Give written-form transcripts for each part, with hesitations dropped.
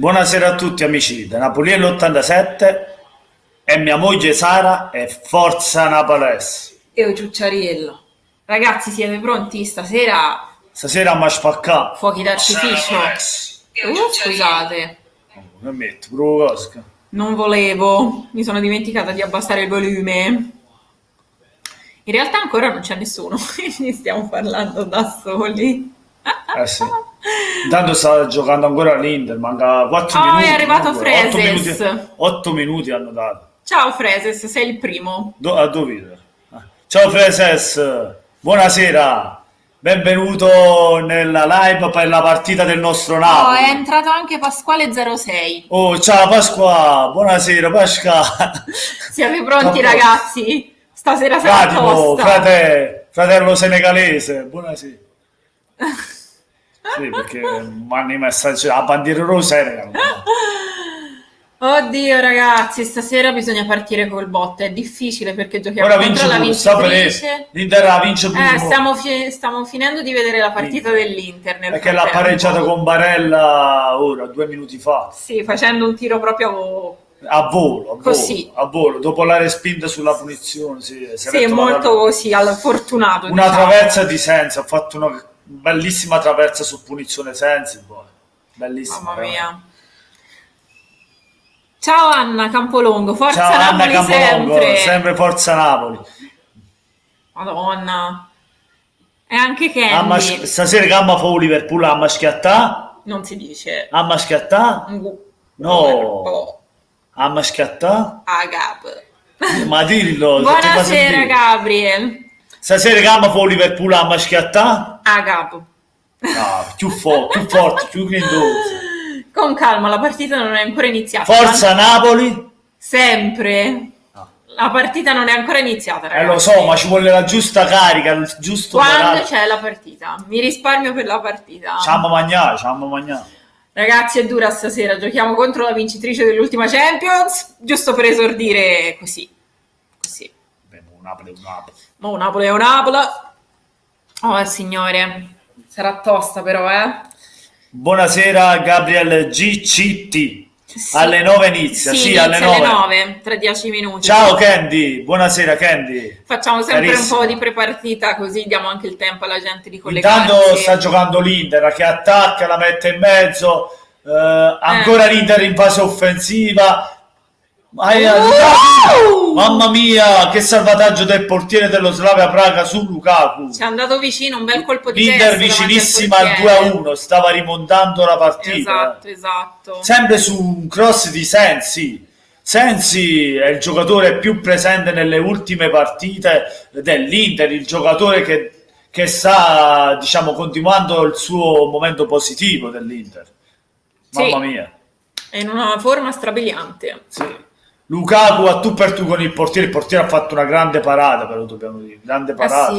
Buonasera a tutti amici da Napoli l'87 e mia moglie Sara e Forza Napolese. E Ciucciariello. Ragazzi, siete pronti? Stasera mi ha spaccato. Fuochi d'artificio. Scusate, Non metto, proprio cosca. non volevo. Mi sono dimenticata di abbassare il volume. In realtà ancora non c'è nessuno, quindi stiamo parlando da soli. Eh sì. Intanto sta giocando ancora l'Inter, manca 4 Oh, minuti. è arrivato comunque, Freses. 8 minuti hanno dato. Ciao Freses, sei il primo. A dove? Ciao Freses, buonasera. Benvenuto nella live per la partita del nostro Oh, Napoli. è entrato anche Pasquale06. Oh, ciao Pasqua, buonasera Pasqua. Siete pronti, Ciao. ragazzi? Stasera sarà Fratimo, tosta. fratello senegalese, buonasera. Sì, perché mi hanno messo la bandiera rosa Senegal. Oddio ragazzi, stasera bisogna partire col botto, è difficile perché giochiamo Ora contro vince la pure, sta per vincitrice. l'Inter la vince pure. Stiamo finendo di vedere la partita dell'Inter nel Perché l'ha frattempo. pareggiata con Barella ora, 2 minuti fa. Sì, facendo un tiro proprio... A volo, Così. a volo, dopo la respinta sulla punizione. Sì, si è Sì, letto molto così, fortunato. una diciamo. traversa di Sensi, ha fatto una bellissima traversa su punizione Sensi, poi. Bellissima. Mamma mia. Ciao Anna Campolongo, forza Ciao Anna Napoli Campolongo, sempre. sempre Forza Napoli. Madonna. E anche Amma Candy. stasera che amma fa o Liverpool, amma schiattà? Non si dice. Amma schiattà? No. Oh, Amma schiattà? Agap. Ma dillo. che cosa Buonasera dire? Gabriel. Stasera che amma fa o Liverpool, amma schiattà? Agap. No, più forte, più grindoso. Con calma, la partita non è ancora iniziata. Forza Napoli? Sempre. La partita non è ancora iniziata, ragazzi. Lo so, ma ci vuole la giusta carica, il giusto Quando orario. c'è la partita? Mi risparmio per la partita. Ciamo mangiare. Ragazzi, è dura stasera. Giochiamo contro la vincitrice dell'ultima Champions. Giusto per esordire così. Così. Beh, un Napoli. Ma un Napoli è un Napoli. Oh, signore. Sarà tosta però, Buonasera Gabriel GCT. Sì. Alle 9 inizia, sì, alle 9. tra 10 minuti. Ciao Candy, buonasera Candy. Facciamo sempre Carissima. un po' di prepartita, così diamo anche il tempo alla gente di collegarsi. Intanto sta giocando l'Inter che attacca, la mette in mezzo, ancora l'Inter in fase offensiva. Mamma mia, che salvataggio del portiere dello Slavia Praga su Lukaku. Ci è andato vicino, un bel colpo di L'Inter testa davanti vicinissima al al portiere. 2-1, stava rimontando la partita. Esatto. Sempre su un cross di Sensi. Sensi è il giocatore più presente nelle ultime partite dell'Inter, il giocatore che sta, diciamo, continuando il suo momento positivo dell'Inter. Mamma mia. È in una forma strabiliante. Sì. Lukaku a tu per tu con il portiere ha fatto una grande parata, però dobbiamo dire, grande parata.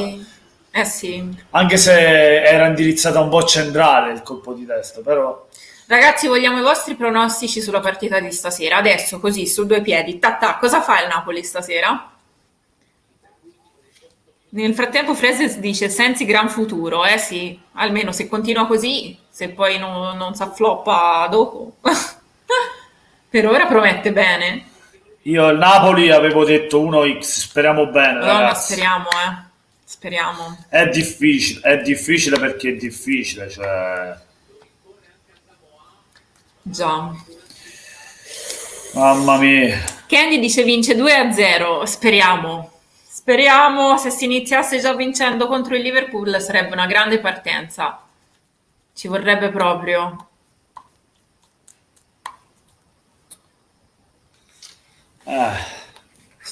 Sì. Anche se era indirizzata un po' centrale il colpo di testa, però... Ragazzi, vogliamo i vostri pronostici sulla partita di stasera. Adesso, così, su due piedi. Cosa fa il Napoli stasera? Nel frattempo Freses dice Sensi gran futuro. Sì, almeno se continua così, se poi non si affloppa dopo. Per ora promette bene. Io il Napoli avevo detto 1x, speriamo bene, Madonna, ragazzi. speriamo. È difficile perché è difficile, cioè... Già. Mamma mia. Candy dice vince 2-0, speriamo, se si iniziasse già vincendo contro il Liverpool sarebbe una grande partenza, ci vorrebbe proprio.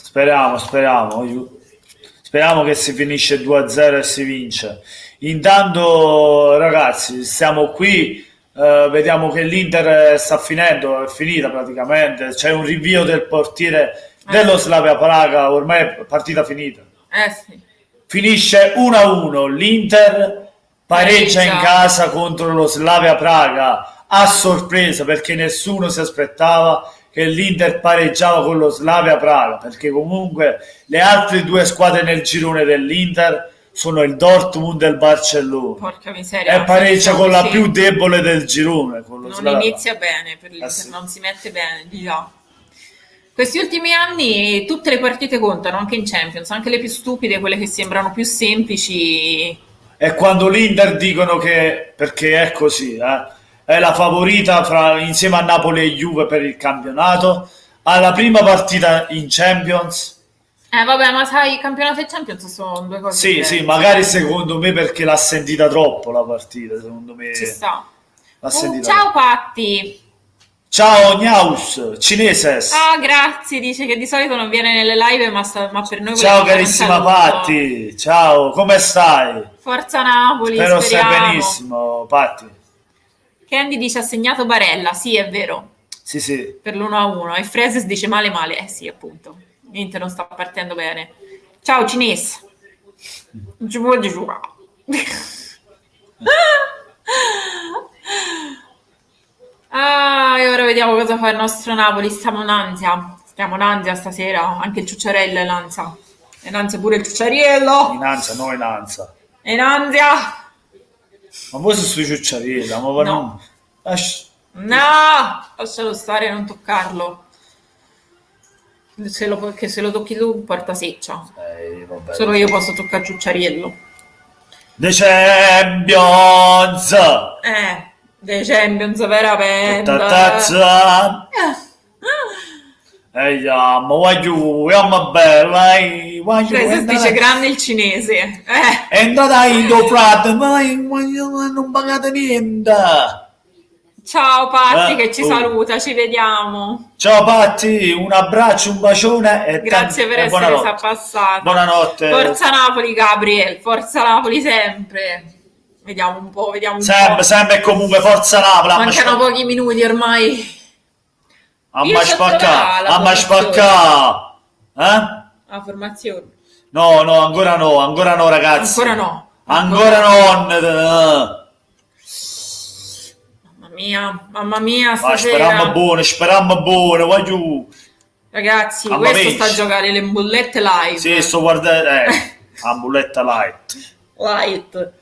Speriamo che si finisce 2-0 e si vince. Intanto ragazzi siamo qui, vediamo che l'Inter sta finendo, è finita praticamente, c'è un rinvio del portiere dello Slavia Praga, ormai è partita finita. Sì. Finisce 1-1, l'Inter pareggia in casa contro lo Slavia Praga a sorpresa, perché nessuno si aspettava che l'Inter pareggiava con lo Slavia Praga, perché comunque le altre due squadre nel girone dell'Inter sono il Dortmund e il Barcellona. Porca miseria. E pareggia con la sì. più debole del girone. Con lo Non Slavia. inizia bene per l'Inter, sì. non si mette bene di là. Questi ultimi anni tutte le partite contano, anche in Champions, anche le più stupide, quelle che sembrano più semplici. E quando l'Inter dicono che, perché è così, è la favorita insieme a Napoli e Juve per il campionato, alla prima partita in Champions. Vabbè, ma sai, campionato e Champions sono due cose Sì, diverse. sì, magari secondo me perché l'ha sentita troppo la partita, secondo me. Ci sta. L'ha sentita Ciao troppo. Patti. Ciao Gnaus, cineses. Ah, grazie, dice che di solito non viene nelle live, ma per noi Ciao voleva fare un carissima saluto. Patti, ciao, come stai? Forza Napoli, Spero stai speriamo. benissimo, Patti. Candy dice ha segnato Barella, sì è vero, Sì, sì. per l'1-1 e Freses dice male male, sì appunto, l'Inter non sta partendo bene. Ciao Cinese, non ci vuoi giocare. E ora vediamo cosa fa il nostro Napoli, stiamo in ansia stasera, anche il Ciucciarello è in ansia. È in ansia pure il Ciucciariello, In ansia, no in ansia. è in ansia. Ma voi sei su ciucciarella, ma va No. non... No, lascialo stare, non toccarlo. Che se lo tocchi tu porta seccia. Vabbè. Solo io posso toccare Ciucciariello. The Champions! The Champions veramente. Tazza! Ma voglio bella, Freses dice grande il cinese. entrata in do frate, ma non pagate niente. Ciao Patti che ci oh. saluta, ci vediamo. Ciao Patti, un abbraccio, un bacione e Grazie per e essere buonanotte. passata. Buonanotte. Forza Napoli, Gabriel. Forza Napoli sempre. Vediamo un po'. Sempre e comunque forza Napoli. Mancano pochi minuti ormai. Amma spacca. La formazione. No, ancora no, ragazzi. Ancora no. Non. Mamma mia, Ma stasera. speriamo buone, voglio. Ragazzi, Mamma questo mia. sta a giocare le bollette live. Sì, sto guardando, la bolletta light. Light.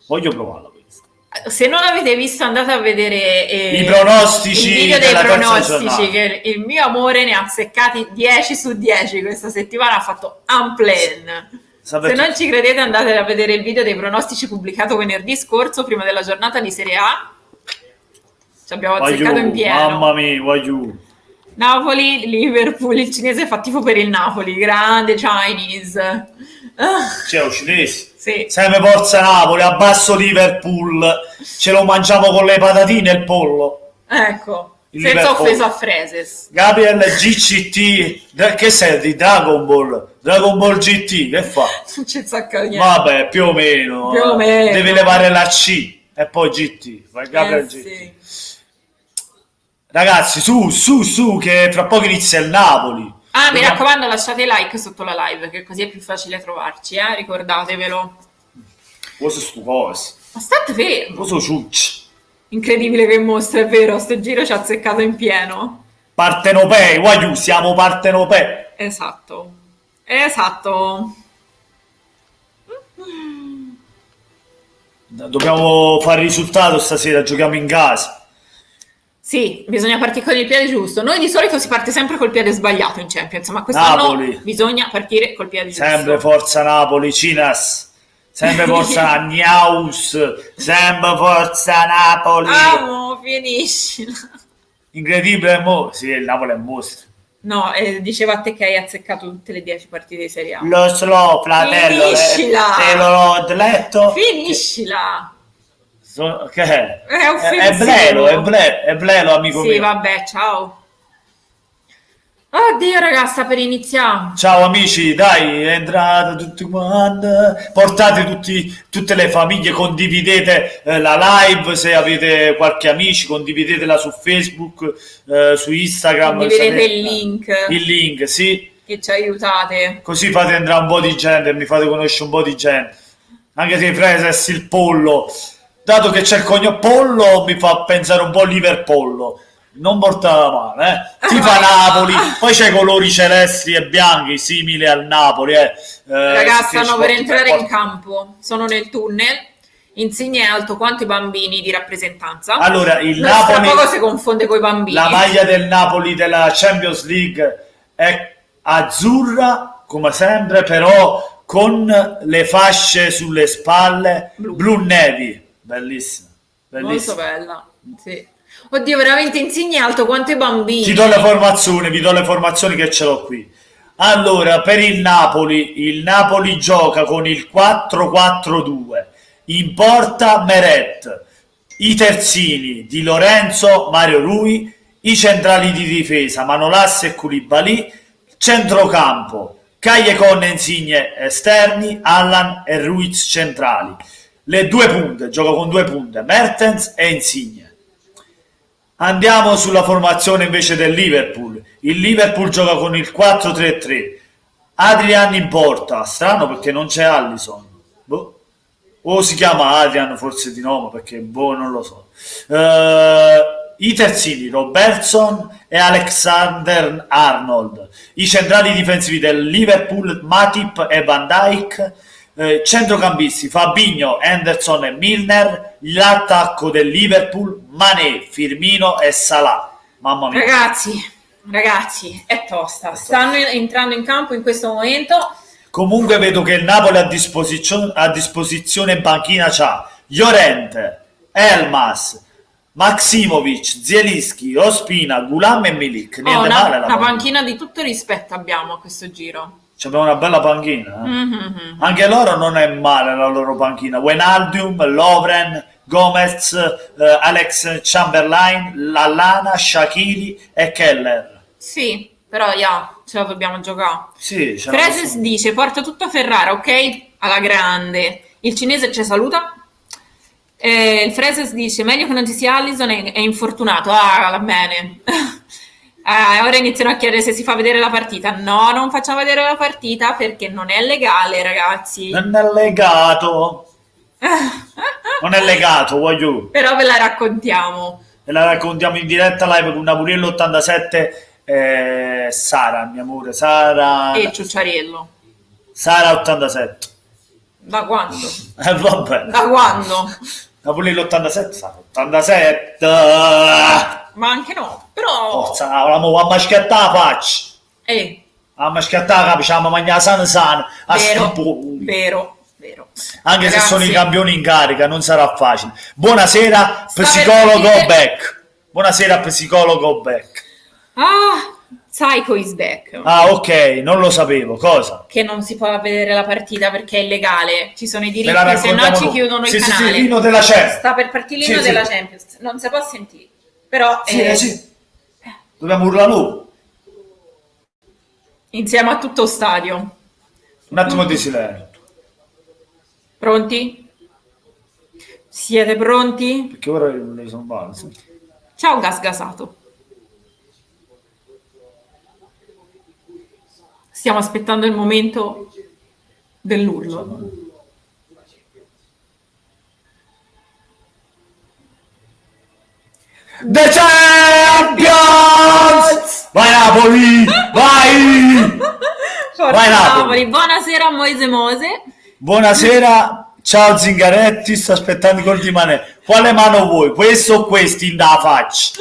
Voglio provarla questa. Se non l'avete visto andate a vedere I pronostici il video dei della terza pronostici giornata. che il mio amore ne ha azzeccati 10 su 10 questa settimana, ha fatto un plan. Se non ci credete andate a vedere il video dei pronostici pubblicato venerdì scorso prima della giornata di Serie A. Ci abbiamo azzeccato in pieno. Mamma mia, voglio. Napoli, Liverpool, il cinese fa tifo per il Napoli, grande Chinese. C'è un cinese. Sì. Sempre forza Napoli, abbasso Liverpool. Ce lo mangiamo con le patatine e il pollo. Ecco, Il senza Liverpool. offesa a Freses. Gabriel GCT, che sei di Dragon Ball? Dragon Ball GT, che fa? Non ci sacca niente. Vabbè, più o meno. Più o meno. Devi levare la C e poi GT. Vai Gabriel GT. Sì. Ragazzi, su, che fra poco inizia il Napoli. Mi raccomando, lasciate like sotto la live, che così è più facile trovarci, ricordatevelo. Cosa stu cose? Ma state fermo! Cosa ciucci? Incredibile che mostro, è vero, sto giro ci ha azzeccato in pieno. Partenopei, voglio, siamo partenopei. Esatto. Dobbiamo fare il risultato stasera, giochiamo in casa. Sì, bisogna partire con il piede giusto. Noi di solito si parte sempre col piede sbagliato in Champions, ma quest'anno Napoli. bisogna partire col piede giusto. Sempre forza Napoli, Cinas. Sempre forza Gnaus. Sempre forza Napoli. Finiscila. Incredibile, sì, il Napoli è un mostro. No, diceva a te che hai azzeccato tutte le 10 partite di Serie A. Lo slow, fratello. Finiscila. Te l'ho letto. Finiscila. Che è? È un è Blelo, amico mio. Sì, vabbè, ciao. Oddio, ragazzi, sta per iniziare. Ciao amici, dai, entrate tutti quanti, portate tutte le famiglie, condividete la live, se avete qualche amici, condividetela su Facebook, su Instagram. Condividete il link. Il link, sì. Che ci aiutate. Così fate entrare un po' di gente e mi fate conoscere un po' di gente. Anche se Freses il pollo, dato che c'è il cognome Pollo, mi fa pensare un po' Liverpollo. non portare la mano, ti fa Napoli, poi c'è i colori celesti e bianchi simili al Napoli. Ragazzi, stanno per entrare in campo, sono nel tunnel. Insigne è alto quanto i bambini di rappresentanza. Allora, il Napoli poco si confonde con i bambini. La maglia del Napoli della Champions League è azzurra, come sempre, però con le fasce sulle spalle blu navy. Bellissima. Molto bella, sì. Oddio, veramente Insigne è alto quanto i bambini. Vi do le formazioni che ce l'ho qui. Allora, per il Napoli gioca con il 4-4-2. In porta Meret, i terzini Di Lorenzo, Mario Rui, i centrali di difesa Manolas e Koulibaly, centrocampo Callecjon e Insigne esterni, Allan e Ruiz centrali. Le due punte, gioca con due punte, Mertens e Insigne. Andiamo sulla formazione invece del Liverpool. Il Liverpool gioca con il 4-3-3. Adrian in porta, strano perché non c'è Alisson. O si chiama Adrian forse di nome, perché non lo so. I terzini Robertson e Alexander Arnold. I centrali difensivi del Liverpool Matip e Van Dijk. Centrocampisti Fabinho, Henderson e Milner. L'attacco del Liverpool Mané, Firmino e Salah. Mamma mia, ragazzi, è tosta. Stanno entrando in campo in questo momento. Comunque vedo che il Napoli a disposizione in panchina c'ha Llorente, Elmas, Maksimovic, Zielinski, Ospina, Gulam e Milik. Niente male una panchina di tutto rispetto abbiamo a questo giro. Abbiamo una bella panchina. Mm-hmm. Anche loro non è male la loro panchina. Wijnaldum, Lovren, Gomez, Alex Chamberlain, Lallana, Shaqiri e Keller. Sì, però ce la dobbiamo giocare. Sì, Freses dice porta tutto a Ferrara, ok? Alla grande. Il cinese ci saluta. Il Freses dice meglio che non ci sia Alisson, è infortunato. Va bene. Ora iniziano a chiedere se si fa vedere la partita. No, non facciamo vedere la partita perché non è legale, ragazzi. Non è legato. Non è legato, voglio. Però ve la raccontiamo. Ve la raccontiamo in diretta live con Napuriello 87. Sara, mio amore, Sara e Ciucciariello. Sara 87. Da quando? Vabbè. Da quando? Napoli l'87, Sara 87. Ma anche no, però forza, la maschiattà faccia. La maschiattà capisciamo mangiare san vero. Anche ragazzi, se sono i campioni in carica non sarà facile. Buonasera psicologo Beck. Buonasera psicologo Beck. Psycho is back. Ok, non lo sapevo. Cosa? Che non si può vedere la partita perché è illegale. Ci sono i diritti, se no ci chiudono il canale. Sì, l'inno della Champions. Sta per partire l'inno della Champions. Non si può sentire. Però sì. Dobbiamo urlare insieme a tutto stadio. Un attimo di silenzio. Pronti? Siete pronti? Perché ora ne sono valso. Ciao gasgasato. Stiamo aspettando il momento dell'urlo. The Champions! Vai Napoli! Vai! Vai Napoli! Buonasera Moise Mose. Buonasera, ciao Zingaretti, sto aspettando i gol di Mané. Quale mano vuoi? Questo o questi in da faccia?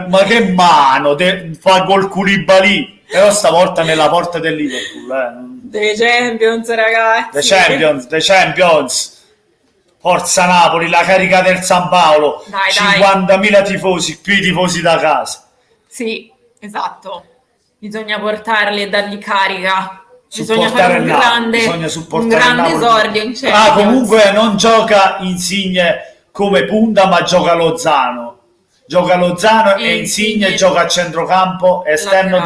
Ma che mano? Fa gol Koulibaly. Però stavolta nella porta del Liverpool. The Champions, ragazzi. The Champions. Forza Napoli, la carica del San Paolo. Dai. 50.000 tifosi, più i tifosi da casa. Sì, esatto. Bisogna portarli e dargli carica. Bisogna fare un grande esordio in Champions. Comunque non gioca Insigne come punta, ma gioca Lozano. E Insigne gioca a centrocampo, esterno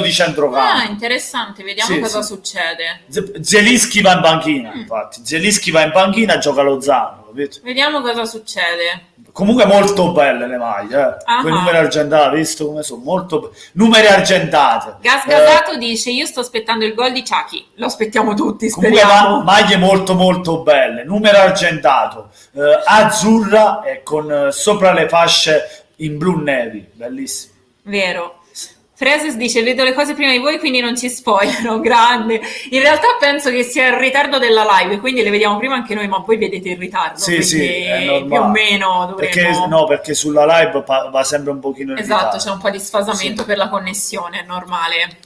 di centrocampo. Interessante, vediamo cosa succede. Zielinski va in panchina, infatti. Zielinski va in panchina, gioca Lozano. Capito? Vediamo cosa succede. Comunque molto belle le maglie, quei numeri argentati, visto come sono molto numeri argentati. Gasgasato dice io sto aspettando il gol di Chucky, lo aspettiamo tutti, speriamo. Comunque maglie molto molto belle, numero argentato, azzurra e con sopra le fasce in blu neri, bellissimo. Vero. Freses dice: vedo le cose prima di voi, quindi non ci spoilero. Grande. In realtà penso che sia il ritardo della live, quindi le vediamo prima anche noi, ma voi vedete il ritardo. Sì, sì, è normale. Più o meno dovremmo... Perché sulla live va sempre un pochino in Esatto, ritardo. c'è un po' di sfasamento per la connessione, è normale.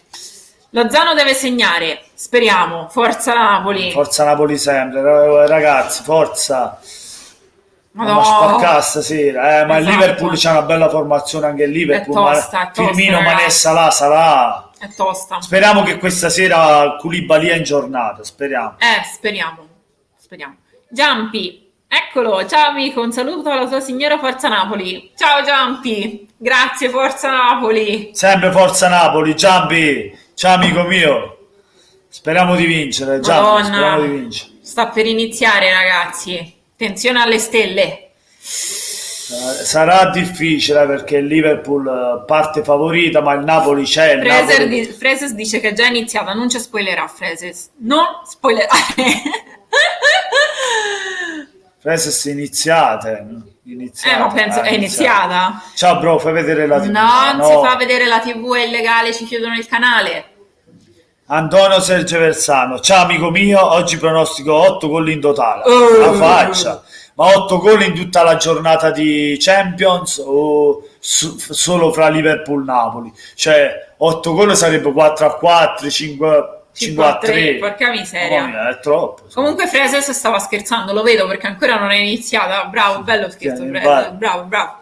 Lozano deve segnare, speriamo. Forza Napoli. Forza Napoli sempre, ragazzi, forza. Ma spaccasse, sì. Ma esatto. Il Liverpool c'ha una bella formazione, anche il Liverpool. È tosta, Firmino, Mané, Salah. È tosta. Speriamo che questa sera Koulibaly è in giornata, speriamo. Speriamo. Giampi, eccolo, ciao amico, un saluto alla tua signora Forza Napoli. Ciao Giampi, grazie Forza Napoli. Sempre Forza Napoli, Giampi, ciao amico mio. Speriamo di vincere, Giampi, speriamo di vincere. Sta per iniziare, ragazzi. Attenzione alle stelle. Sarà difficile perché il Liverpool parte favorita, ma il Napoli c'è. Freses dice che è già iniziata, non ci spoilerà Freses. Non spoilerare. Freses iniziate. Ma penso è iniziata. Ciao bro, fai vedere la TV. No, non si fa vedere la TV, è illegale, ci chiudono il canale. Antonio Sergio Versano, ciao amico mio, oggi pronostico 8 gol in totale. La faccia, ma 8 gol in tutta la giornata di Champions o solo fra Liverpool-Napoli? Cioè 8 gol sarebbe 4-4, 5-3. Porca miseria. Oh, è troppo. Comunque Freses stava scherzando, lo vedo perché ancora non è iniziata. Bravo, bello scherzo Freses, bravo.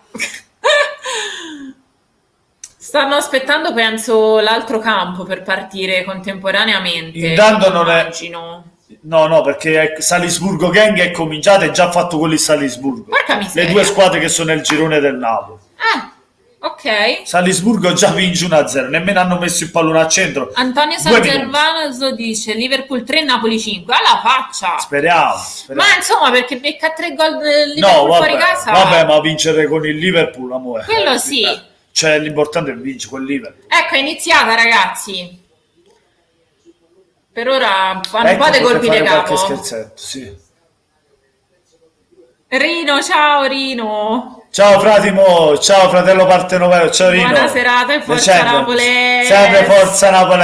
Stanno aspettando, penso, l'altro campo per partire contemporaneamente. Intanto non immagino. No, perché Salisburgo-Genk è cominciata e già ha fatto quelli Salisburgo. Porca miseria. Le due squadre che sono nel girone del Napoli. Ok. Salisburgo già vince 1-0, nemmeno hanno messo il pallone a centro. Antonio Sangervano dice Liverpool 3, Napoli 5. Alla faccia! Speriamo. Ma insomma, perché becca 3 gol del Liverpool fuori casa. Vabbè, ma vincere con il Liverpool, amore. Quello sì. Cioè, l'importante è vincere quel Liverpool. Ecco, è iniziata, ragazzi. Per ora fanno un po' dei colpi di capo. Qualche scherzetto, sì. Rino, ciao Rino. Ciao Fratimo, ciao fratello Partenovero, ciao Rino. Buona serata e Forza Napoli. Sempre Forza Napoli.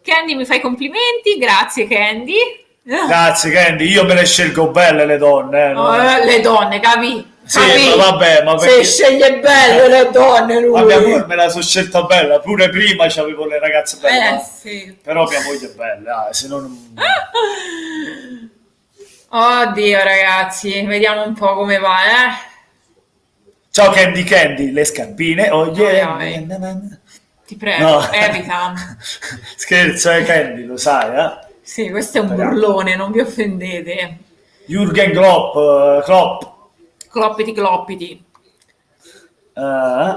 Candy, mi fai complimenti, grazie Candy. Grazie Candy, io me le scelgo belle le donne. Le donne, capi? Sì, ma vabbè, ma se sceglie belle le donne lui. Vabbè, me la sono scelta bella, pure prima c'avevo le ragazze belle. Sì. Però mia moglie è bella, se no non... Oddio ragazzi, vediamo un po' come va, Ciao Candy, le scarpine. Oh yeah. Ti prego, no. Evita. Scherzo, Candy, lo sai, Sì, questo è un burlone, non vi offendete. Jürgen Klopp. Cloppiti.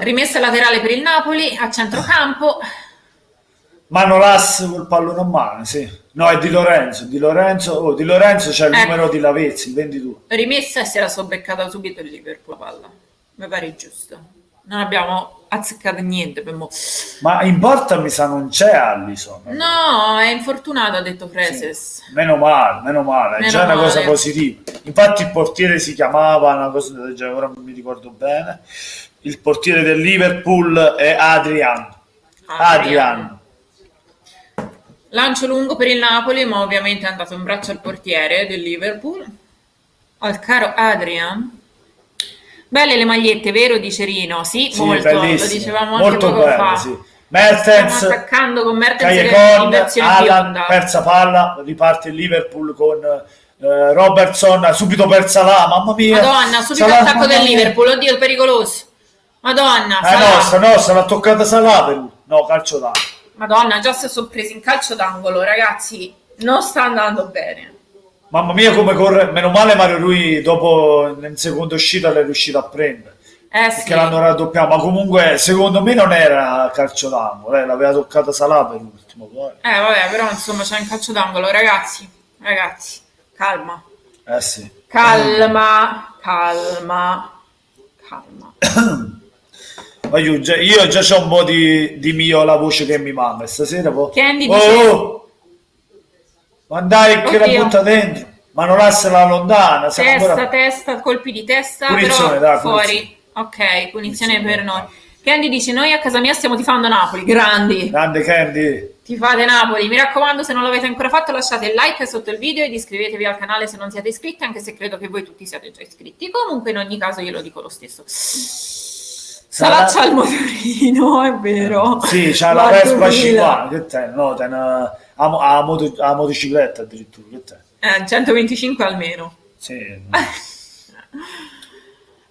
Rimessa laterale per il Napoli, a centrocampo. Manolas col pallone a mano, sì. No, è Di Lorenzo. Di Lorenzo c'è il numero di Lavezzi, il 22. Rimessa e si era sobbeccata subito il Liverpool la palla. Mi pare giusto. Non abbiamo azzeccato niente. Ma in porta mi sa non c'è Alisson. No, è infortunato, ha detto Freses. Sì. Meno male, è già una cosa positiva. Infatti il portiere si chiamava una cosa del genere, ora non mi ricordo bene. Il portiere del Liverpool è Adrian. Lancio lungo per il Napoli, ma ovviamente è andato in braccio al portiere del Liverpool, al caro Adrian. Belle le magliette, vero? Dice Rino. Sì, molto, bellissime. Lo dicevamo anche poco fa. Sì. Mertens, stiamo attaccando con Mertens in versione bionda. Persa palla, riparte il Liverpool con Robertson, subito per Salah, mamma mia. Madonna, subito attacco del Liverpool, oddio, pericoloso. Madonna, nostra, l'ha toccata Salah, no, calcio d'angolo. Madonna, già si sono presi in calcio d'angolo, ragazzi, non sta andando bene. Mamma mia come corre, meno male Mario Rui dopo in seconda uscita l'è riuscito a prendere. Perché l'hanno raddoppiato, ma comunque secondo me non era calcio d'angolo, l'aveva toccata Salah per l'ultimo poi. Vabbè, però insomma c'è un calcio d'angolo, ragazzi, calma. Sì. Calma. Io già c'ho un po' di mio la voce che mi manca stasera Candy dice... Mandai che la butta dentro, ma non lascia la lontana. Testa, colpi di testa, punizione, però fuori. Ok, punizione per noi. Candy dice, noi a casa mia stiamo tifando Napoli, grandi. Grande Candy. Tifate Napoli, mi raccomando, se non l'avete ancora fatto lasciate il like sotto il video ed iscrivetevi al canale se non siete iscritti, anche se credo che voi tutti siate già iscritti. Comunque in ogni caso io lo dico lo stesso. Salah c'ha il motorino, è vero. Sì, c'ha la Vespa 50, che te? No, te a motocicletta addirittura, che te? 125 almeno. Sì.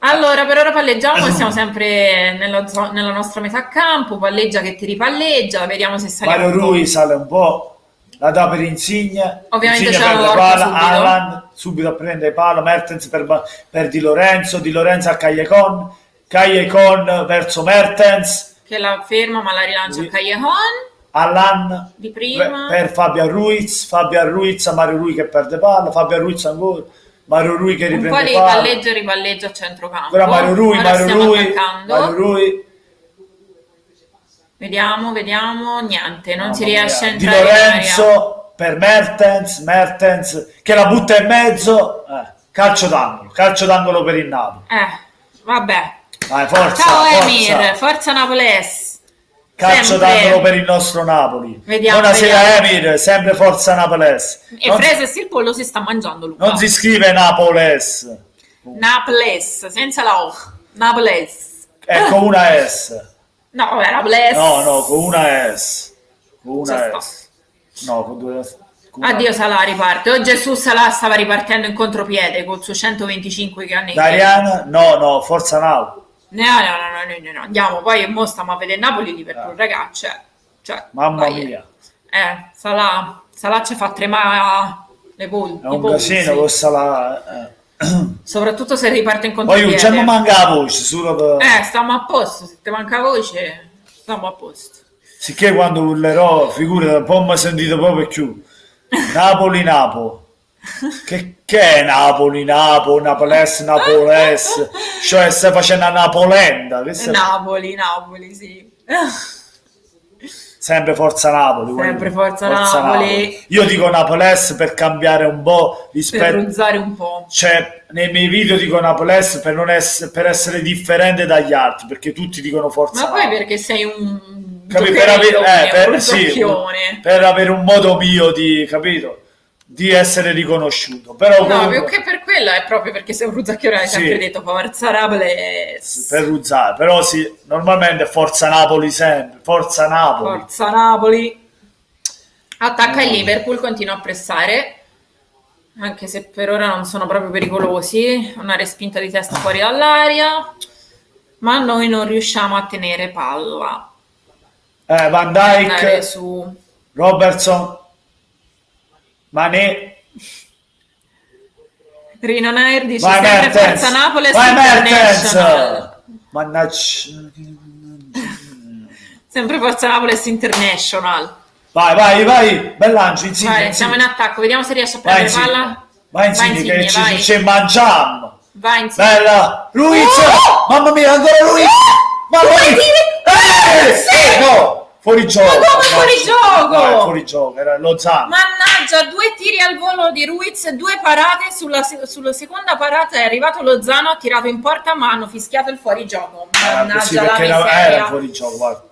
Allora, per ora palleggiamo, siamo sempre nella nostra metà campo, palleggia che ti ripalleggia, vediamo se saliamo. Mario Rui sale un po', la dà per Insigne. Ovviamente Insigne c'è la perde morte palla, Alan subito a prendere palo, Mertens per Di Lorenzo a Callejon verso Mertens. Che la ferma ma la rilancia a Callejon. Allan di prima. Per Fabian Ruiz a Mario Rui che perde palla, Fabian Ruiz ancora. Mario Rui che riprende un po' di ripalleggio a centrocampo. Ora Mario Rui. Vediamo, niente, non si riesce a Di entrare. Lorenzo per Mertens che la butta in mezzo, calcio d'angolo per il Napoli. Vabbè. Vai, forza, ciao Emir, forza Napoles. Calcio d'angolo per il nostro Napoli. Buonasera Emir, sempre forza Napoles. E Freses il pollo si sta mangiando, Luca. Non si scrive Napoles. Naples, senza la O. Naples. Con una S. No, vabbè, Naples. No, con una S. Con una S. No, con due S. Addio Salah riparte. Oh Gesù, Salah stava ripartendo in contropiede col suo 125 che ha nei Dariana, no, forza Napoli. No, andiamo, poi mo stiamo a vedere Napoli-Liverpool, ragazzi. Cioè, mamma mia. Salah ci fa tremare le polsi. È un casino con Salah. Soprattutto se riparte in contropiede. Poi non manca la voce, solo per... stiamo a posto, se ti manca voce, stiamo a posto. Sicché quando urlerò, figurati, un po' mi sentito proprio più. Napoli. Che è Napoli, Napoles, cioè stai facendo una Napolenda. Napoli, sì. Sempre forza Napoli. Sempre forza Napoli. Io dico Napoles per cambiare un po' rispetto. Per ruzzare un po'. Cioè, nei miei video dico Napoles per essere differente dagli altri, perché tutti dicono forza Napoli. Ma poi perché sei un... per avere un modo mio di, capito? Di essere riconosciuto, però no, comunque... più che per quello è proprio perché sei un ruzzacchione, hai sempre detto forza Napoli per ruzzare, però sì, normalmente forza Napoli sempre, forza Napoli attacca il Liverpool, continua a pressare anche se per ora non sono proprio pericolosi, una respinta di testa fuori dall'aria, ma noi non riusciamo a tenere palla. Van Dijk su Robertson, Mané, Rino Nair dice sempre forza Napoli International. Mannaggia. Sempre forza Napoli International. Vai, bell'ancio, Insigne. Siamo in attacco, vediamo se riesce a prendere palla. Vai Insigne, che ci mangiamo. Vai Insigne. Bella, Ruiz, mamma mia, ancora Ruiz. No. Fuori gioco. Ma come fuori gioco? Fuori gioco, era Lozano. Mannaggia, 2 tiri al volo di Ruiz, 2 parate, sulla seconda parata è arrivato Lozano, ha tirato in porta ma hanno fischiato il fuorigioco. Mannaggia la miseria. Era fuori gioco, guarda.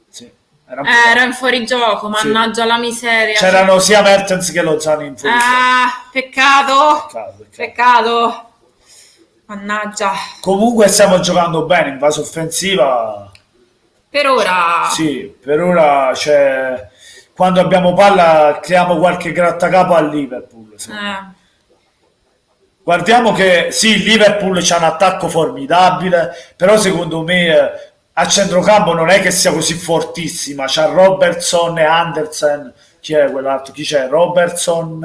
Sì, era in fuorigioco, mannaggia la miseria. C'erano sia Mertens che Lozano in fuorigioco. Peccato. Mannaggia. Comunque stiamo giocando bene in fase offensiva. Per ora cioè, quando abbiamo palla creiamo qualche grattacapo al Liverpool. Guardiamo che sì, il Liverpool c'ha un attacco formidabile, però secondo me a centrocampo non è che sia così fortissima. C'ha Robertson e Andersen. Chi è quell'altro? Chi c'è? Robertson.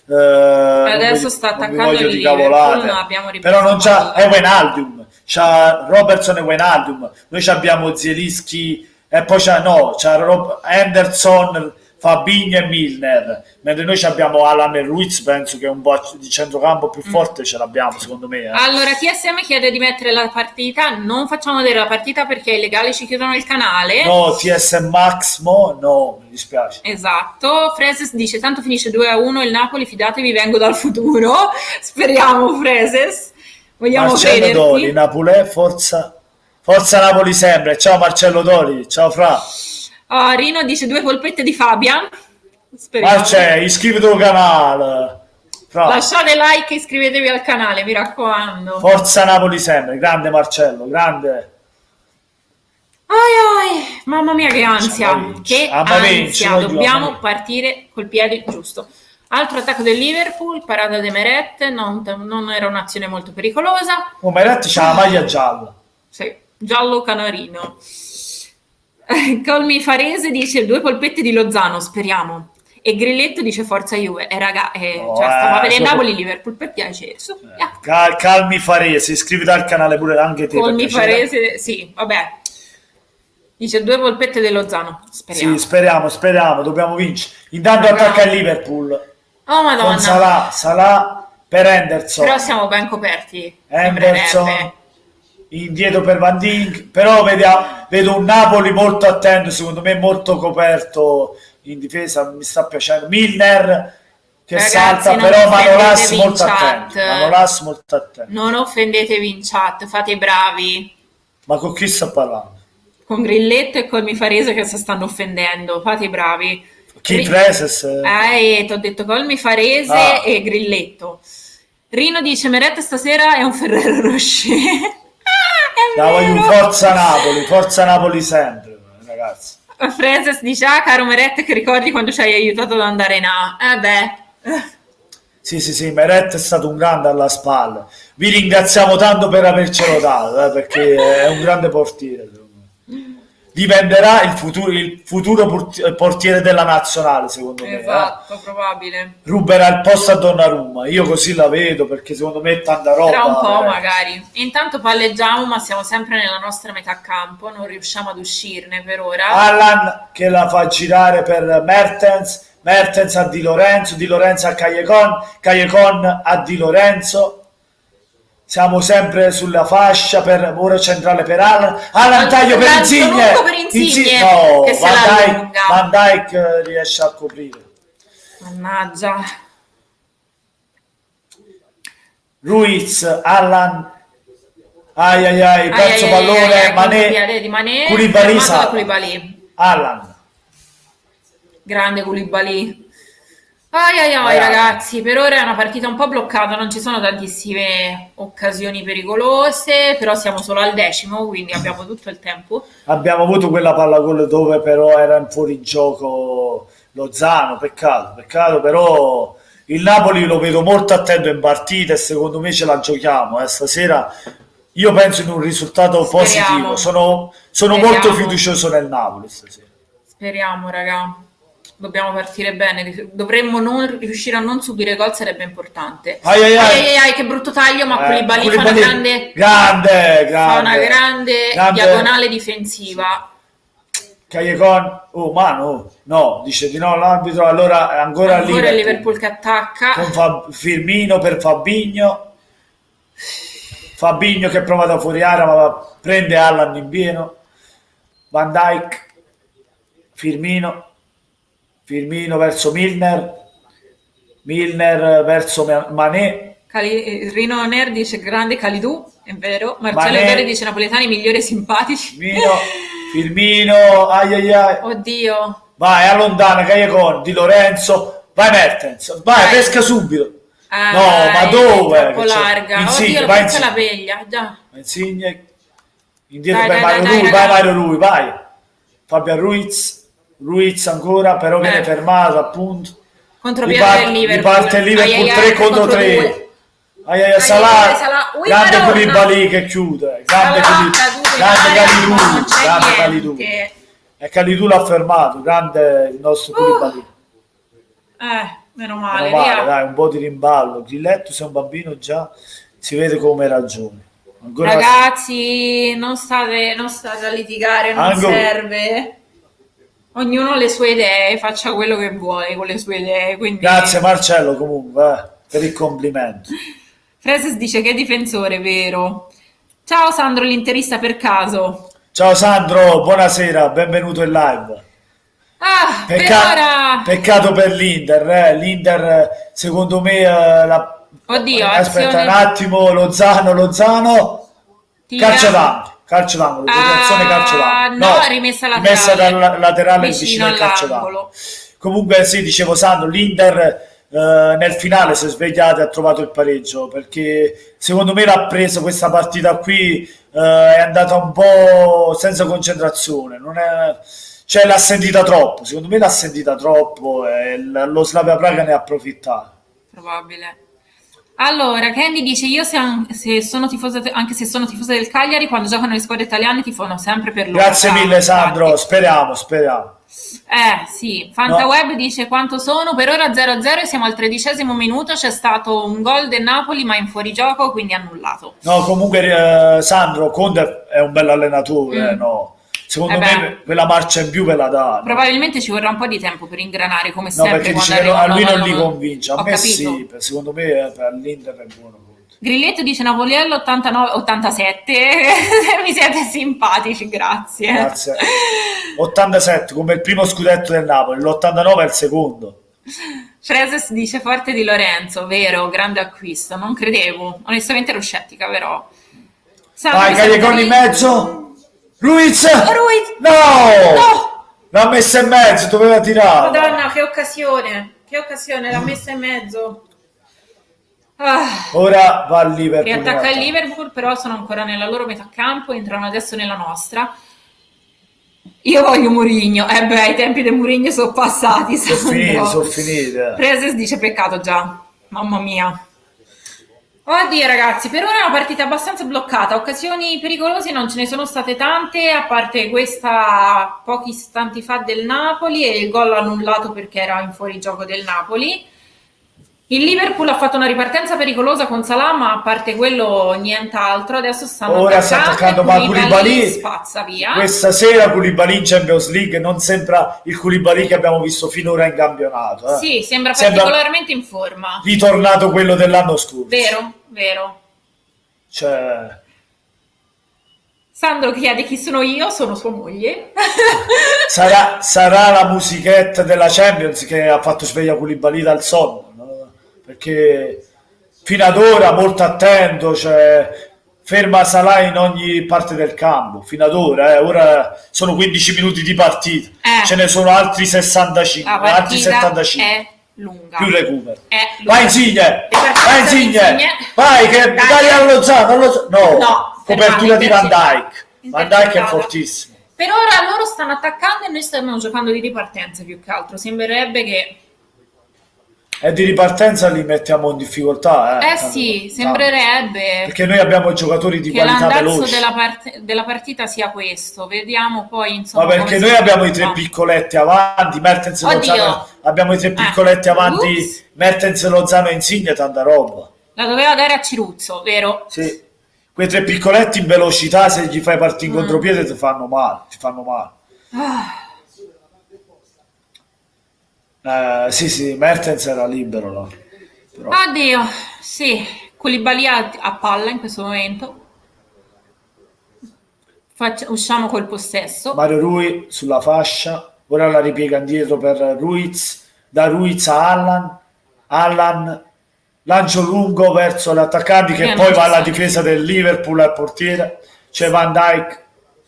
Adesso sta attaccando il Liverpool, non abbiamo ripreso. Però non c'ha Wijnaldum. C'ha Robertson e Wijnaldum, noi abbiamo Zielinski e poi c'ha Henderson, Fabinho e Milner, mentre noi abbiamo Alan e Ruiz, penso che un po' di centrocampo più forte ce l'abbiamo secondo me. Allora TSM chiede di mettere la partita, non facciamo vedere la partita perché è illegale, ci chiudono il canale. No, TSM Max, no, mi dispiace. Esatto, Freses dice tanto finisce 2-1 il Napoli, fidatevi, vengo dal futuro. Speriamo Freses. Vogliamo Marcello crederti? Dori, Napoli, forza Napoli sempre. Ciao Marcello Dori, ciao Fra. Rino dice 2 polpette di Fabian. Speriamo. Marcello, iscriviti al canale. Fra. Lasciate like e iscrivetevi al canale, mi raccomando. Forza Napoli sempre, grande Marcello, grande. Mamma mia che ansia, che ansia, dobbiamo partire col piede giusto. Altro attacco del Liverpool, parata di Meret, non era un'azione molto pericolosa. Meret c'ha la maglia gialla. Sì, giallo canarino. Colmi Farese dice 2 polpette di Lozano, speriamo. E Grilletto dice forza Juve. Raga, stava per il Napoli Liverpool per piacere. Calmi Farese, iscriviti al canale pure anche te. Colmi Farese, sì, vabbè. Dice 2 polpette di Lozano, speriamo. Sì, speriamo, dobbiamo vincere. Intanto attacca il Liverpool. Oh madonna. Con Salah per Henderson. Però siamo ben coperti. Henderson indietro per Van Dijk. Però vedo un Napoli molto attento, secondo me molto coperto in difesa. Mi sta piacendo Milner che salta, però Manolas molto attento. Non offendetevi in chat, fate i bravi. Ma con chi sta parlando? Con Grilletto e Colmi Farese che si stanno offendendo, fate i bravi. Chi Freses? Ti ho detto Colmi Farese e Grilletto. Rino dice Meret stasera è un Ferrero Rocher. Forza Napoli sempre, ragazzi. Freses dice caro Meret, che ricordi quando ci hai aiutato ad andare in A? Sì, Meret è stato un grande alla spalla. Vi ringraziamo tanto per avercelo dato, perché è un grande portiere. Dipenderà il futuro portiere della nazionale, secondo me. Esatto, probabile. Ruberà il posto a Donnarumma. Io così la vedo, perché secondo me è tanta roba. Tra un po' magari. Intanto palleggiamo, ma siamo sempre nella nostra metà campo, non riusciamo ad uscirne per ora. Allan che la fa girare per Mertens a Di Lorenzo a Callecon a Di Lorenzo. Siamo sempre sulla fascia per ora centrale per Allan taglio per Insigne. No, che Van Dijk riesce a coprire. Mannaggia. Ruiz, Allan. Perso pallone, Mané. Koulibaly. Allan. Grande Koulibaly. Ragazzi, per ora è una partita un po' bloccata, non ci sono tantissime occasioni pericolose, però siamo solo al 10°, quindi abbiamo tutto il tempo. Abbiamo avuto quella palla gol dove però era in fuorigioco Lozano, peccato, però il Napoli lo vedo molto attento in partita e secondo me ce la giochiamo, stasera. Io penso in un risultato positivo, sono molto fiducioso nel Napoli stasera. Speriamo, raga. Dobbiamo partire bene, dovremmo non riuscire a non subire gol, sarebbe importante. Che brutto taglio, ma Koulibaly fa una grande diagonale difensiva. Callecon, no, dice di no l'arbitro, allora ancora il Liverpool che attacca. Con Firmino per Fabinho che prova da fuori area ma prende Allan in pieno. Van Dijk, Firmino verso Milner verso Mané. Rino Ner dice grande Kalidou, è vero. Marcello Dori dice napoletani migliori e simpatici. Firmino, oddio. Vai, allontana Callecon, Di Lorenzo, vai Mertens, vai, pesca subito. No, ma dove? È troppo larga. Oddio, forse la peglia, già. Insigne indietro per Mario Rui, vai. Fabian Ruiz ancora, però viene fermato appunto. Contropiede del Liverpool. Riparte il Liverpool 3 contro 3. Salah. Grande Koulibaly che chiude. Grande Kalidou. E Kalidou l'ha fermato. Grande il nostro Koulibaly. Meno male. Dai, un po' di rimballo. Grilletto, sei un bambino già, si vede come ragione. Ragazzi, non state a litigare, non serve. Ognuno ha le sue idee, faccia quello che vuole con le sue idee. Quindi... Grazie Marcello comunque per il complimento. Freses dice che è difensore, vero? Ciao Sandro, l'interista per caso. Ciao Sandro, buonasera, benvenuto in live. Per ora... Peccato per l'Inter. L'Inter secondo me Oddio, aspetta un attimo, Lozano. Calcio d'angolo, deviazione calcio d'angolo. No, rimessa dal laterale vicino al calcio d'angolo. Comunque sì, dicevo Sandro, l'Inter nel finale si è svegliato e ha trovato il pareggio, perché secondo me l'ha preso questa partita qui, è andata un po' senza concentrazione, cioè l'ha sentita troppo, secondo me l'ha sentita troppo e lo Slavia Praga ne ha approfittato. Probabile. Allora, Candy dice: io se sono tifosa, anche se sono tifosa del Cagliari, quando giocano le squadre italiane tifano sempre per loro. Grazie mille Sandro, speriamo. Sì, FantaWeb dice: quanto sono? Per ora 0-0 e siamo al 13° minuto, c'è stato un gol del Napoli ma in fuorigioco, quindi annullato. No, comunque Sandro, Conte è un bel allenatore, no? Secondo me quella marcia in più ve la dà. Probabilmente ci vorrà un po' di tempo per ingranare, come sempre. No, perché dice che a lui non li convince. A me sì, secondo me per l'Inter è buono. Grilletto dice: Napoliello 89-87. Mi siete simpatici, grazie. 87 come il primo scudetto del Napoli, l'89 è il secondo. Freses dice: forte Di Lorenzo, vero, grande acquisto. Non credevo, onestamente ero scettica, però. Vai, Callegoni in mezzo. Ruiz! No! L'ha messa in mezzo, doveva tirare. Madonna, che occasione, l'ha messa in mezzo. Ora va al Liverpool. Riattacca il Liverpool, però sono ancora nella loro metà campo, entrano adesso nella nostra. Io voglio Mourinho. I tempi del Mourinho sono passati. Sono finiti. Preses dice: peccato già. Mamma mia. Oddio ragazzi, per ora è una partita abbastanza bloccata, occasioni pericolose non ce ne sono state tante, a parte questa pochi istanti fa del Napoli e il gol annullato perché era in fuorigioco del Napoli. Il Liverpool ha fatto una ripartenza pericolosa con Salah, ma a parte quello nient'altro. Adesso sta attaccando, ma Koulibaly spazza via. Questa sera Koulibaly in Champions League non sembra il Koulibaly che abbiamo visto finora in campionato. Sì, sembra particolarmente in forma. Ritornato quello dell'anno scorso. Vero. Cioè... Sandro chiede chi sono io, sono sua moglie. sarà la musichetta della Champions che ha fatto svegliare Koulibaly dal sonno, no? Perché fino ad ora molto attento, cioè ferma Salah in ogni parte del campo fino ad ora, ora sono 15 minuti di partita, ce ne sono altri 65, altri 75 è lunga, più recupero. Vai Insigne, vai che dai allo Zano, no, copertura di Van Dijk è fortissimo. Per ora loro stanno attaccando e noi stiamo giocando di ripartenza più che altro, sembrerebbe che di ripartenza li mettiamo in difficoltà. Sì, sembrerebbe. Perché noi abbiamo giocatori di qualità veloci. Della partita sia questo. Vediamo poi, insomma. Ma perché noi abbiamo i tre piccoletti avanti, Mertens, Lozano. Abbiamo i tre piccoletti avanti, Mertens, Lozano e Insigne, tanta roba. La doveva dare a Ciruzzo, vero? Sì. Quei tre piccoletti in velocità, se gli fai partire in contropiede ti fanno male. Sì, Mertens era libero là. Però. Oddio, sì, Koulibaly a palla in questo momento. Usciamo col possesso. Mario Rui sulla fascia, ora la ripiega indietro per Ruiz, da Ruiz a Allan, lancio lungo verso gli attaccanti che poi va alla difesa del Liverpool, al portiere, c'è Van Dijk.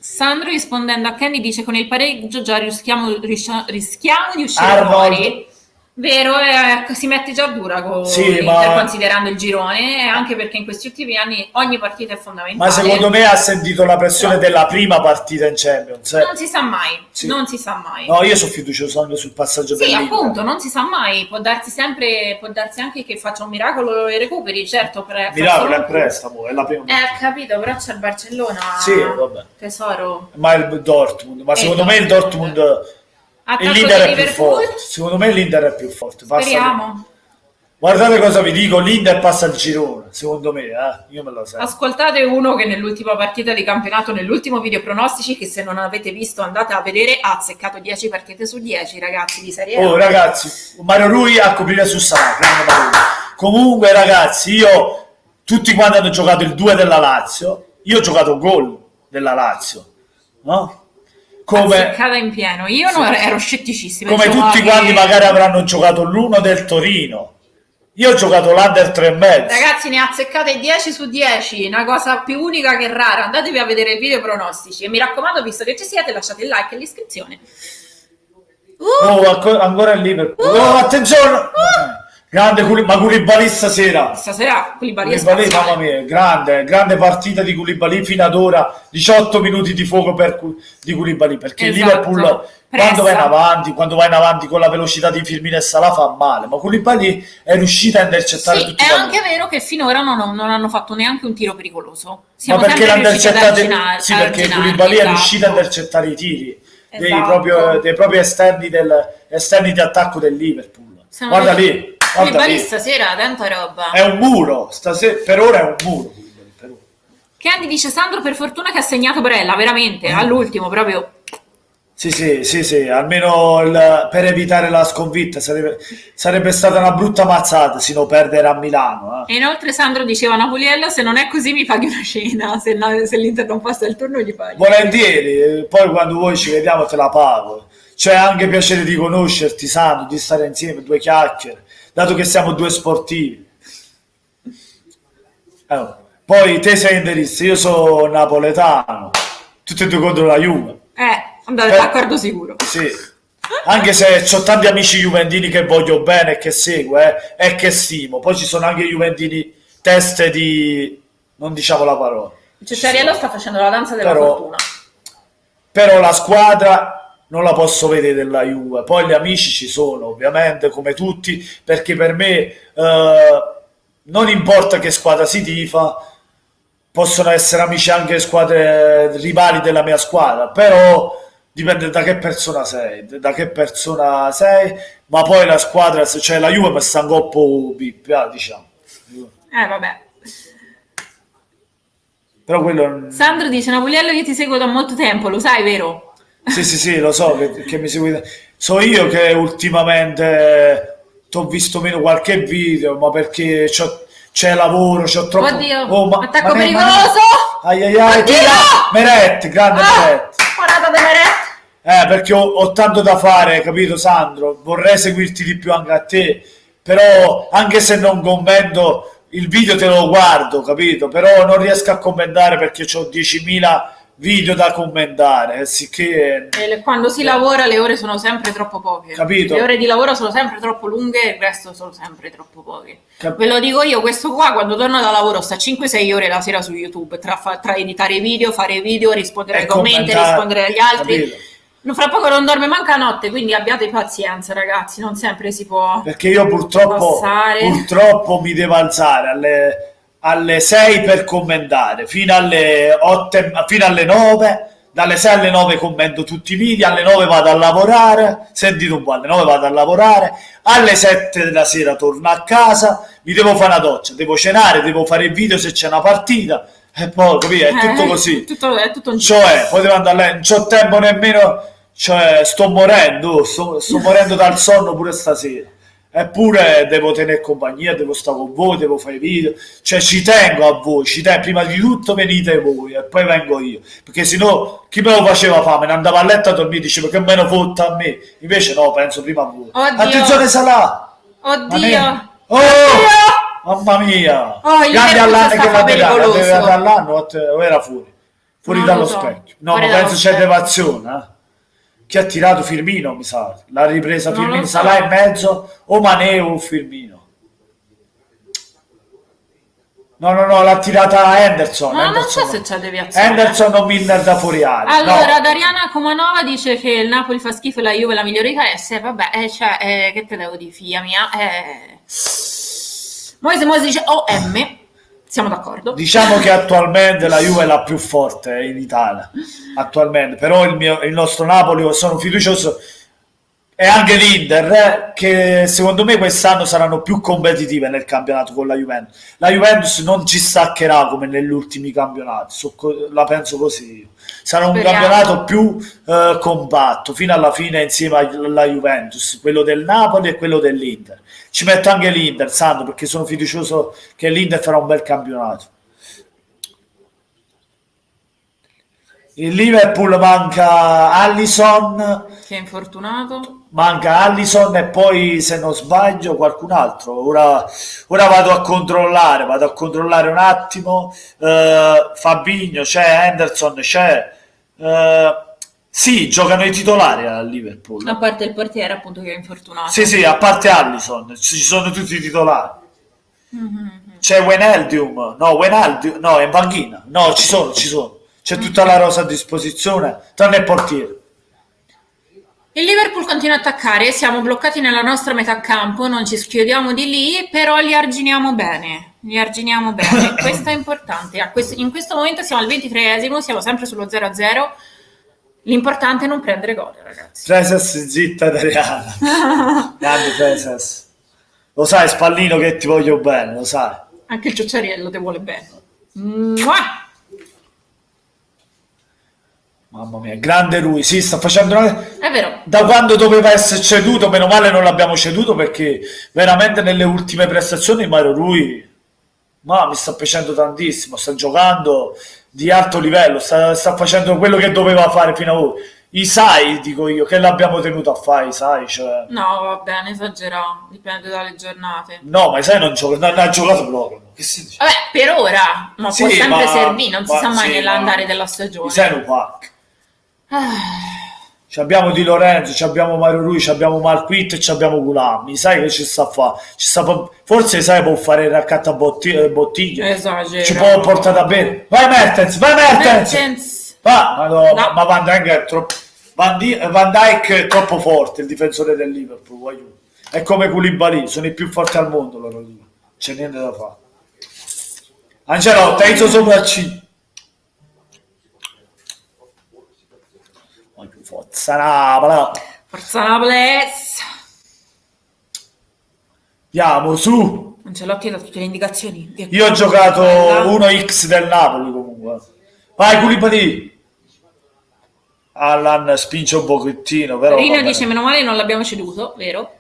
Sandro rispondendo a Kenny dice: con il pareggio già rischiamo di uscire fuori. Vero, si mette già dura considerando il girone, anche perché in questi ultimi anni ogni partita è fondamentale. Ma secondo me ha sentito la pressione della prima partita in Champions. Non si sa mai. No, io sono fiducioso sul passaggio per l'Inter. Appunto, non si sa mai. Può darsi anche che faccia un miracolo e recuperi, certo. Miracolo è prestamo, è la prima. Capito, però c'è il Barcellona. Sì, vabbè. Tesoro. Ma il Dortmund, secondo me il Dortmund... l'Inter è più forte. Secondo me l'Inter è più forte. Speriamo. Guardate cosa vi dico, l'Inter passa il girone, secondo me, io me lo sento. Ascoltate uno che nell'ultima partita di campionato, nell'ultimo video pronostici, che se non avete visto andate a vedere, ha azzeccato 10 partite su 10, ragazzi, di Serie A. Ragazzi, Mario Rui a coprire su Salah. Comunque ragazzi, tutti quanti hanno giocato il 2 della Lazio, io ho giocato il gol della Lazio, no? Azzeccata in pieno, io ero scetticissima. Come tutti quanti magari avranno giocato l'1 del Torino, Io ho giocato l'Under 3,5. Ragazzi, ne azzeccate 10 su 10, una cosa più unica che rara. Andatevi a vedere il video pronostici e mi raccomando, visto che ci siete, lasciate il like e l'iscrizione. Ancora il Liverpool. Attenzione! Grande, ma Koulibaly stasera Koulibaly, mamma mia, grande partita di Koulibaly fino ad ora, 18 minuti di fuoco di Koulibaly, perché il Liverpool quando va in avanti con la velocità di Firmino e Salah fa male, ma Koulibaly è riuscita a intercettare tutti è anche vero che finora non hanno fatto neanche un tiro pericoloso. Ma perché perché Koulibaly è riuscita a intercettare i tiri dei propri esterni di attacco del Liverpool. Guarda lì. Koulibaly stasera, tanta roba. È un muro, stasera, per ora è un muro. Candy dice: Sandro, per fortuna che ha segnato Barella, veramente, all'ultimo proprio. Sì, almeno per evitare la sconfitta sarebbe stata una brutta mazzata se no perdere a Milano. E inoltre Sandro diceva: Napoliello, se non è così mi paghi una cena, se l'Inter non passa il turno gli paghi. Volentieri, poi quando voi ci vediamo te la pago. C'è anche piacere di conoscerti, Sandro, di stare insieme, due chiacchiere, dato che siamo due sportivi. Poi te sei interista, io sono napoletano, tutti e due contro la Juve. Andate d'accordo sicuro. Sì, anche se ho tanti amici juventini che voglio bene e che seguo e che stimo. Poi ci sono anche juventini teste di... non diciamo la parola. Cesariello sta facendo la danza della fortuna. Però la squadra non la posso vedere della Juve. Poi gli amici ci sono, ovviamente, come tutti, perché per me non importa che squadra si tifa, possono essere amici anche squadre rivali della mia squadra, però dipende da che persona sei, ma poi la squadra, cioè la Juve mi sta un po' bippia, diciamo. Vabbè. Però quello... Sandro dice: Napoliello, io ti seguo da molto tempo, lo sai, vero? Sì, lo so che mi seguite. So io che ultimamente ti ho visto meno qualche video, ma perché c'è lavoro, c'ho troppo... Oddio, attacco pericoloso! Ai, Meret, grande Meret. Parata di Meret. Perché ho tanto da fare, capito Sandro? Vorrei seguirti di più anche a te, però anche se non commento il video te lo guardo, capito? Però non riesco a commentare perché ho 10.000 video da commentare, sicché quando si lavora le ore sono sempre troppo poche, capito? Le ore di lavoro sono sempre troppo lunghe e il resto sono sempre troppo poche. Ve lo dico io, questo qua quando torno da lavoro sta 5-6 ore la sera su YouTube tra editare video, fare video, rispondere ai commenti, rispondere agli altri, capito? Fra poco non dorme manca notte, quindi abbiate pazienza ragazzi, non sempre si può, perché io purtroppo mi devo alzare alle 6 per commentare fino alle 9. Dalle 6 alle 9 commento tutti i video, alle 9 vado a lavorare, sentite un po', alle 9 vado a lavorare, alle 7 della sera torno a casa, mi devo fare una doccia, devo cenare, devo fare il video se c'è una partita e poi capito, è tutto così, è tutto un cioè poi devo andare, non c'ho tempo nemmeno, cioè sto morendo dal sonno pure stasera. Eppure devo tenere compagnia, devo stare con voi, devo fare video, cioè ci tengo a voi, prima di tutto venite voi e poi vengo io, perché sennò chi me lo faceva fare? Me ne andava a letto a dormire, diceva che me ne fotta a me, invece no, penso prima a voi. Oddio. Attenzione Salah! Oddio! Mamma mia! Grande all'anno che la deve dall'anno o era fuori dallo specchio? No, ma penso c'è devazione, Chi ha tirato Firmino, mi sa. L'ha ripresa Firmino, Salah in mezzo, o Mané o Firmino. No, l'ha tirata Henderson. Non so se c'è deviazione. Henderson o Milner da fuori area. Allora, Dariana Comanova dice che il Napoli fa schifo e la Juve è la migliore d'Italia. Vabbè, che te devo dire, figlia mia? Moise dice OM. Siamo d'accordo. Diciamo che attualmente la Juve è la più forte in Italia, attualmente, però il nostro Napoli, sono fiducioso, e anche l'Inter, che secondo me quest'anno saranno più competitive nel campionato con la Juventus. La Juventus non ci staccherà come negli ultimi campionati, la penso così. Sarà un campionato più compatto, fino alla fine insieme alla Juventus, quello del Napoli e quello dell'Inter. Ci metto anche l'Inter, Sandro, perché sono fiducioso che l'Inter farà un bel campionato. Il Liverpool manca Alisson, che è infortunato. manca Allison e poi se non sbaglio qualcun altro. Ora vado a controllare un attimo. Fabinho c'è, Henderson c'è. Sì, giocano i titolari al Liverpool. A parte il portiere appunto che è infortunato. Sì, a parte Allison, ci sono tutti i titolari. C'è Wijnaldum, no, è in panchina. No, ci sono. C'è tutta la rosa a disposizione, tranne il portiere. Il Liverpool continua a attaccare, siamo bloccati nella nostra metà campo, non ci schiodiamo di lì, però li arginiamo bene. Questo è importante. In questo momento siamo al 23esimo, siamo sempre sullo 0-0. L'importante è non prendere gol, ragazzi. Freses zitta italiana. Grande Freses. Lo sai, Spallino, che ti voglio bene, lo sai. Anche il Ciocciariello ti vuole bene. Mua! Mamma mia, grande lui, sì, sta facendo È vero. Da quando doveva essere ceduto, meno male non l'abbiamo ceduto, perché veramente nelle ultime prestazioni Mario Rui mi sta piacendo tantissimo, sta giocando di alto livello, sta facendo quello che doveva fare fino a ora. Isai, dico io, che l'abbiamo tenuto a fare, Isai, cioè... No, va bene, esagerato, dipende dalle giornate. No, ma Isai non ha giocato proprio. Che si dice? Vabbè, per ora, ma Sì, può sempre ma- servire, non si sa mai sì, nell'andare della stagione. Isai non fa. Abbiamo Di Lorenzo, abbiamo Mario Rui, abbiamo Marquit e abbiamo Gulami. Sai che ci sta a fare? Forse sai può fare il raccatta bottiglia. Esagero. Ci può portare a bene. Vai Mertens! Mertens. No. No. Ma Van Dijk è troppo. Van Dijk è troppo forte, il difensore del Liverpool. Voglio. È come Koulibaly, sono i più forti al mondo loro due. C'è niente da fare. Ancelotti, hai iso sopra C. Forza Naples. Andiamo su. Ancelotti dà tutte le indicazioni. Io ho giocato 1x del Napoli comunque. Vai Koulibaly. Allan spinge un pochettino, però Rino dice meno male non l'abbiamo ceduto, vero?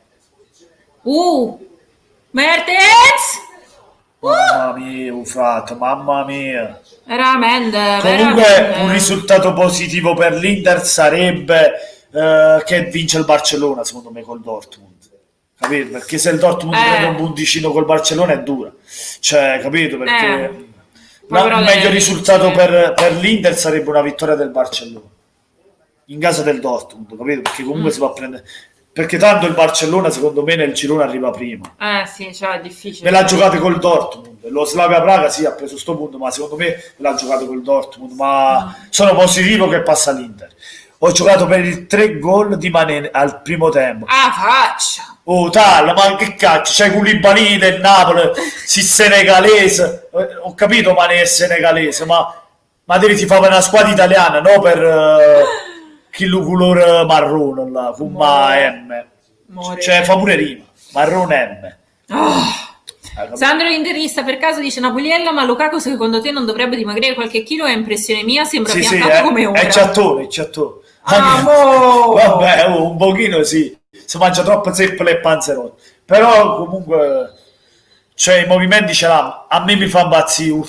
Mertens! Mamma mia, Ufrat, mamma mia. Veramente. Comunque un risultato positivo per l'Inter sarebbe che vince il Barcellona, secondo me, col Dortmund. Capito? Perché se il Dortmund prende un punticino col Barcellona è dura. Cioè, capito? Perché il meglio risultato per l'Inter sarebbe una vittoria del Barcellona. In casa del Dortmund, capito? Perché comunque si va a prendere... Perché tanto il Barcellona, secondo me, nel girone arriva prima. Sì, cioè è difficile. Me l'ha giocato col Dortmund. Lo Slavia Praga sì, ha preso sto punto, ma secondo me l'ha giocato col Dortmund. Ma sono positivo che passa l'Inter. Ho giocato per il 3 gol di Mané al primo tempo. Faccia! Oh, tal, ma che cacchio, c'è Koulibaly del Napoli, si senegalese. Ho capito Mané è senegalese, ma devi ti fare una squadra italiana, no per chi lo colore marrone là, con M. Cioè fa pure rima, marrone M. Sandro l'interista per caso dice Napoliella, ma Lukaku secondo te non dovrebbe dimagrire qualche chilo? È impressione mia, sembra piantato come ora. È ciattone. Amo! Vabbè, un pochino sì, si mangia troppo zeppole e panzerotti, però comunque cioè i movimenti ce l'ha. A me mi fa impazzire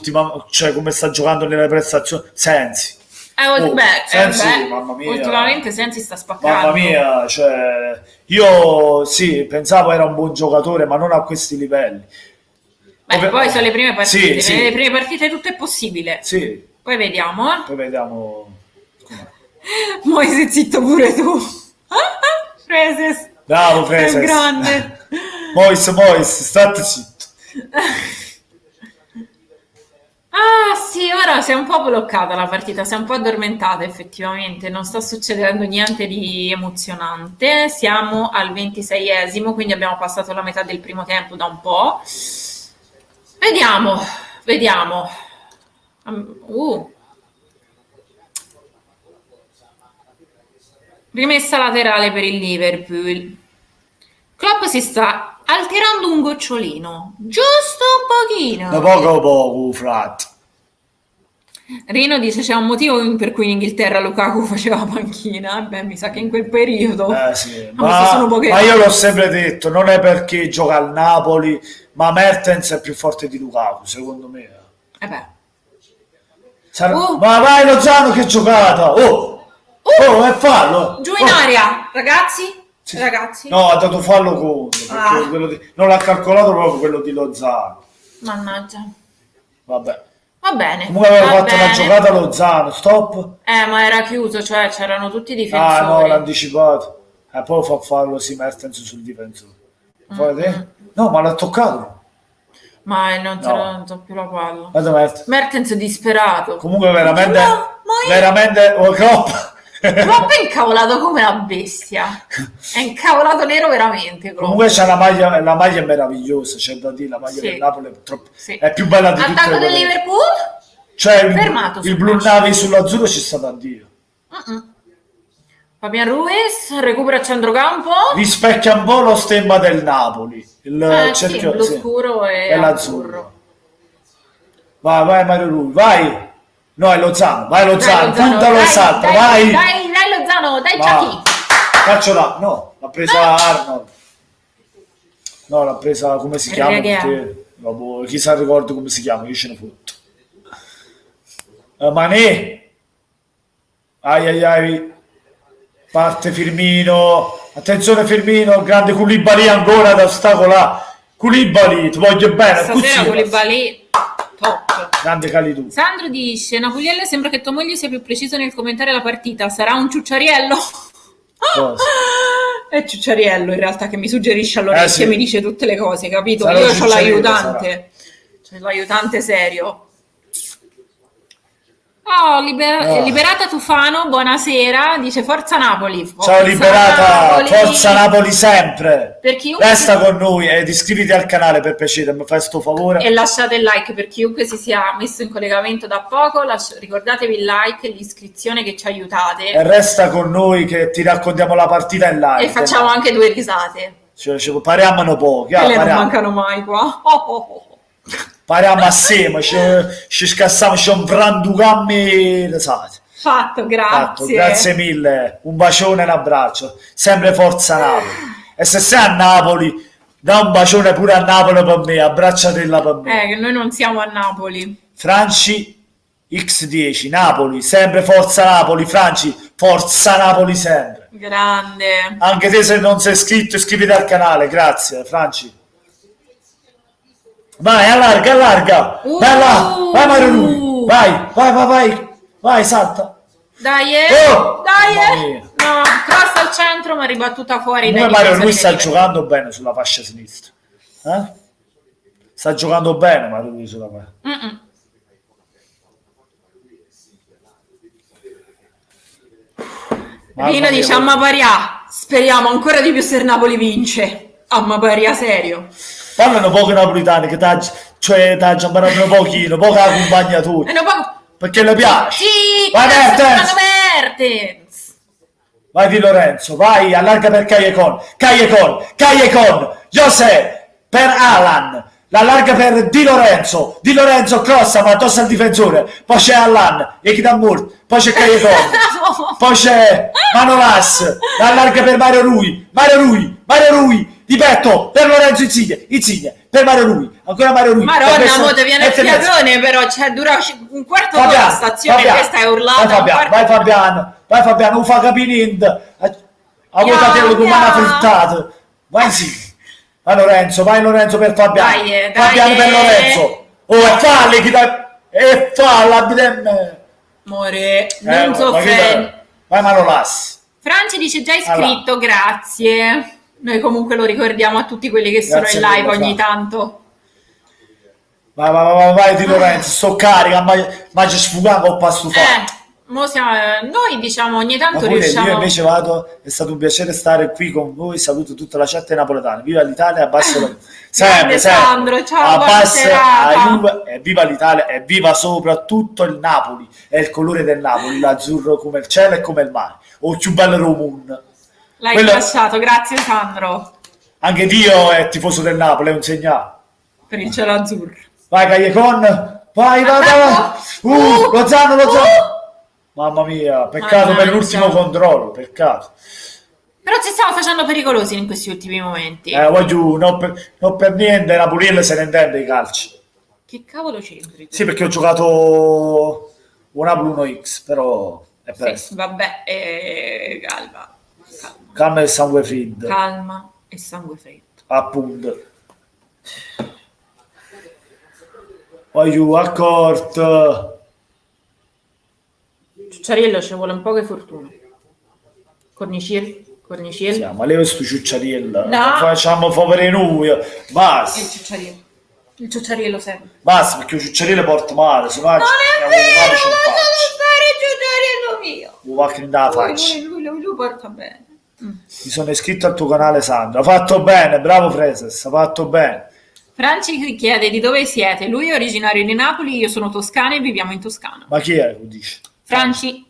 cioè come sta giocando nelle prestazioni Sensi. Sensi, mamma mia. Ultimamente Sensi sta spaccando. Mamma mia, cioè io sì, pensavo era un buon giocatore, ma non a questi livelli. Poi sono le prime partite, sì. nelle prime partite tutto è possibile. Sì. Poi vediamo. Com'è. Moise, zitto pure tu. Freses. Bravo Freses. È grande. Moise, state zitto. Sì, ora si è un po' bloccata la partita, si è un po' addormentata effettivamente, non sta succedendo niente di emozionante. Siamo al 26esimo, quindi abbiamo passato la metà del primo tempo da un po'. Vediamo. Rimessa laterale per il Liverpool. Klopp si sta alterando un gocciolino, giusto un pochino. Da poco, frat. Rino dice c'è un motivo per cui in Inghilterra Lukaku faceva panchina. Beh, mi sa che in quel periodo sì. ma io l'ho sempre detto, non è perché gioca al Napoli, ma Mertens è più forte di Lukaku, secondo me. Ma vai Lozano, che giocata! È fallo! Giù in aria, ragazzi! Sì. Ragazzi. No, ha dato fallo contro, perché non l'ha calcolato proprio quello di Lozano. Mannaggia. Vabbè. Va bene. Comunque aveva fatto una giocata Lozano, stop. Ma era chiuso, cioè c'erano tutti i difensori. No, l'ha anticipato. Poi fa fallo Mertens sul difensore. No, ma l'ha toccato. Ma non so più la palla. Mertens disperato. Comunque veramente Klopp è incavolato come una bestia. È incavolato nero veramente. Klopp. Comunque c'è la maglia è meravigliosa, c'è da dire, la maglia del Napoli è più bella di tutte. Attacco del Liverpool? Cioè il blu navy sull'azzurro ci sta da Dio. Fabian Ruiz recupera a centrocampo. Rispecchia un po' lo stemma del Napoli. Il cerchio, il blu scuro e l'azzurro. Vai Mario Rui, vai. No, è Lozano, vai Lozano, puntalo e salta, vai! Dai Lozano, dai Chucky! Calcio là, no, l'ha presa Arnold. No, l'ha presa, come si chiama? Chissà ricordo come si chiama, io ce ne fotto. Mané! Ai, parte Firmino, attenzione Firmino, grande Koulibaly ancora da ostacolare. Koulibaly, ti voglio bene. Stasera Koulibaly... Top. Grande Calidou. Sandro dice: Napoliello sembra che tua moglie sia più preciso nel commentare la partita. Sarà un ciucciariello? È ciucciariello in realtà che mi suggerisce all'orecchio e mi dice tutte le cose, capito? Sarà io ho l'aiutante. C'è l'aiutante serio. Liberata Tufano, buonasera, dice Forza Napoli. Ciao Liberata, Forza Napoli sempre. Resta con noi ed iscriviti al canale per piacere, mi fai sto favore. E lasciate il like per chiunque si sia messo in collegamento da poco, ricordatevi il like e l'iscrizione che ci aiutate. E resta con noi che ti raccontiamo la partita in live. E facciamo anche 2 risate. Pariamo pochi. Non mancano mai qua. Pariamo assieme, ci scassiamo, c'è un brandugammi, Fatto, grazie. Grazie mille, un bacione e un abbraccio, sempre Forza Napoli. E se sei a Napoli, da un bacione pure a Napoli per me, abbracciatella per me. Che noi non siamo a Napoli. Franci X10, Napoli, sempre Forza Napoli, Franci, Forza Napoli sempre. Grande. Anche te se non sei iscritto, iscriviti al canale, grazie Franci. Vai, allarga, vai là, vai Mario Rui, vai, salta. Dai, no, cross al centro ma ribattuta fuori. Come Mario Rui sta giocando bene sulla fascia sinistra, sta giocando bene Mario Rui sulla fascia. Rino dice Ammaparia, speriamo ancora di più se il Napoli vince. Ammaparia serio. Parlano poco napolitani che t'ha imparato un pochino, poco la accompagnatura. Perché le piace. Sì, vai Mertens. Vai Di Lorenzo, vai, allarga per Callecon, José per Alan, l'allarga per Di Lorenzo crossa, ma addosso al difensore, poi c'è Alan, Ekitamur, poi c'è Callecon, poi c'è Manolas, l'allarga per Mario Rui, di petto per Lorenzo Insigne per Mario Rui, ancora Mario Rui. Maronna, mo te viene il fiatone, però dura un quarto d'ora la stazione, questa è urlata. Vai Fabiano, fa capinind, a votare come una frittata. Vai vai Lorenzo per Fabiano. Fabiano per Lorenzo. È falla, More, non so vai Manolas. Franci dice già iscritto, grazie. Noi comunque lo ricordiamo a tutti quelli che sono in live ogni tanto. Vai Di Lorenzo, sto carica, ma ci sfugavo un passo noi diciamo ogni tanto riusciamo. Io invece vado, è stato un piacere stare qui con voi, saluto tutta la chat napoletana. Viva l'Italia, abbasso sempre Sandro, ciao, viva l'Italia e viva soprattutto il Napoli, è il colore del Napoli, l'azzurro come il cielo e come il mare, o il più bello Romun. L'hai lasciato, grazie Sandro. Anche Dio è tifoso del Napoli, è un segnale. Per il cielo azzurro. Vai Callecon, vai. Lozano. Mamma mia, peccato per l'ultimo controllo, peccato. Però ci stiamo facendo pericolosi in questi ultimi momenti. Non per niente, Napoliello se ne intende i calci. Che cavolo c'entri? Sì, perché ho giocato o Napoli 1x, però è presto. Sì, vabbè, calma. Calma e sangue freddo. Calma e sangue freddo. Appunto. Voglio accorto. Ciucciariello ci vuole un po' che fortuna. Corniciello. Sì, ma leva sto ciucciariello. No. Facciamo favore noi. Basta. Il ciucciariello serve. Basta, perché il ciucciariello porta male. Se no non è vero, lascialo stare il ciucciariello mio. Va che da faccia. Lui porta bene. Mi sono iscritto al tuo canale, Sandra. Ha fatto bene, bravo Freses, ha fatto bene. Franci chiede di dove siete. Lui è originario di Napoli, io sono toscana e viviamo in Toscana. Ma chi è che dice? Franci.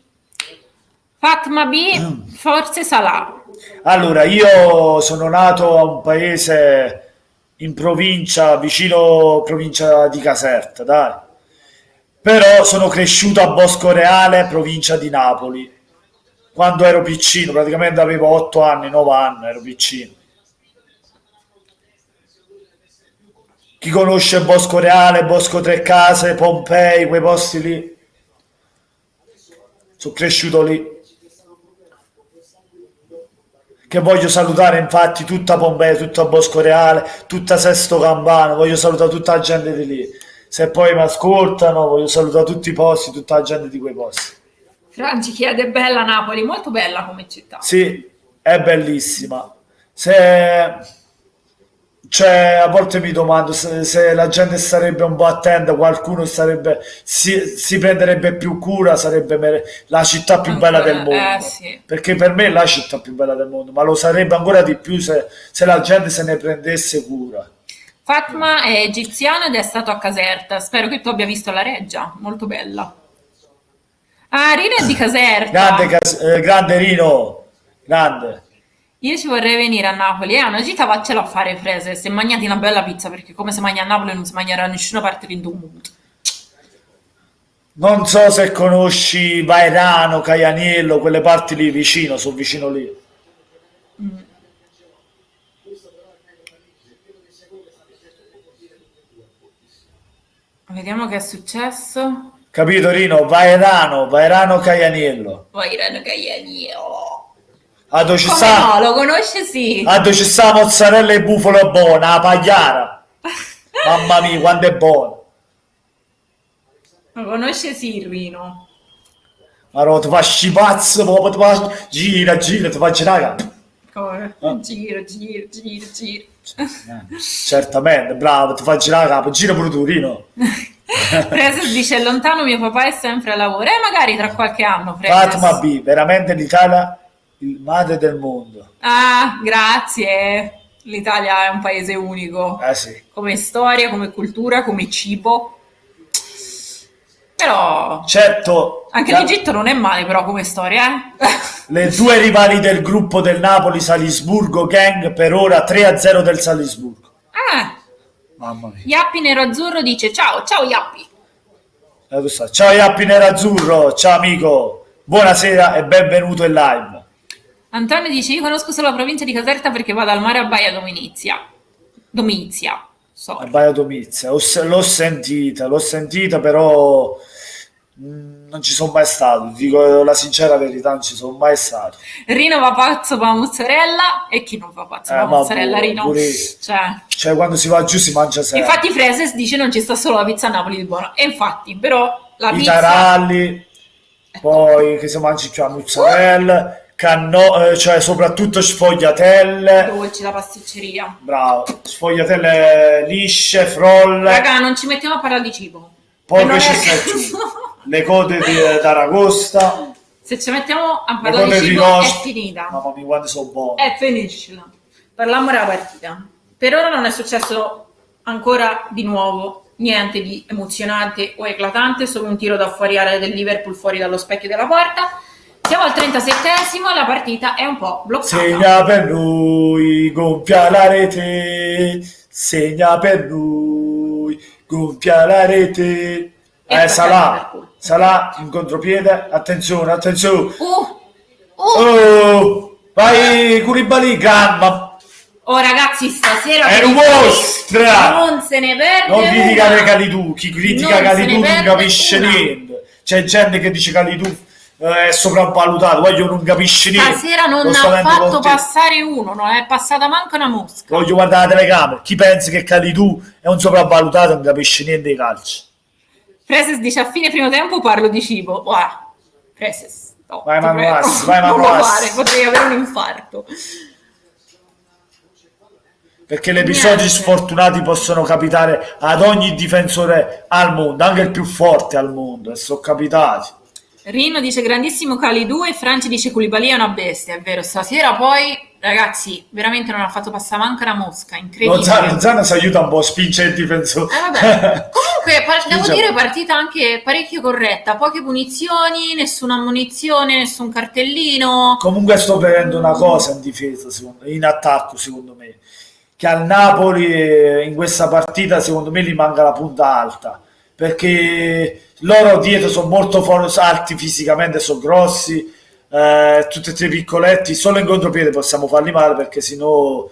Fatma B, forse Salah. Allora, io sono nato a un paese in provincia, vicino provincia di Caserta, dai. Però sono cresciuto a Bosco Reale, provincia di Napoli. Quando ero piccino, praticamente avevo 8 anni, 9 anni, ero piccino. Chi conosce Bosco Reale, Bosco Tre Case, Pompei, quei posti lì? Sono cresciuto lì. Che voglio salutare infatti tutta Pompei, tutta Bosco Reale, tutta Sesto Campano, voglio salutare tutta la gente di lì. Se poi mi ascoltano, voglio salutare tutti i posti, tutta la gente di quei posti. Franci chiede, bella Napoli, molto bella come città. Sì, è bellissima. A volte mi domando se la gente sarebbe un po' attenta, qualcuno si prenderebbe più cura, sarebbe la città più bella del mondo. Sì. Perché per me è la città più bella del mondo, ma lo sarebbe ancora di più se la gente se ne prendesse cura. Fatma è egiziana ed è stato a Caserta. Spero che tu abbia visto la reggia, molto bella. Ah, Rino è di Caserta. Grande Rino, grande. Io ci vorrei venire a Napoli, una gita vaccela a fare Frese, se mangiati una bella pizza, perché come se mangia a Napoli non si mangerà da nessuna parte del mondo. Non so se conosci Vairano, Caianiello, quelle parti lì vicino, sono vicino lì. Vediamo che è successo. Capito Rino? Vairano, Caianiello. Vairano, Caianiello. Come no, lo conosce sì. Ci sta mozzarella e bufalo buona, la pagliara. Mamma mia, quanto è buona. Lo conosce sì, Rino. Allora ti faccio i pazzi, gira, ti faccio raga. Come? Giro. Certamente, bravo, ti faccio la capa, gira pure tu, Rino. Freses dice, lontano mio papà è sempre a lavoro. Magari tra qualche anno, Freses. Fatma B, veramente l'Italia il mare del mondo. Ah, grazie. L'Italia è un paese unico. Sì. Come storia, come cultura, come cibo. Però... Certo. Anche l'Egitto non è male, però, come storia, Le due rivali del gruppo del Napoli, Salisburgo Gang, per ora 3-0 del Salisburgo. Mamma mia. Yappi Nero-Azzurro dice, ciao Yappi. Ciao Yappi Nero-Azzurro, ciao amico. Buonasera e benvenuto in live. Antonio dice, io conosco solo la provincia di Caserta perché vado al mare a Baia Domizia. A Baia Domizia, l'ho sentita, però non ci sono mai stato, dico la sincera verità, non ci sono mai stato. Rino va pazzo per la mozzarella, e chi non va pazzo per la mozzarella, Rino? Cioè quando si va giù si mangia sempre. Infatti Freses dice non ci sta solo la pizza a Napoli di buona, e infatti, però la pizza... I taralli, poi che si mangi più la mozzarella... cioè soprattutto sfogliatelle, dolci, la pasticceria, bravo, sfogliatelle lisce, frolle. Raga, non ci mettiamo a parlare di cibo, poi che ci sta giù le code d'aragosta, se ci mettiamo a parlare di cibo è finita. Mamma mia, quante sono buone, è finiscila. Parliamo della partita. Per ora non è successo ancora di nuovo niente di emozionante o eclatante, solo un tiro da fuori area del Liverpool fuori dallo specchio della porta. Siamo al 37esimo, la partita è un po' bloccata. Segna per noi, gonfia la rete. Segna per noi, gonfia la rete. Salah in contropiede. Attenzione. Vai Koulibaly, gamma. Oh ragazzi, stasera è vostra. Non se ne perde. Non criticare Calidou, chi critica Calidou non capisce niente. C'è gente che dice Kalidou è sopravvalutato, voglio non capisci niente. Stasera non ha fatto passare uno, non è passata manco una mosca. Voglio guardare la telecamera. Chi pensa che Kalidou è un sopravvalutato non capisce niente di calcio. Freses dice a fine primo tempo parlo di cibo. Freses, no, vai Manuassi, non lo fare, potrei avere un infarto. Perché gli episodi sfortunati possono capitare ad ogni difensore al mondo, anche il più forte al mondo, e sono capitati. Rino dice grandissimo Kalidou e Franci dice Koulibaly è una bestia, è vero, stasera poi ragazzi veramente non ha fatto passare manca una mosca, incredibile. Lozano si aiuta un po' a spingere il difensore. Vabbè. Comunque devo dire partita anche parecchio corretta, poche punizioni, nessuna ammonizione, nessun cartellino. Comunque sto vedendo una cosa in difesa, in attacco secondo me, che al Napoli in questa partita secondo me gli manca la punta alta, perché loro dietro sono molto alti fisicamente, sono grossi, tutti e tre piccoletti, solo in contropiede possiamo farli male, perché sennò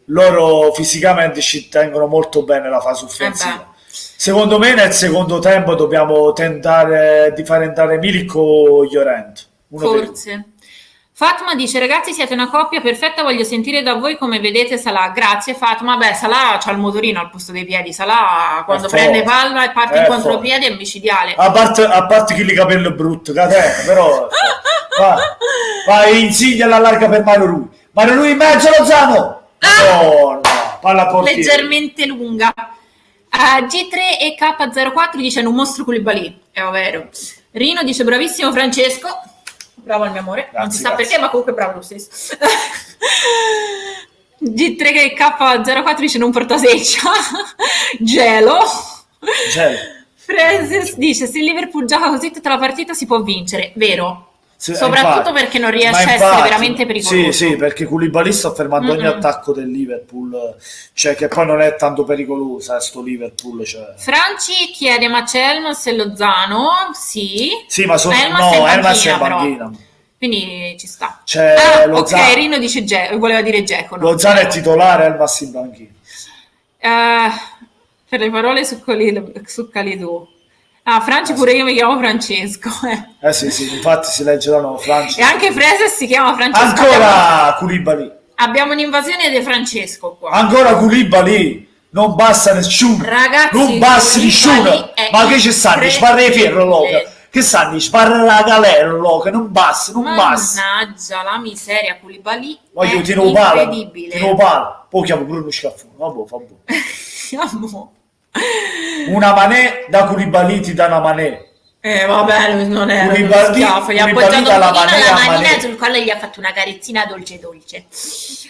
loro fisicamente ci tengono molto bene la fase offensiva. Secondo me nel secondo tempo dobbiamo tentare di fare entrare Milik o Llorente. Forse. Fatma dice ragazzi siete una coppia perfetta, voglio sentire da voi come vedete Salah. Grazie Fatma. Beh, Salah c'ha il motorino al posto dei piedi, Salah quando prende palla e parte in contropiede è micidiale. A parte che i capelli brutti, catena, però vai Insigne allarga per Mario Rui in mezzo Lozano. No, palla portiere. Leggermente lunga. G3 e K04 dice un mostro Koulibaly, è vero. Rino dice bravissimo Francesco. Bravo al mio amore, grazie, non si sa perché, ma comunque bravo lo stesso. G3K04 dice non porta seccia. Gelo. Freses dice se il Liverpool gioca così tutta la partita si può vincere, vero? Soprattutto infatti, perché non riesce a essere veramente pericoloso. Sì, perché Koulibaly sta fermando ogni attacco del Liverpool, cioè che poi non è tanto pericolosa sto Liverpool. Cioè. Franci chiede ma c'è Elmas e Lozano? Sì, ma sono Elmas è in panchina. Quindi ci sta. C'è Lozano. Ok, Rino dice voleva dire Dzeko. Lozano è titolare, Elmas in panchina. Per le parole su Kalidou. Franci pure io mi chiamo Francesco. Sì, infatti si legge da no, Franci. E anche Freses si chiama Francesco. Ancora Koulibaly. Abbiamo un'invasione di Francesco qua. Ancora Koulibaly. Non basta nessuno. Ragazzi, non basta nessuno. Ma che ci stanno? Sparre i ferro, loca. Che stanno? Sparre la galera, loca. Non basta, non basta. Mannaggia la miseria, Koulibaly. Voglio tiro incredibile. Tiro palo. Poi chiamo Bruno Scaffone. Vabbè, fa buono. Siamo... Una manè da Koulibaly ti dà una manè. Vabbè, non è uno schiaffo. Gli ha appoggiato la manina sul collo e gli ha fatto una carezzina dolce.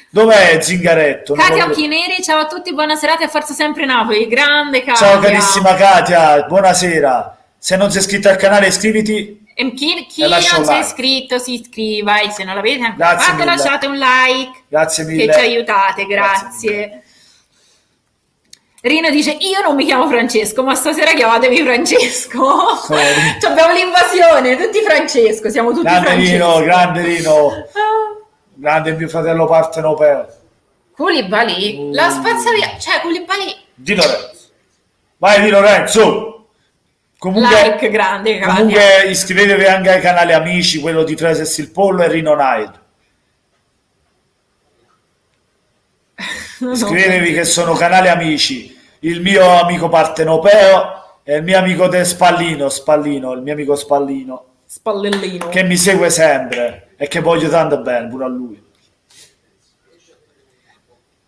Dov'è Zingaretto? Katia Occhi Neri, ciao a tutti, buona serata e forza sempre Napoli. Grande Katia. Ciao carissima Katia, buonasera. Se non sei iscritto al canale iscriviti. Chi non si è iscritto si iscriva e se non l'avete ancora fatto lasciate un like. Grazie mille. Che ci aiutate, grazie. Rino dice io non mi chiamo Francesco ma stasera chiamatemi Francesco. Abbiamo l'invasione, tutti Francesco, siamo tutti Francesco. Grande Rino grande mio fratello partenopeo. Koulibaly la spazza via, cioè Koulibaly Di Lorenzo, vai Di Lorenzo. Comunque, like grande comunque iscrivetevi anche ai canali amici, quello di Freses il Pollo e Rino Nile. Iscrivetevi che sono canali amici, il mio amico partenopeo e il mio amico Spallino, il mio amico Spallellino che mi segue sempre e che voglio tanto bene pure a lui.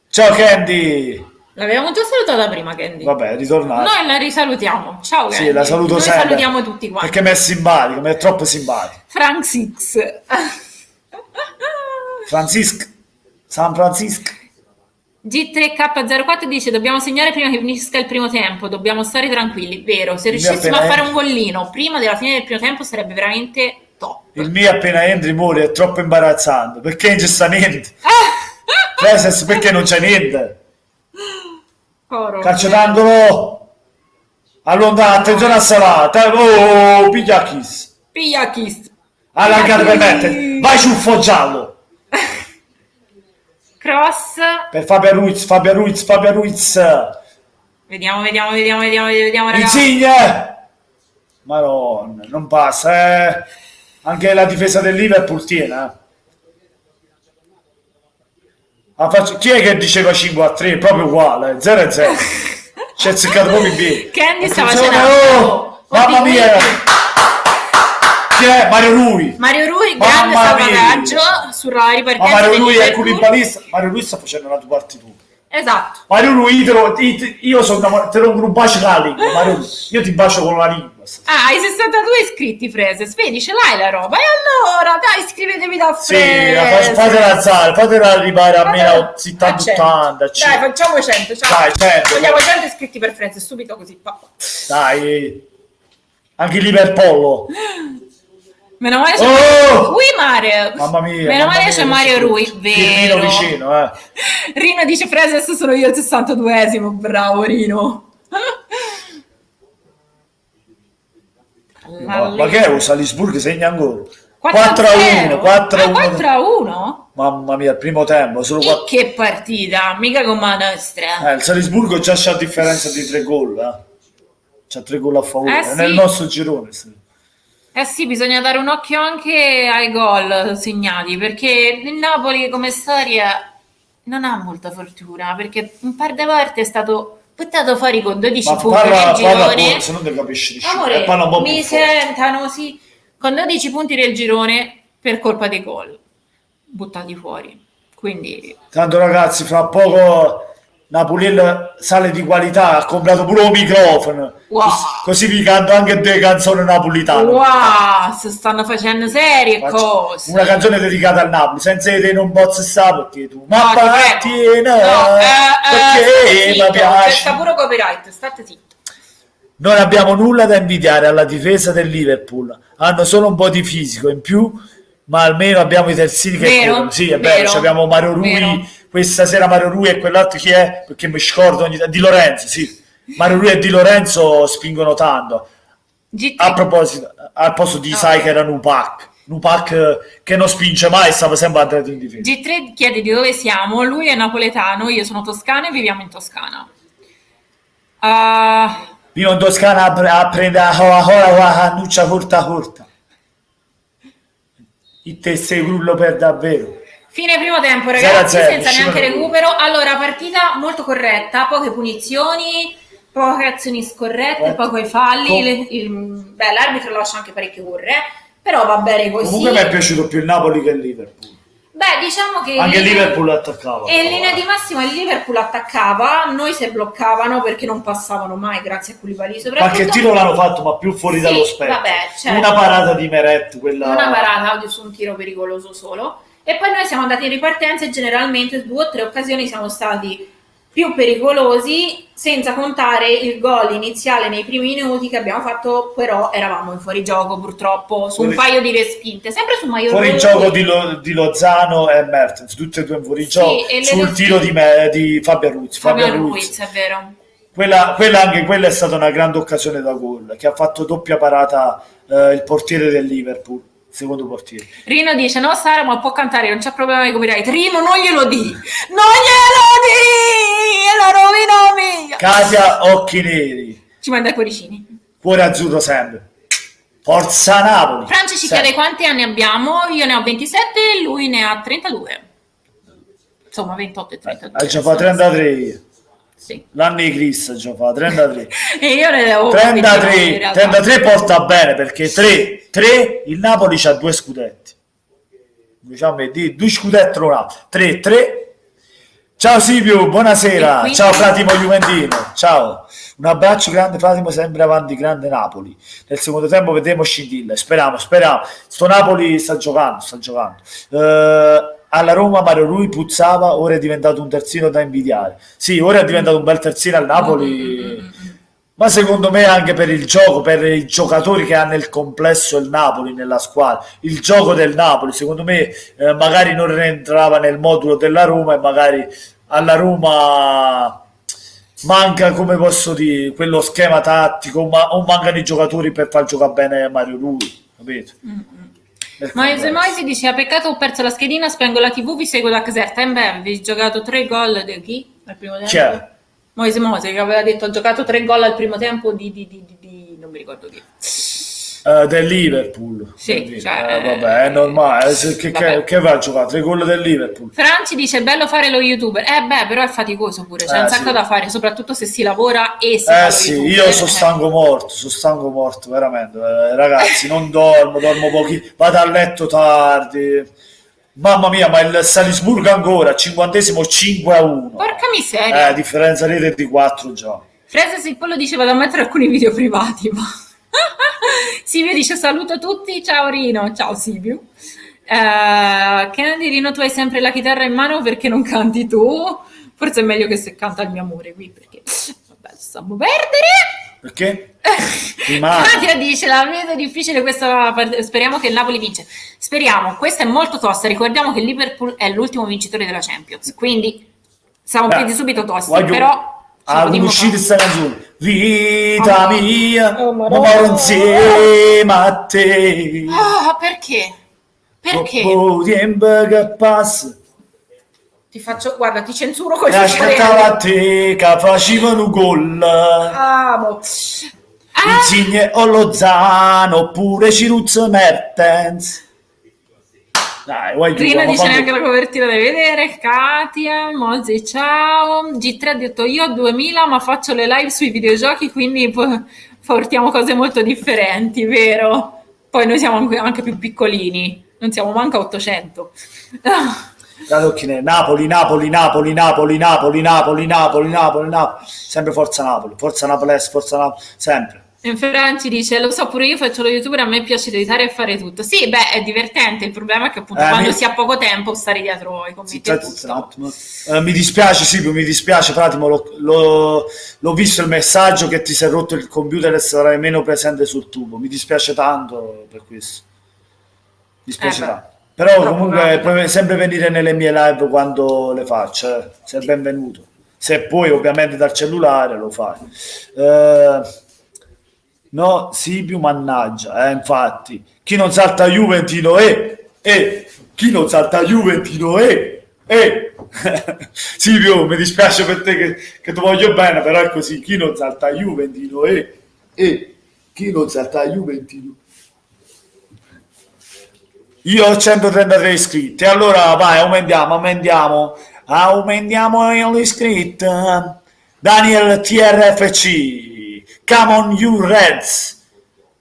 Ciao Candy. L'avevamo già salutata prima Candy. Vabbè, ritornata. Noi la risalutiamo. Ciao Candy. Sì, la saluto Noi sempre. salutiamo tutti quanti. Perché mi è simpatico, mi è troppo simpatico. San Francisco. G3K04 dice dobbiamo segnare prima che finisca il primo tempo, dobbiamo stare tranquilli, vero, se riuscissimo a fare un gollino prima della fine del primo tempo sarebbe veramente top. Il mio appena entri muore, è troppo imbarazzante, perché non c'è sta niente? Perché non c'è niente? Calcio d'angolo, allontana, attenzione a Salah, piglia kiss, allargate per mettere, vai ciuffo giallo. Cross per Fabio Ruiz. Vediamo ragazzi. Insigne Madonna, non passa, Anche la difesa del Liverpool tiene, Chi è che diceva 5-3? Proprio uguale, 0-0. C'è azzeccato proprio in piedi. Candy sta facendo... Mamma mia! Chi è? Mario Rui, grande salvataggio sulla ripartenza. Ma Mario Rui è culibalista. Mario Rui sta facendo una tua partitura. Esatto. Mario Rui, io sono te lo un bacio con la lingua. Mario, io ti bacio con la lingua. Hai 62 iscritti, Frese. Vedi, ce l'hai la roba. E allora, dai, iscrivetevi da Frese. Sì, fatela arrivare a meno 70-80. Dai, facciamo 100. Dai, 100. Vogliamo 100 iscritti per Frese, subito così. Papà. Dai, anche Liverpool. Meno male c'è Mario. Mamma mia. Meno male c'è Mario Rui, vero. Rino vicino, Rino dice Frese, sono io il 62esimo. Bravo Rino. Ma che è? Salisburgo segna ancora 4-1. 4-1? Mamma mia, il primo tempo solo 4... Che partita, mica come la nostra. Il Salisburgo già c'ha differenza di 3 gol, c'ha 3 gol a favore, sì. Nel nostro girone sì, bisogna dare un occhio anche ai gol segnati, perché il Napoli come storia non ha molta fortuna, perché un par di volte è stato buttato fuori con 12 punti nel girone. Se non ti capisci, amore, mi sentano, sì, con 12 punti del girone per colpa dei gol buttati fuori. Quindi tanto ragazzi, fra poco Napoliello sale di qualità, ha comprato pure un microfono, così vi canto anche 2 canzoni napolitane. Si stanno facendo serie cose. Una canzone dedicata al Napoli, senza te non posso stare perché tu ma perché mi piace. Sta pure copyright, state zitto. Non abbiamo nulla da invidiare alla difesa del Liverpool, hanno solo un po' di fisico in più, ma almeno abbiamo i terzini che corrono. Sì, è vero, abbiamo Mario Rui, questa sera Mario Rui e quell'altro chi è? Perché mi scordo ogni tanto. Di Lorenzo, sì. Mario Rui e Di Lorenzo spingono tanto. A proposito, al posto di sai che era Nupac che non spinge mai, stava sempre andando in difesa. G3 chiede di dove siamo, lui è napoletano, io sono toscana e viviamo in Toscana. Vivo in Toscana a prendere la cannuccia corta. Il te sei rullo per davvero. Fine primo tempo, ragazzi, senza neanche recupero. Allora, partita molto corretta, poche punizioni, poche azioni scorrette, pochi falli. L'arbitro lo lascia anche parecchio correre, però va bene così. Comunque mi è piaciuto più il Napoli che il Liverpool. Diciamo che anche il Liverpool attaccava. E in linea di massima il Liverpool attaccava, noi se bloccavano perché non passavano mai, grazie a Koulibaly. Qualche tiro l'hanno fatto, ma più fuori dallo spettro. Certo. Una parata di Meret, quella... Una parata su un tiro pericoloso solo. E poi noi siamo andati in ripartenza e generalmente 2 o 3 occasioni siamo stati più pericolosi, senza contare il gol iniziale nei primi minuti che abbiamo fatto, però eravamo in fuorigioco purtroppo, su un paio di respinte, sempre su Maio fuorigioco di Lozano e Mertens, tutte e 2 in fuorigioco, sul tiro di Fabio Ruiz. È vero. Quella è stata una grande occasione da gol, che ha fatto doppia parata il portiere del Liverpool. Secondo portiere. Rino dice: no Sara, ma può cantare, non c'è problema di copyright. Rino, non glielo di, la rovina mia. Katia, occhi neri, ci manda i cuoricini, cuore azzurro sempre. Forza Napoli. Francia ci chiede quanti anni abbiamo. Io ne ho 27 e lui ne ha 32, insomma 28 e 32. Già fa 33. Sì. L'anno di Cristo già fa 33 e io ne devo 33 porta bene perché 3 il Napoli c'ha 2 scudetti, diciamo 2 scudetti non ha 3. Ciao Silvio, buonasera. Quindi... ciao Fratimo Juventino, ciao, un abbraccio grande Fratimo, sempre avanti, grande Napoli. Nel secondo tempo vedremo scintille, speriamo. Sto Napoli sta giocando. Alla Roma Mario Rui puzzava, ora è diventato un terzino da invidiare. Sì, ora è diventato un bel terzino al Napoli, ma secondo me anche per il gioco, per i giocatori che ha nel complesso il Napoli nella squadra, il gioco del Napoli secondo me magari non rientrava nel modulo della Roma e magari alla Roma manca, come posso dire, quello schema tattico, o mancano i giocatori per far giocare bene Mario Rui, capito? Moise dice: peccato ho perso la schedina, spengo la TV, vi seguo da Caserta. Vi giocato 3 gol di chi? Al primo tempo? C'è Moise che aveva detto: ho giocato 3 gol al primo tempo di non mi ricordo chi. Del Liverpool. Sì, vabbè, è normale. Che va a giocare? 3 gol del Liverpool. Franci dice: bello fare lo youtuber. Però è faticoso pure. C'è un sacco da fare, soprattutto se si lavora e si fa lo sì, YouTuber. io sono stanco morto, veramente. Ragazzi, non dormo pochi, vado a letto tardi. Mamma mia, ma il Salisburgo ancora, 50esimo 5-1. Porca miseria. Differenza rete di 4 già. Fresa il pollo dice: vado a mettere alcuni video privati, ma... Silvio dice: saluto tutti, ciao Rino, ciao Silvio. Kennedy, Rino, tu hai sempre la chitarra in mano perché non canti tu? Forse è meglio che se canta il mio amore qui, perché vabbè, stiamo perdere. Perché? Katia dice: la vedo difficile questa, speriamo che il Napoli vince. Speriamo, questa è molto tosta, ricordiamo che il Liverpool è l'ultimo vincitore della Champions, quindi siamo piedi subito tosti, però uscite sta canzone, vita mia, muore insieme a te. Perché? Tempo che passa, ti faccio, guarda, ti censuro così. Aspettava a te che facevano gol. Insigne o Lozano oppure Ciruzzo Mertens. Dai, Rina dice neanche la copertina da vedere. Katia, Mozzi, ciao. G3 ha detto: io ho 2000 ma faccio le live sui videogiochi, quindi portiamo cose molto differenti, vero? Poi noi siamo anche più piccolini, non siamo manca 800. Napoli, sempre forza Napoli, sempre. Franci dice: lo so, pure io faccio lo youtuber, a me piace editare e fare tutto. Sì, è divertente, il problema è che appunto quando si ha poco tempo stare dietro i commenti mi dispiace Silvio, Fratimo, l'ho visto il messaggio che ti sei rotto il computer e sarai meno presente sul tubo, mi dispiace tanto per questo, tanto. Però comunque puoi sempre venire nelle mie live quando le faccio, sei benvenuto, se poi ovviamente dal cellulare lo fai. No, sì, più mannaggia, infatti. Chi non salta Juventino chi non salta Juventino Silvio, mi dispiace per te che ti voglio bene, però è così. Chi non salta Juventino chi non salta Juventino. Io ho 133 iscritti, allora vai, aumentiamo gli iscritti. Daniel TRFC. Come on you Reds.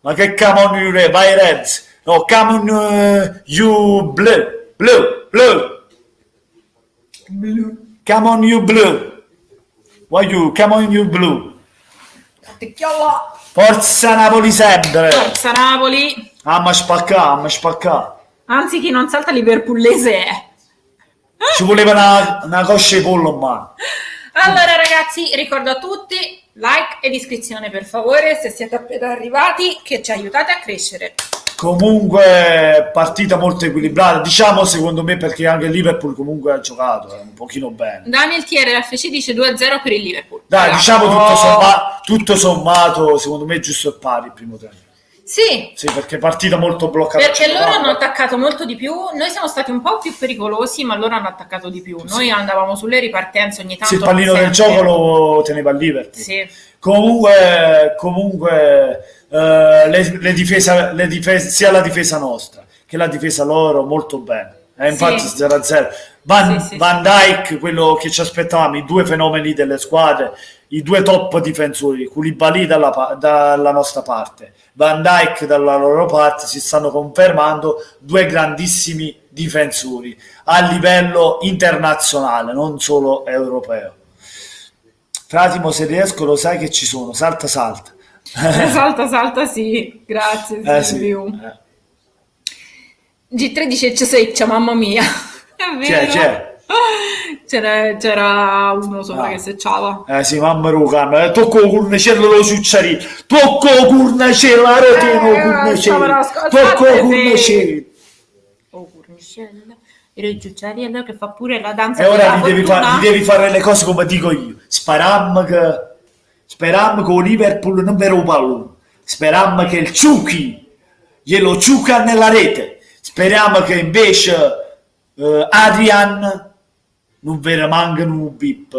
Ma che come on you Reds? Vai Reds. No, come on you blue. Come on you blue. Why you? Come on you blue. Forza Napoli sempre. Forza Napoli. Ma spacca. Anzi, chi non salta Liverpoolese è. Ci voleva una coscia di pollo, ma. Allora ragazzi, ricordo a tutti, like ed iscrizione per favore, se siete appena arrivati, che ci aiutate a crescere. Comunque partita molto equilibrata, diciamo secondo me, perché anche il Liverpool comunque ha giocato un pochino bene. Daniel TRFC dice 2-0 per il Liverpool. Dai, diciamo tutto sommato, secondo me è giusto il pari il primo tempo. Sì, perché partita molto bloccata. Perché loro hanno attaccato molto di più, noi siamo stati un po' più pericolosi, ma loro hanno attaccato di più. Noi andavamo sulle ripartenze ogni tanto. Sì, il pallino del gioco lo teneva il Liverpool. Sì. Comunque le difese, sia la difesa nostra che la difesa loro molto bene. Infatti 0-0. Van Dijk, quello che ci aspettavamo, i due fenomeni delle squadre, i due top difensori, Koulibaly dalla nostra parte, Van Dijk dalla loro parte, si stanno confermando due grandissimi difensori a livello internazionale, non solo europeo. Fratimo, se riesco, lo sai che ci sono, salta. Salta, sì, grazie Silvio. G3 dice c'è seccia, mamma mia. È vero. C'era uno sopra che secciava. Sì, mamma rucan. Tocco curnecello lo succiari. Tocco curnecello la rete. Tocco curnecello. Oh, curnecello. Il giucciariello che fa pure la danza. E ora gli devi fare le cose come dico io. Speram che o Liverpool non vero pallone. Speram che il Ciuchi glielo ciuca nella rete. Speriamo che invece Adrian non vero manca un bip,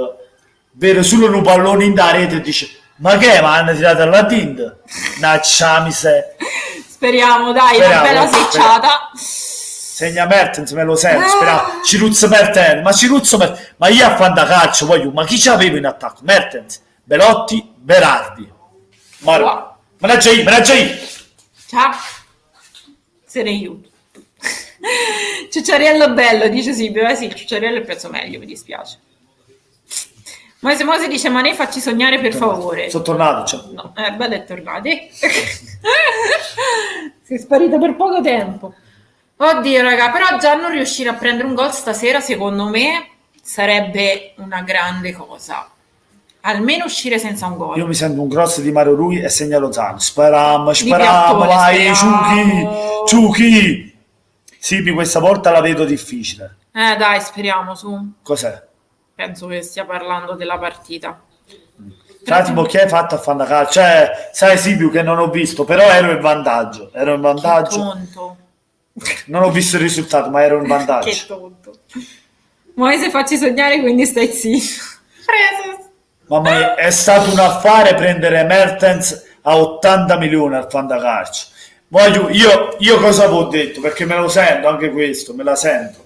vero solo un pallone in da rete e dice Ma che? Ma hanno tirato alla tinta? Nacciamise. Speriamo, dai, una bella secciata. Segna Mertens, me lo sento, speriamo. Ciruzzo Mertens, ma io a fantacalcio voglio, ma chi c'avevo in attacco? Mertens, Belotti, Berardi. Managgia io. Ciao. Se ne aiuto. Ciucciariello bello, dice Silvio. Sì, Ciucciariello è il prezzo meglio, mi dispiace. Mose dice, ma ne facci sognare per favore. Sono tornato, cioè. No, bello è tornato. Sei sparito per poco tempo. Oddio, raga, però già non riuscire a prendere un gol stasera, secondo me, sarebbe una grande cosa. Almeno uscire senza un gol. Io mi sento un cross di Mario Rui e segna Lozano. Speriamo, vai, Ciuchi. Sì, questa volta la vedo difficile. Dai, speriamo, su. Cos'è? Penso che stia parlando della partita. Tra l'altro, che hai fatto a fantacalcio? Cioè, sai Silvio che non ho visto, però ero in vantaggio. Che tonto. Non ho visto il risultato, ma ero in vantaggio. Che tonto. Se facci sognare, quindi stai zitto. Mamma mia, è stato un affare prendere Mertens a 80 milioni al fantacalcio. Io cosa avevo detto? Perché me lo sento, anche questo, me la sento.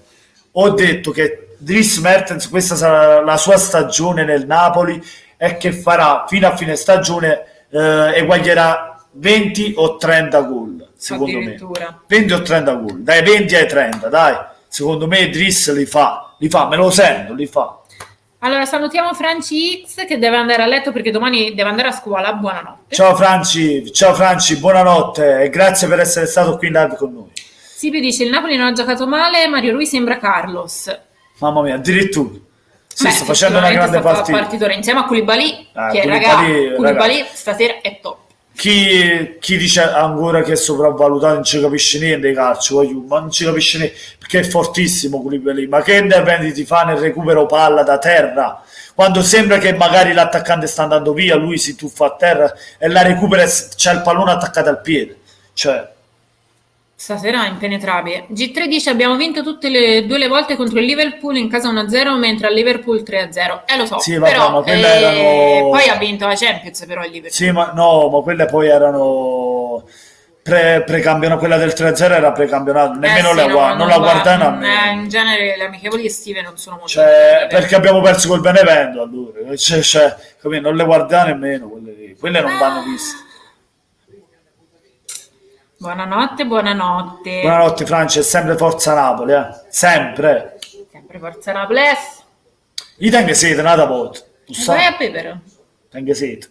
Ho detto che Dries Mertens, questa sarà la sua stagione nel Napoli e che farà fino a fine stagione eguaglierà 20 o 30 gol, secondo me. 20 o 30 gol, dai 20 ai 30, dai. Secondo me Dries li fa, me lo sento, li fa. Allora salutiamo Franci X che deve andare a letto perché domani deve andare a scuola. Buonanotte. Ciao Franci, buonanotte e grazie per essere stato qui in live con noi. Silvio dice il Napoli non ha giocato male, Mario Rui sembra Carlos. Mamma mia, addirittura. Sta facendo una grande partita insieme a Koulibaly, che Koulibaly stasera è top. Chi dice ancora che è sopravvalutato non ci capisce niente di calcio, ma non ci capisce niente perché è fortissimo Koulibaly, ma che indipendenti fa nel recupero palla da terra quando sembra che magari l'attaccante sta andando via, lui si tuffa a terra e la recupera e c'è il pallone attaccato al piede, cioè stasera è impenetrabile. G3 dice abbiamo vinto tutte le due le volte contro il Liverpool in casa 1-0 mentre al Liverpool 3-0. Lo so, sì, però ma erano... poi ha vinto la Champions però il Liverpool. Sì, ma quelle poi erano precampionato, quella del 3-0 era precampionato, nemmeno non la guardano nemmeno. In genere le amichevoli estive non sono molto perché abbiamo perso col Benevento allora, non le guardano nemmeno quelle non vanno viste. Buonanotte. Buonanotte Francia, è sempre Forza Napoli, sempre Forza Napoli. Io tengo sete, nata volta. Vai a bevere. Tengo sete.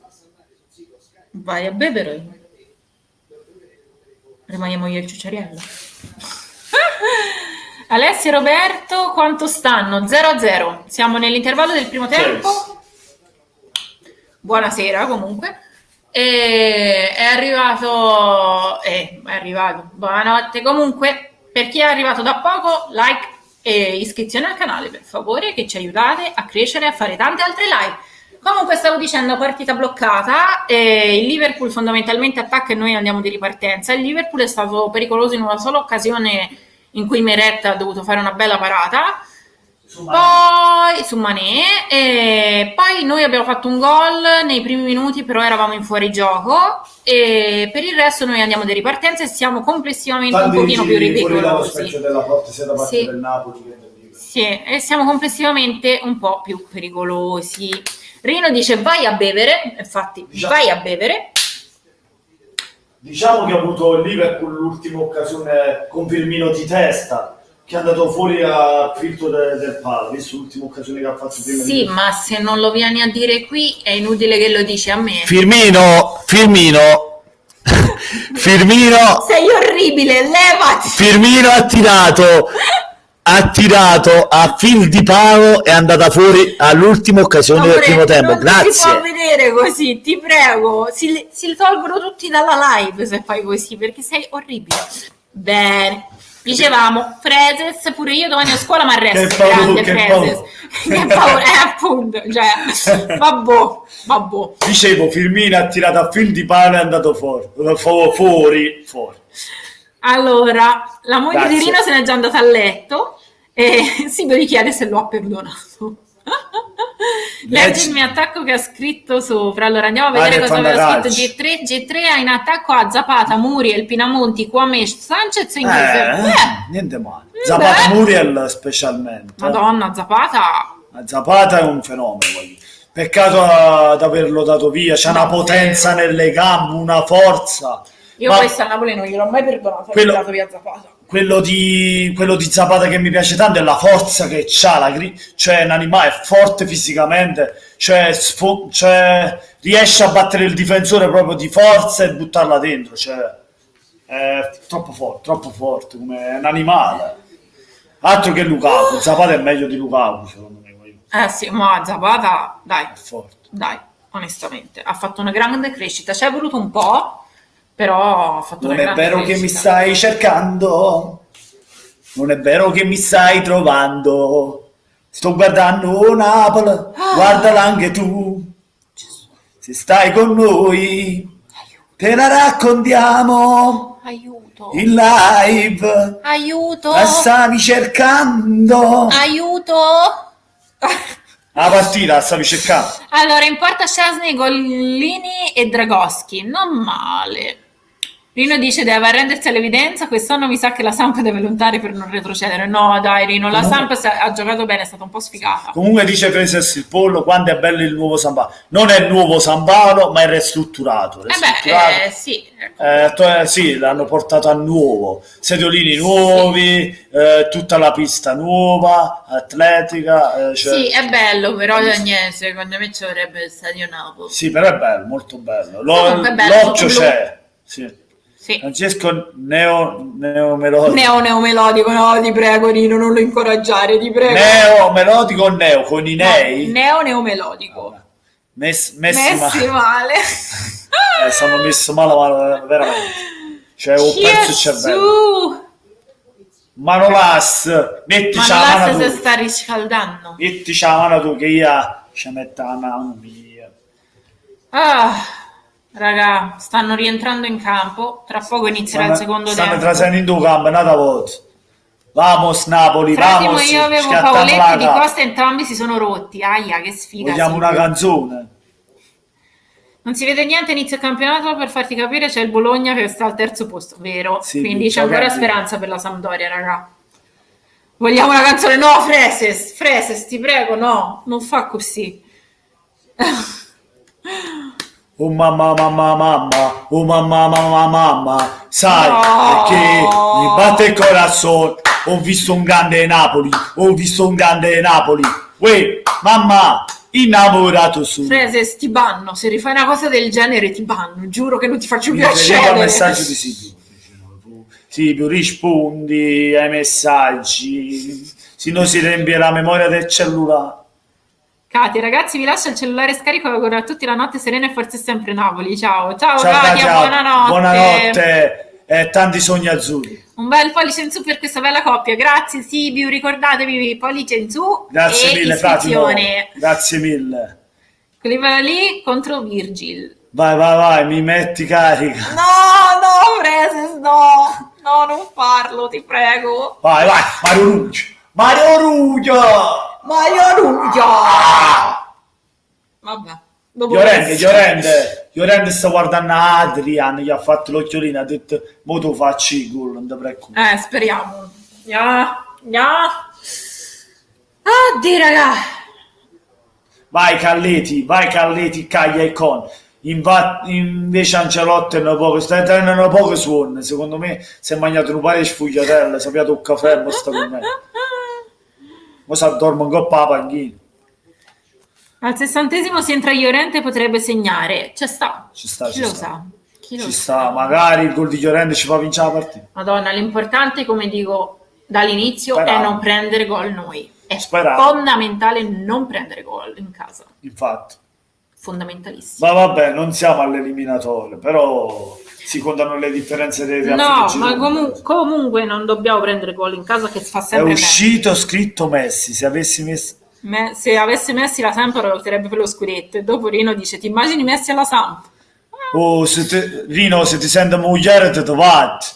Vai a bevere. Rimaniamo io e il Ciucciariello. Alessia e Roberto, quanto stanno? 0-0. Siamo nell'intervallo del primo tempo. Buonasera comunque. È arrivato. Buonanotte. Comunque, per chi è arrivato da poco, like e iscrizione al canale, per favore, che ci aiutate a crescere e a fare tante altre live. Comunque stavo dicendo, partita bloccata, il Liverpool fondamentalmente attacca e noi andiamo di ripartenza. Il Liverpool è stato pericoloso in una sola occasione in cui Meret ha dovuto fare una bella parata, poi su Mané, e poi noi abbiamo fatto un gol nei primi minuti, però eravamo in fuorigioco, e per il resto noi andiamo di ripartenza e siamo complessivamente un pochino più pericolosi. Della porta, sia da parte del Napoli sì, e siamo complessivamente un po' più pericolosi. Rino dice vai a bevere, infatti vai a bevere. Diciamo che ha avuto il Liverpool l'ultima occasione con Firmino di testa, che è andato fuori a filtro del palo, visto l'ultima occasione che ha fatto prima. Sì, ma se non lo vieni a dire qui è inutile che lo dici a me. Firmino sei orribile, levati. Firmino ha tirato a fil di palo e è andata fuori all'ultima occasione del primo tempo. Grazie. Non si può vedere così, ti prego. Si tolgono tutti dalla live se fai così, perché sei orribile. Bene, dicevamo Freses, pure io domani a scuola mi arresto. Grande Freses. Che paura, appunto, cioè, vabbò. Dicevo, Firmino ha tirato a fil di palo e è andato fuori. Allora, la moglie di Rino se n'è già andata a letto e si mi chiede se lo ha perdonato. Leggi il mio attacco che ha scritto sopra. Allora andiamo a vedere cosa aveva scritto. G3 ha in attacco a Zapata, Muriel, Pinamonti, Kwame, Sanchez e Inglese. Niente male. Zapata, Muriel specialmente. Madonna, Zapata è un fenomeno. Peccato di averlo dato via. C'ha una potenza nelle gambe, una forza. Io questo a Napoli non gliel'ho mai perdonato. Dato via Zapata. Quello di Zapata che mi piace tanto è la forza che c'ha, cioè un animale è forte fisicamente, cioè riesce a battere il difensore proprio di forza e buttarla dentro, cioè è troppo forte come un animale. Altro che Lukaku, Zapata è meglio di Lukaku secondo me. Sì, ma Zapata, dai, è forte. Dai, onestamente, ha fatto una grande crescita, ci è voluto un po'. Però ha fatto non è vero che mi stai cercando, non è vero che mi stai trovando, sto guardando Napoli, guardala anche tu, se stai con noi te la raccontiamo, aiuto, in live, aiuto, la stavi cercando, aiuto. La partita la stavi cercando. Allora, in porta Szczęsny, Gollini e Dragoschi, non male. Rino dice deve arrendersi all'evidenza, quest'anno mi sa che la Samp deve lottare per non retrocedere. No dai Rino, la Samp ha giocato bene, è stata un po' sfigata. Comunque dice Freses il pollo, quando è bello il nuovo San Paolo. Non è il nuovo San Paolo, ma è ristrutturato. Sì. Sì, l'hanno portato a nuovo. Sediolini nuovi, tutta la pista nuova, atletica. Sì, è bello, però niente, secondo me ci vorrebbe il stadio nuovo. Sì, però è bello, molto bello. L'occhio c'è. Sì. Francesco neomelodico. Neomelodico, no, ti prego Rino, non lo incoraggiare, ti prego. Neomelodico o neo, con i nei? Neomelodico. Messi male. Sono messo male veramente. Cioè ho perso il cervello. Manolas, mettici la mano tu. Se sta riscaldando. Mettici la mano tu che io ci metto la mano mia. Raga, stanno rientrando in campo. Tra poco inizierà il secondo tempo. Stanno trasendo in campo, nata volta. Vamos Napoli, vamos. Io avevo Paoletti di Costa, entrambi si sono rotti. Aia, che sfiga. Vogliamo una canzone. Non si vede niente, inizio il campionato, per farti capire c'è il Bologna che sta al terzo posto, vero? Sì, quindi c'è ancora speranza per la Sampdoria, raga. Vogliamo una canzone? No, Freses, ti prego, no, non fa così. Oh mamma, oh mamma, sai perché mi batte il corazon, ho visto un grande Napoli, uè, mamma, innamorato su. Freses, ti banno, se rifai una cosa del genere ti banno, giuro che non ti faccio più accedere. Un messaggio di Silvio, rispondi ai messaggi, se no si riempie la memoria del cellulare. Katia, ragazzi, vi lascio il cellulare scarico e auguro a tutti la notte serena e forse sempre Napoli. Ciao Katia, buonanotte e tanti sogni azzurri. Un bel pollice in su per questa bella coppia. Grazie Sibiu, ricordatevi pollice in su. Grazie mille Fatimo. Grazie mille. Quelli lì contro Virgil. Vai, mi metti carica. No, Freses, no, non farlo, ti prego. Vai, Mario Rugio. Vabbè. Llorente sta guardando Adrian, gli ha fatto l'occhiolino, ha detto mo tu facci il gol, non ti preoccupare. Speriamo. Oddio, raga. Vai Calletti, caglia e con. Invece Ancelotti sta tenendo poco suono, secondo me si è mangiato un paio di sfugliatelle, sappiate un caffè, ma sta con me. Mo si addorma un coppa la panchina. Al 60° si entra Llorente, potrebbe segnare. Ci sta. Chi lo sa, magari il gol di Llorente ci fa vincere la partita. Madonna, l'importante, come dico dall'inizio, è non prendere gol noi. È fondamentale non prendere gol in casa. Infatti. Fondamentalissimo. Ma vabbè, non siamo all'eliminatorio, però si contano le differenze dei reati. No, ma comunque non dobbiamo prendere gol in casa, che fa sempre. È uscito scritto Messi, se avessi Messi la Samp lo lotterebbe per lo scudetto. E dopo Rino dice: ti immagini Messi alla Samp? Rino, se ti sente moglie te vatti.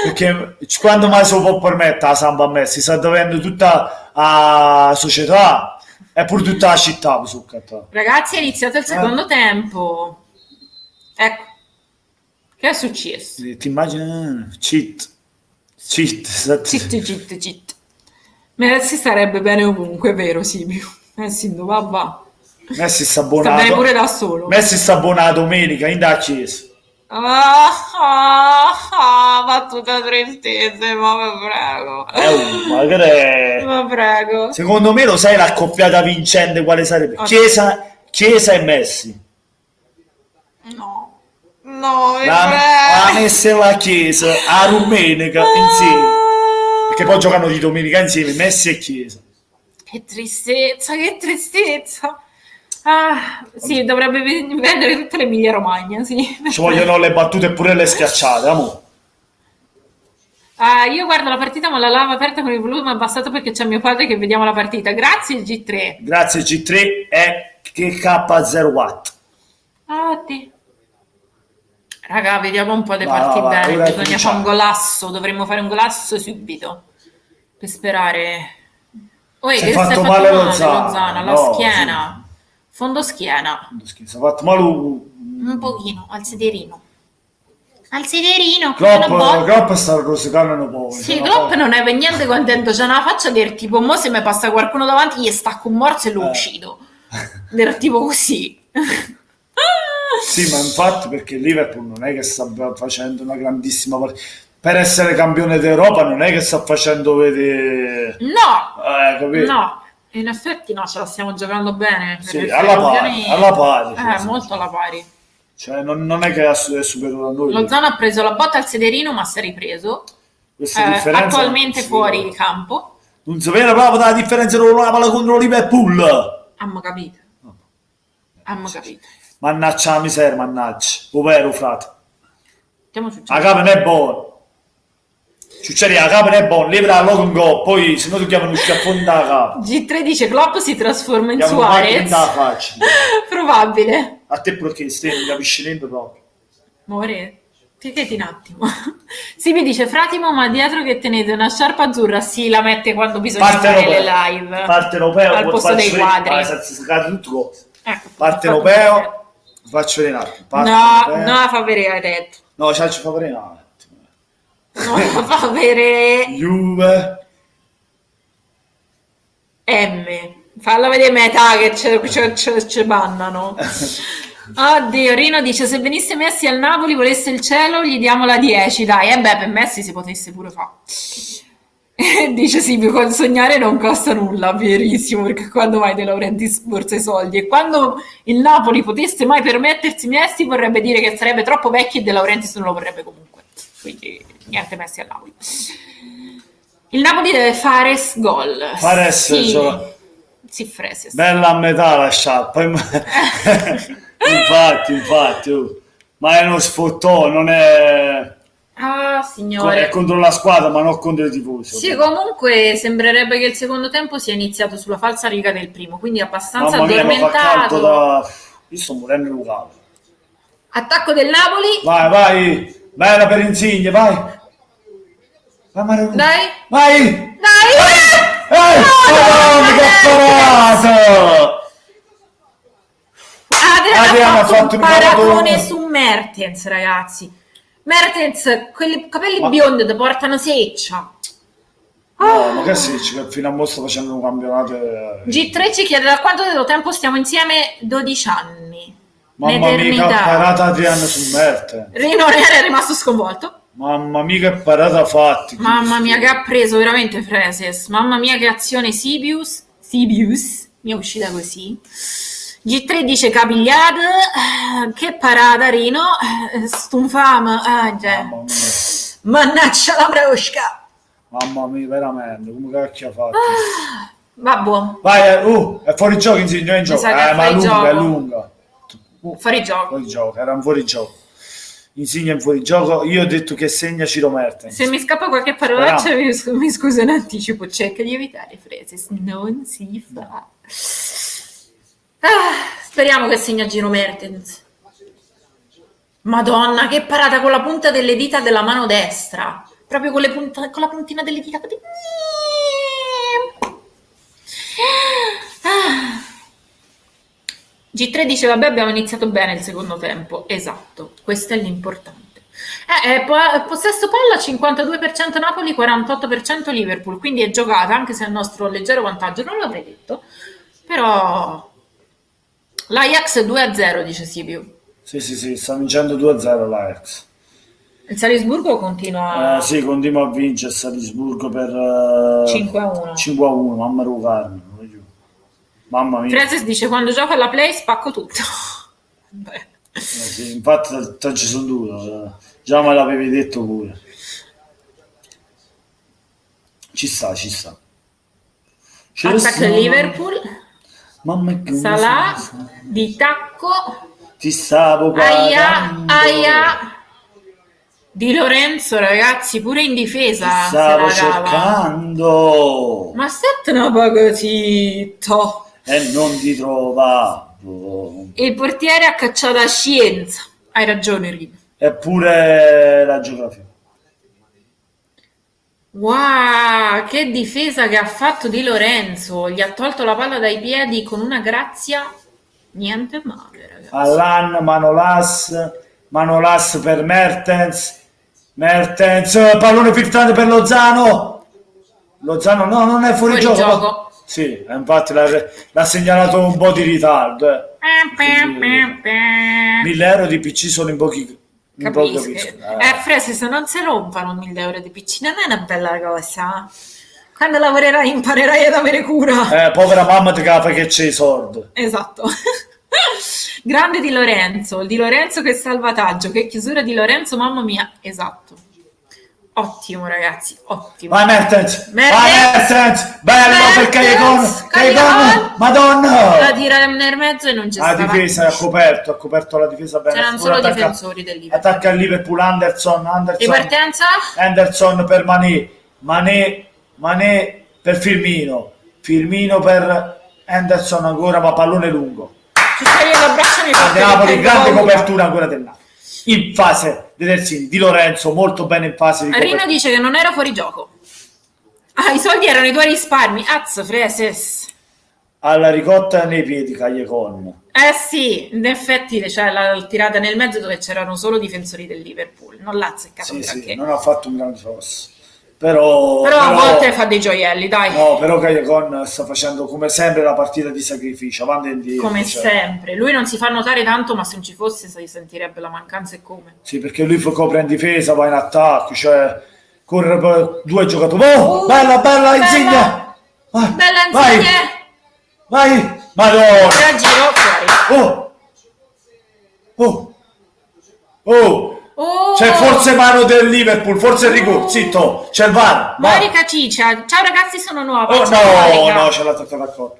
Perché quando mai si può permettere la Samp a Messi? Sta dovendo tutta la società. È pure tutta la città su cattà. Ragazzi, è iniziato il secondo tempo. Ecco. Che è successo? Ti immagini? Cheat. Messi starebbe bene ovunque, vero Silvio? Messi dove va? Messi sta buonato. Sta bene pure da solo. Messi sta buona domenica in da chiesa. Battuta tristezza, ma vi prego. Ma che Ma prego. Secondo me lo sai la accoppiata vincente quale sarebbe? Chiesa e Messi. No, la Messi e la Chiesa a domenica insieme. Perché poi giocano di domenica insieme Messi e Chiesa. Che tristezza, che tristezza. Sì, dovrebbe vendere tutte le Emilia Romagna, sì. Ci vogliono le battute e pure le schiacciate, amore. Io guardo la partita ma la lavo aperta con il volume abbassato perché c'è mio padre che vediamo la partita. Grazie G3. Grazie G3 e KK08. Ti. Raga, vediamo un po' le partite bene. Bisogna fare un golasso. Dovremmo fare un golasso subito. Per sperare. Si è fatto male Lozana, la schiena. Sì. Fondo schiena. Si è fatto male un pochino, al sederino. Al sederino. Klopp sta rosicando un po'. Sì, Klopp non è per niente contento. C'è una faccia del tipo, mo se mi passa qualcuno davanti, gli stacco un morso e lo uccido. Del tipo così. Sì, ma infatti perché il Liverpool non è che sta facendo una grandissima partita. Per essere campione d'Europa non è che sta facendo vedere... No, in effetti no, ce la stiamo giocando bene. Sì, alla pari. Molto alla pari. Cioè non è che è superiore a noi. Lozano ha preso la botta al sederino ma si è ripreso. Attualmente fuori campo. Non si vede proprio la differenza tra la palla contro Liverpool. Abbiamo capito. Mannaggia la miseria, mannaggia. Povero frate. La capa non è buona. Ciucciari, la capa non è buona. Levera la un gol, poi se no dobbiamo uscire a fondo la capa. G3 dice Klopp si trasforma in Suarez. Probabile. A te perché stai capisci niente proprio. More, tieniti un attimo. Si mi dice Fratimo, ma dietro che tenete una sciarpa azzurra, sì, la mette quando bisogna fare le live. Parte europeo al posto dei quadri. Parte europeo, faccio vedere un attimo. No, fa vedere, hai detto. No, ci fa vedere un attimo. No, fa vedere. Juve. M. Falla vedere metà che ci bannano. Oddio, Rino dice se venisse Messi al Napoli, volesse il cielo, gli diamo la 10. Dai, per Messi si potesse pure fare. Dice Silvio, con sognare non costa nulla, verissimo, perché quando mai De Laurentiis borsa i soldi? E quando il Napoli potesse mai permettersi Messi, vorrebbe dire che sarebbe troppo vecchio e De Laurentiis non lo vorrebbe comunque. Quindi niente Messi al Napoli. Il Napoli deve fare gol. Sì, Freses. Bella a metà la sciarpa. infatti. Ma è uno sfottò, non è... signore. È contro la squadra, ma non contro i tifosi. Sì, comunque sembrerebbe che il secondo tempo sia iniziato sulla falsa riga del primo, quindi abbastanza addormentato. Io sto morendo in locale. Attacco del Napoli. Vai, bella per Insigne, vai. Dai. Che parato! Adriano ha fatto un paragone su Mertens, ragazzi. Mertens, quelli capelli biondi ti portano seccia. No, ma che seccia, che fino a mo sto facendo un campionato. G3 ci chiede da quanto tempo stiamo insieme? 12 anni. Mamma mia, che parata Adriano su Mertens. Rino è rimasto sconvolto. Mamma mia, che parata fatti. Mamma mia, che ha preso veramente Freses. Mamma mia, che azione Sibius. Mi è uscita così. G3 dice Capigliad. Che parata, Rino. Stunfam. Mannaggia la brosca. Mamma mia, veramente. Come cacchio ha fatto? Vabbè. Vai, è fuori gioco, Insigne, in gioco. Ma è lunga. Fuori gioco. Era un fuori gioco. Insigne in fuorigioco, io ho detto che segna Ciro Mertens. Se mi scappa qualche parolaccia mi scuso in anticipo, cerca di evitare Freses, non si fa. Speriamo che segna Ciro Mertens. Madonna, che parata con la punta delle dita della mano destra, proprio con la puntina delle dita. G3 dice, vabbè, abbiamo iniziato bene il secondo tempo. Esatto, questo è l'importante. Possesso palla 52% Napoli, 48% Liverpool, quindi è giocata, anche se è il nostro leggero vantaggio, non l'avrei detto, però l'Ajax 2-0, dice Sibiu. Sì, sta vincendo 2-0 l'Ajax. Il Salisburgo continua Sì, continua a vincere Salisburgo per 5-1. 5-1, mamma Rucarmi. Mamma mia. Freses dice, quando gioco alla Play spacco tutto. Beh. Sì, infatti ci sono due, già me l'avevi detto pure. Ci sta. Attacca il Liverpool. Mamma che Salah di tacco. Ti stavo guardando. Aia. Di Lorenzo, ragazzi, pure in difesa. Ti stavo cercando. Ma state una poco zitto. E non ti trovavo. Il portiere ha cacciato a scienza. Hai ragione, Rino. Eppure la geografia. Wow, che difesa che ha fatto Di Lorenzo. Gli ha tolto la palla dai piedi con una grazia. Niente male, ragazzi. Allan, Manolas per Mertens, pallone filtrante per Lozano. Lozano no, non è fuori gioco. Sì, infatti l'ha segnalato un po' di ritardo. 1.000 euro di PC sono in pochi. Capisco. Frese, se non si rompano 1.000 euro di PC non è una bella cosa. Quando lavorerai imparerai ad avere cura. Povera mamma ti capa che c'è i soldi. Esatto. Grande Di Lorenzo, il Di Lorenzo che salvataggio, che chiusura Di Lorenzo, mamma mia. Esatto. Ottimo, ragazzi, ottimo. Vai Mertens, bello per Callejon, Madonna. La tira nel mezzo e non c'è stata. La difesa ha coperto la difesa bene. C'erano solo difensori del Liverpool. Attacca il Liverpool, Anderson. Ripartenza? Anderson per Mané per Firmino per Anderson ancora, ma pallone lungo. Ci stai l'abbraccio mi fa Napoli, grande copertura ancora del Napoli. In fase di Terzini, Di Lorenzo molto bene in fase di copertura. Rino dice che non era fuori gioco. I soldi erano i tuoi risparmi. Freses. Alla ricotta nei piedi Callejon. Sì, in effetti cioè, l'ha tirata nel mezzo dove c'erano solo difensori del Liverpool. Non l'ha azzeccato sì, non ha fatto un grande forse. Però a volte fa dei gioielli, dai. No, però Callejon sta facendo come sempre la partita di sacrificio, avanti e indietro. Come sempre. Lui non si fa notare tanto, ma se non ci fosse si sentirebbe la mancanza e come. Sì, perché lui copre in difesa, va in attacco, cioè corre per due giocatori. Bella Insigne! Bella Insigne! Vai! Madonna! Giro fuori. C'è forse mano del Liverpool, forse il rigore. Zitto, c'è il VAR. Marica Ciccia, ciao ragazzi, sono nuova. No, ce l'ha toccata al corpo.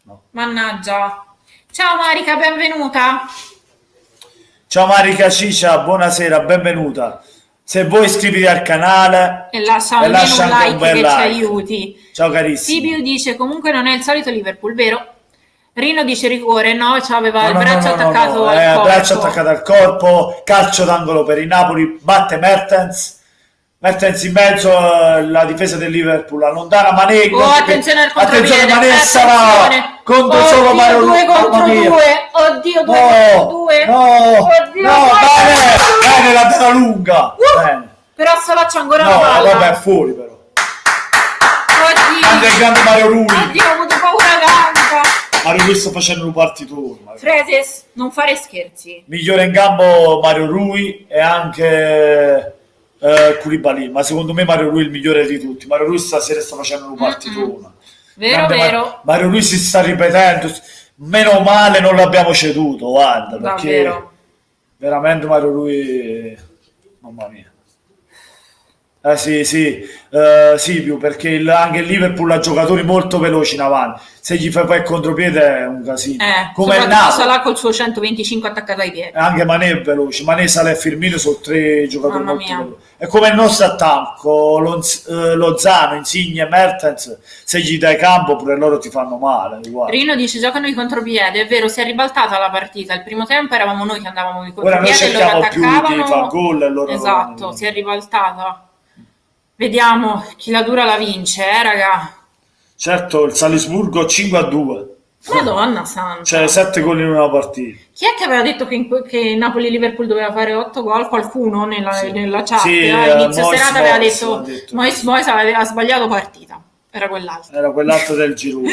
No. Mannaggia. Ciao Marica, benvenuta. Ciao Marica Ciccia, buonasera, benvenuta. Se vuoi iscriviti al canale e lascia un like che ci aiuti. Ciao carissimi. Sibiu dice comunque non è il solito Liverpool, vero? Rino dice rigore, no, aveva il braccio attaccato al corpo. Braccio attaccato al corpo, calcio d'angolo per il Napoli, batte Mertens in mezzo, la difesa del Liverpool allontana Mané. Attenzione al contropiede. Attenzione Mané, Salah contro solo Mario. 2 contro 2. Oddio, 2 contro 2. Bene, la tela lunga. Bene. Però Salah c'è ancora la palla. Vabbè, è fuori però. Oddio. Grande Mario Rui. Oddio, ho avuto paura tanto. Mario Rui sta facendo un partitone. Freses, non fare scherzi. Migliore in campo Mario Rui e anche Koulibaly, ma secondo me Mario Rui è il migliore di tutti. Mario Rui stasera sta facendo un partitone. Vero. Mario Rui si sta ripetendo. Meno male non l'abbiamo ceduto, guarda, perché davvero. Veramente Mario Rui, mamma mia. Sì, perché anche il Liverpool ha giocatori molto veloci in avanti. Se gli fai poi il contropiede è un casino. Come il Napoli. Salah col suo 125 attaccato ai piedi. Anche Mané è veloce. Mané, Salah e Firmino sono tre giocatori Mamma molto mia. veloci. È come il nostro attacco, Lozano, Insigne e Mertens. Se gli dai campo pure loro ti fanno male. Uguale. Rino dice giocano i contropiede. È vero, si è ribaltata la partita. Il primo tempo eravamo noi che andavamo i contropiede e loro attaccavano. Più di far gol e loro esatto, si è ribaltata. Vediamo chi la dura la vince, raga. Certo, il Salisburgo 5-2. Madonna santa. Cioè 7 gol in una partita. Chi è che aveva detto che Napoli-Liverpool doveva fare 8 gol? Qualcuno nella chat. Sì, inizio serata aveva detto Mois aveva sbagliato partita. Era quell'altro. Era quell'altro del girone.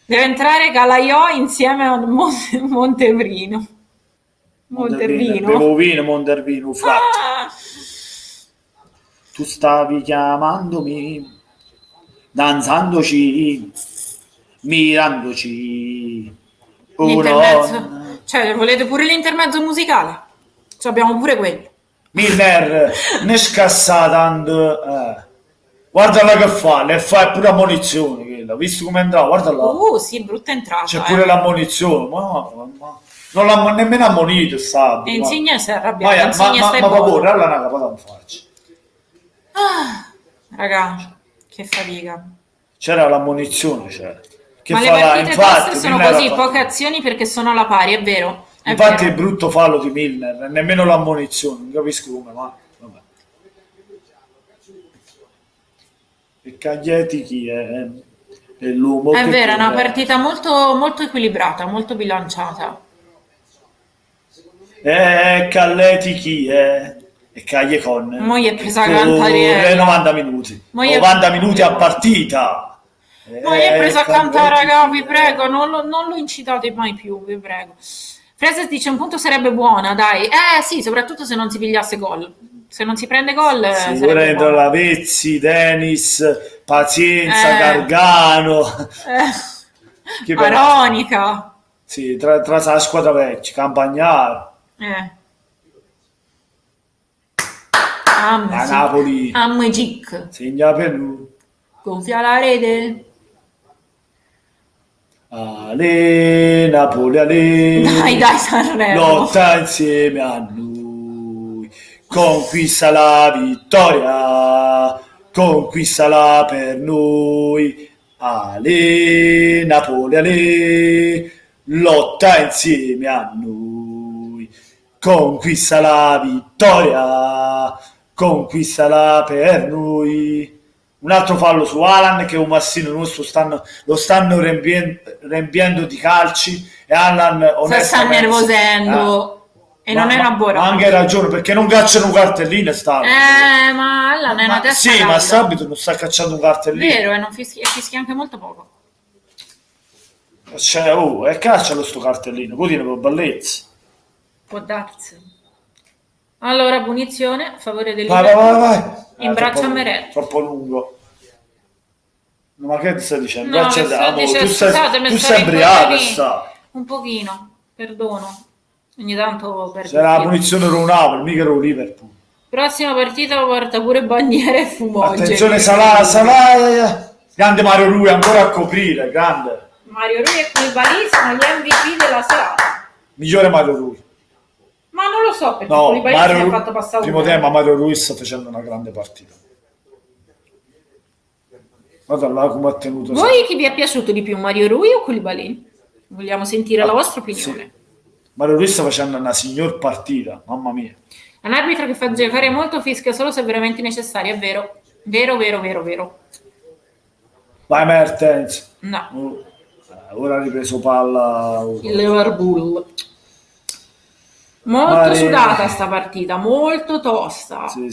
Deve entrare Calaiò insieme a Montevrino. Montervino, frate. Tu stavi chiamandomi, danzandoci, mirandoci. L'intermezzo, cioè volete pure l'intermezzo musicale? Cioè, abbiamo pure quello. Milner, ne scassata. Guardala che fa, le fa pure ammonizione quella, visto come entrava, guardala. Sì, brutta entrata. C'è pure l'ammonizione, ma non l'ha nemmeno ammonito, sta. E Insigne si è arrabbiato. Ma paura, alla una capata in faccia. Raga, che fatica. C'era l'ammonizione, Che ma le partite toste sono così, poche azioni perché sono alla pari, è vero. Infatti è brutto fallo di Milner, nemmeno l'ammonizione, non capisco come, ma vabbè. E Caglietti chi è? È l'uomo. È vero, è una partita molto, molto equilibrata, molto bilanciata. Calletti chi è? E Caglie con. Mo' gli è presa a cantare 90 minuti. 90 minuti a partita. Ma gli è presa a cantare, raga, vi prego, non lo incitate mai più, vi prego. Freses dice un punto sarebbe buona, dai. Sì, soprattutto se non si pigliasse gol. Se non si prende gol, sicuramente Lavezzi, Dennis, Pazienza, Gargano, Aronica. Sì, tra la squadra vecchia, Campagnaro. A Napoli. A Magic. Segna per lui. Gonfia la rete. Ale, Napoli, ale. Dai, Sanremo. Lotta insieme a noi. Conquista la vittoria. Conquistala per noi. Ale, Napoli, ale. Lotta insieme a noi. Conquista la vittoria. Conquistala per noi. Un altro fallo su Alan che un Massino nostro lo stanno riempiendo di calci e Alan sta nervosendo e non è una buona. Ma anche ragione perché non cacciano un cartellino ma Alan è una testa sì, ma Sabito non sta cacciando un cartellino. Vero, e non fischia anche molto poco. Cioè, e caccialo sto cartellino, così ne può bellezza. Può darsi. Allora, punizione a favore del vai. In braccio a Meret. Troppo lungo. Ma che stai dicendo? No, tu sei ubriaco, un pochino, perdono. Ogni tanto per c'era la punizione con Napoli, mica con Liverpool. Prossima partita porta pure bandiere e fumogeni. Attenzione, Salah, grande Mario Rui ancora a coprire, grande. Mario Rui e Koulibaly sono gli MVP della serata. Migliore Mario Rui. Ma non lo so perché Koulibaly si è fatto passare primo tempo Mario Rui sta facendo una grande partita. Guarda là come ha tenuto. Voi chi vi è piaciuto di più, Mario Rui o Koulibaly? Vogliamo sentire la vostra opinione. Sì. Mario Rui sta facendo una signor partita, mamma mia. Un arbitro che fa giocare molto, fischia solo se veramente necessario, è vero. Vero. Vai Mertens. No. Ora ha ripreso palla. Il Liverpool. Molto sudata sta partita, molto tosta. Sì.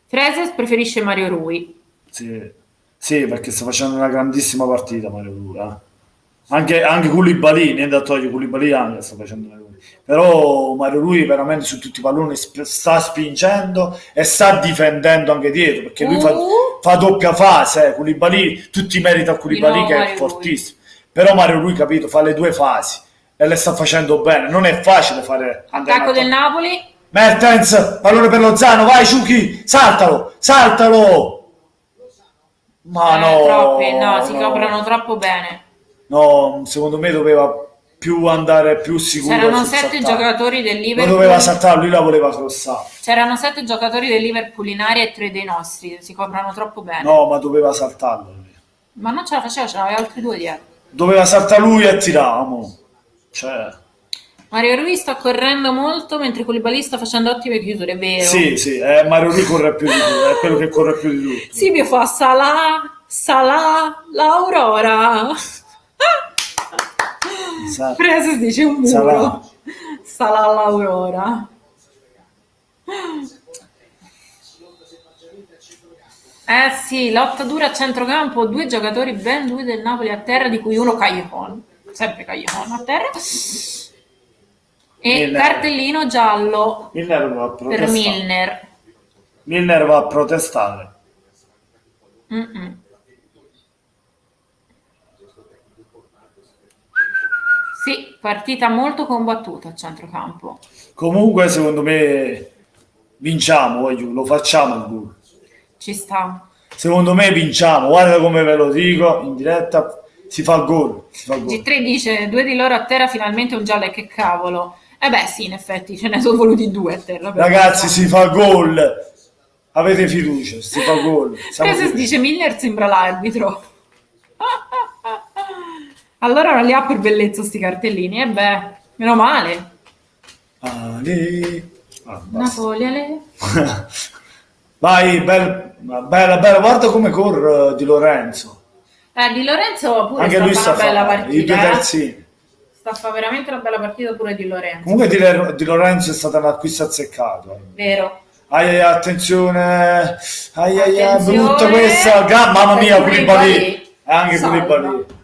Freses preferisce Mario Rui. Sì, perché sta facendo una grandissima partita Mario Rui. Anche Koulibaly, niente da togliere, Koulibaly anche sta facendo una partita. Però Mario Rui veramente su tutti i palloni sta spingendo e sta difendendo anche dietro, perché lui fa doppia fase. Koulibaly, tutti i meriti a Koulibaly che è fortissimo. Però Mario Rui, capito, fa le due fasi e le sta facendo bene. Non è facile fare attacco del Napoli. Mertens, pallone per Lozano, vai Ciuchi, saltalo. Ma no, si coprono troppo bene. No, secondo me doveva più andare più sicuro. C'erano 7 giocatori del Liverpool. Non doveva saltare, lui la voleva crossare. C'erano 7 giocatori del Liverpool in area e 3 dei nostri, si coprono troppo bene. No, ma doveva saltarlo. Ma non ce la faceva, ce n'aveva altri 2 dietro. Doveva saltare lui e tiravamo. Cioè. Mario Rui sta correndo molto mentre Koulibaly sta facendo ottime chiusure, vero? Sì, Mario Rui corre più di lui, è quello che corre più di lui. Silvio fa Salah, Salà l'Aurora. Preso dice un muro. Salà l'Aurora. Sì, lotta dura a centrocampo, 2 giocatori, ben 2 del Napoli a terra, di cui uno Callejon, sempre Callejon a terra, e Milner. Cartellino giallo per Milner. Milner va a protestare. Sì, partita molto combattuta a centrocampo. Comunque secondo me vinciamo, lo facciamo il gol. Ci sta. Secondo me vinciamo, guarda come ve lo dico in diretta, si fa gol. G3 dice 2 di loro a terra, finalmente un giallo, e che cavolo. Beh sì, in effetti ce ne sono voluti 2 a terra. Ragazzi, si fa gol, avete fiducia, si fa gol. Preses dice Miller sembra l'arbitro. Allora non li ha per bellezza sti cartellini, meno male. Napoli, Ale. Vai, bella, guarda come corre Di Lorenzo. Di Lorenzo pure anche lui sta bella partita. I due terzini. Sta fa veramente una bella partita pure Di Lorenzo. Comunque Di Lorenzo è stato un acquisto azzeccato. Vero. Attenzione. Brutta questa. Mamma mia, Koulibaly. Anche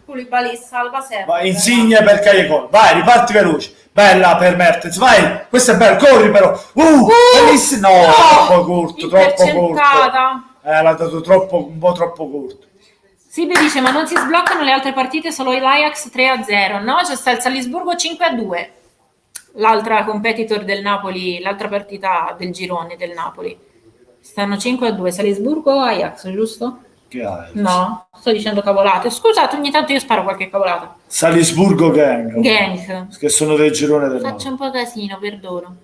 Koulibaly salva sempre. Vai, Insigne per Callejon. Vai, riparti veloce. Bella per Mertens, vai, questo è bello, corri però. Bellissimo. No, troppo corto. L'ha dato un po' troppo corto. Silvio dice, ma non si sbloccano le altre partite, solo l'Ajax 3-0. No, c'è sta il Salisburgo 5-2. L'altra competitor del Napoli, l'altra partita del girone del Napoli. Stanno 5-2, Salisburgo Ajax, giusto? Che Ajax? No, sto dicendo cavolate. Scusate, ogni tanto io sparo qualche cavolata. Salisburgo Gang. Che sono del girone del Faccio un po' casino, perdono.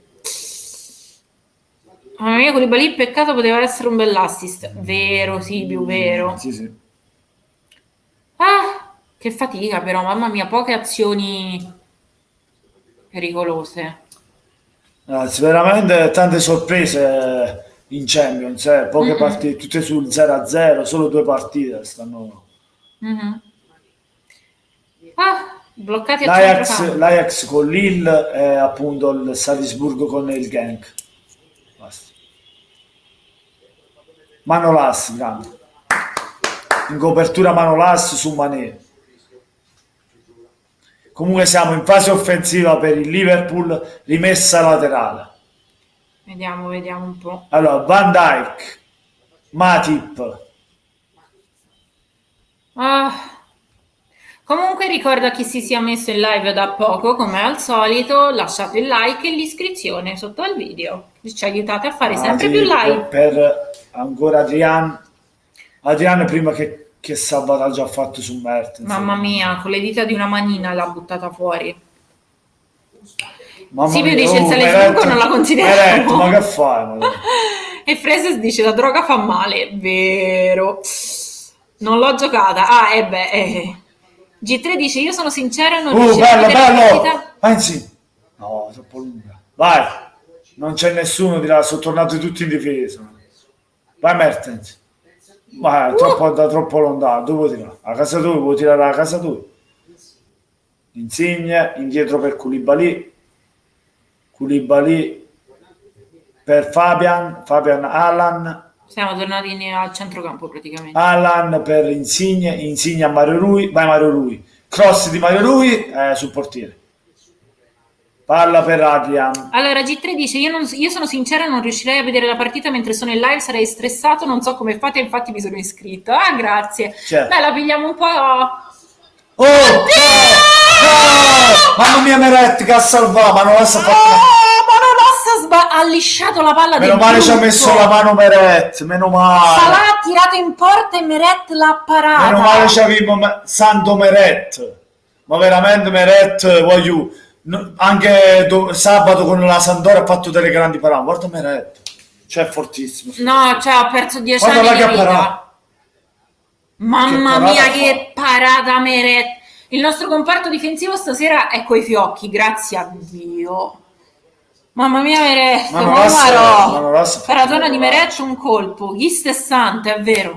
Mamma mia, Koulibaly, peccato, poteva essere un bell'assist. Vero, Silvio, vero. Sì. Che fatica però, mamma mia, poche azioni pericolose. Veramente tante sorprese in Champions, poche partite, tutte sul 0-0, solo 2 partite stanno. Bloccati a centrocampo. L'Ajax con Lille e appunto il Salisburgo con il Genk. Basta. Manolas, grande. In copertura Manolas su Mané. Comunque siamo in fase offensiva per il Liverpool, rimessa laterale. Vediamo un po'. Allora, Van Dijk, Matip. Comunque ricordo a chi si sia messo in live da poco, come al solito, lasciate il like e l'iscrizione sotto al video. Ci aiutate a fare sempre più live. Per ancora Adrian prima che salvataggio ha fatto su Mertens. Mamma mia, con le dita di una manina l'ha buttata fuori. Silvio dice il Salisburgo non la consideriamo. Ma che fai? E Freses dice la droga fa male. Vero. Non l'ho giocata. G3 dice io sono sincero, non riuscirò a vedere la partita. Anzi, no, troppo lunga. Vai. Non c'è nessuno di là, sono tornati tutti in difesa. Vai Mertens. Ma troppo lontano, dove vuoi tirare? A casa tua, vuoi tirare a casa tua? Insigne, indietro per Koulibaly per Fabian Alan. Siamo tornati al centrocampo praticamente. Alan per Insigne a Mario Rui, vai Mario Rui. Cross di Mario Rui sul portiere. Palla per Adrian. Allora G3 dice io sono sincera, non riuscirei a vedere la partita mentre sono in live, sarei stressato, non so come fate, infatti mi sono iscritto. Grazie. Certo. La pigliamo un po'. Mamma mia, Meret che ha salvato, ma non l'ha fatto. Ha lisciato la palla. Meno male ci ha messo la mano Meret, meno male. Salah ha tirato in porta e Meret l'ha parata. Meno male ci avevo santo Meret. Ma veramente Meret, voglio. Anche sabato con la Sampdoria ha fatto delle grandi parate. Guarda Meret, cioè è fortissimo. No, ha perso 10 anni di vita. Mamma mia, che parata Meret. Il nostro comparto difensivo stasera è coi fiocchi, grazie a Dio. Mamma mia, Meret, paratona di Meret, un colpo. Ghi stessante, è vero.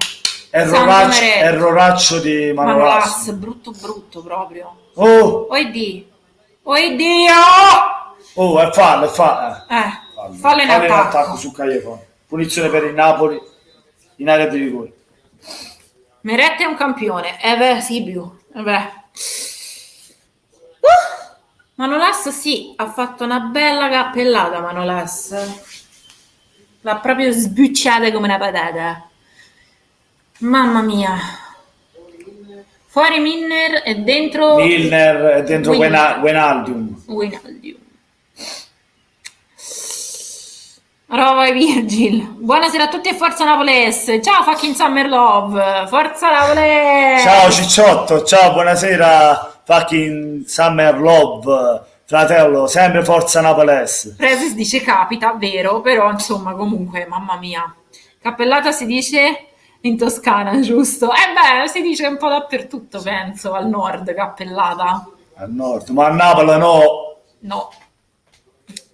erroraccio di Manolas. Brutto proprio. Oh Dio! Oh, è fallo. Fallo in attacco su Callejon. Punizione per il Napoli in area di rigore. Meret è un campione. Sibiu. Manolas ha fatto una bella cappellata. Manolas l'ha proprio sbucciata come una patata. Mamma mia. Fuori Milner e dentro Wijnaldum. Rova e Virgil. Buonasera a tutti e forza Napoles. Ciao fucking Summer Love. Forza Napoles. Ciao Cicciotto. Ciao, buonasera fucking Summer Love. Fratello, sempre forza Napoles. Presis dice capita, vero, però insomma comunque, mamma mia. Cappellata si dice in Toscana, giusto? Si dice un po' dappertutto, penso, al nord, cappellata. Al nord, ma a Napoli no. No.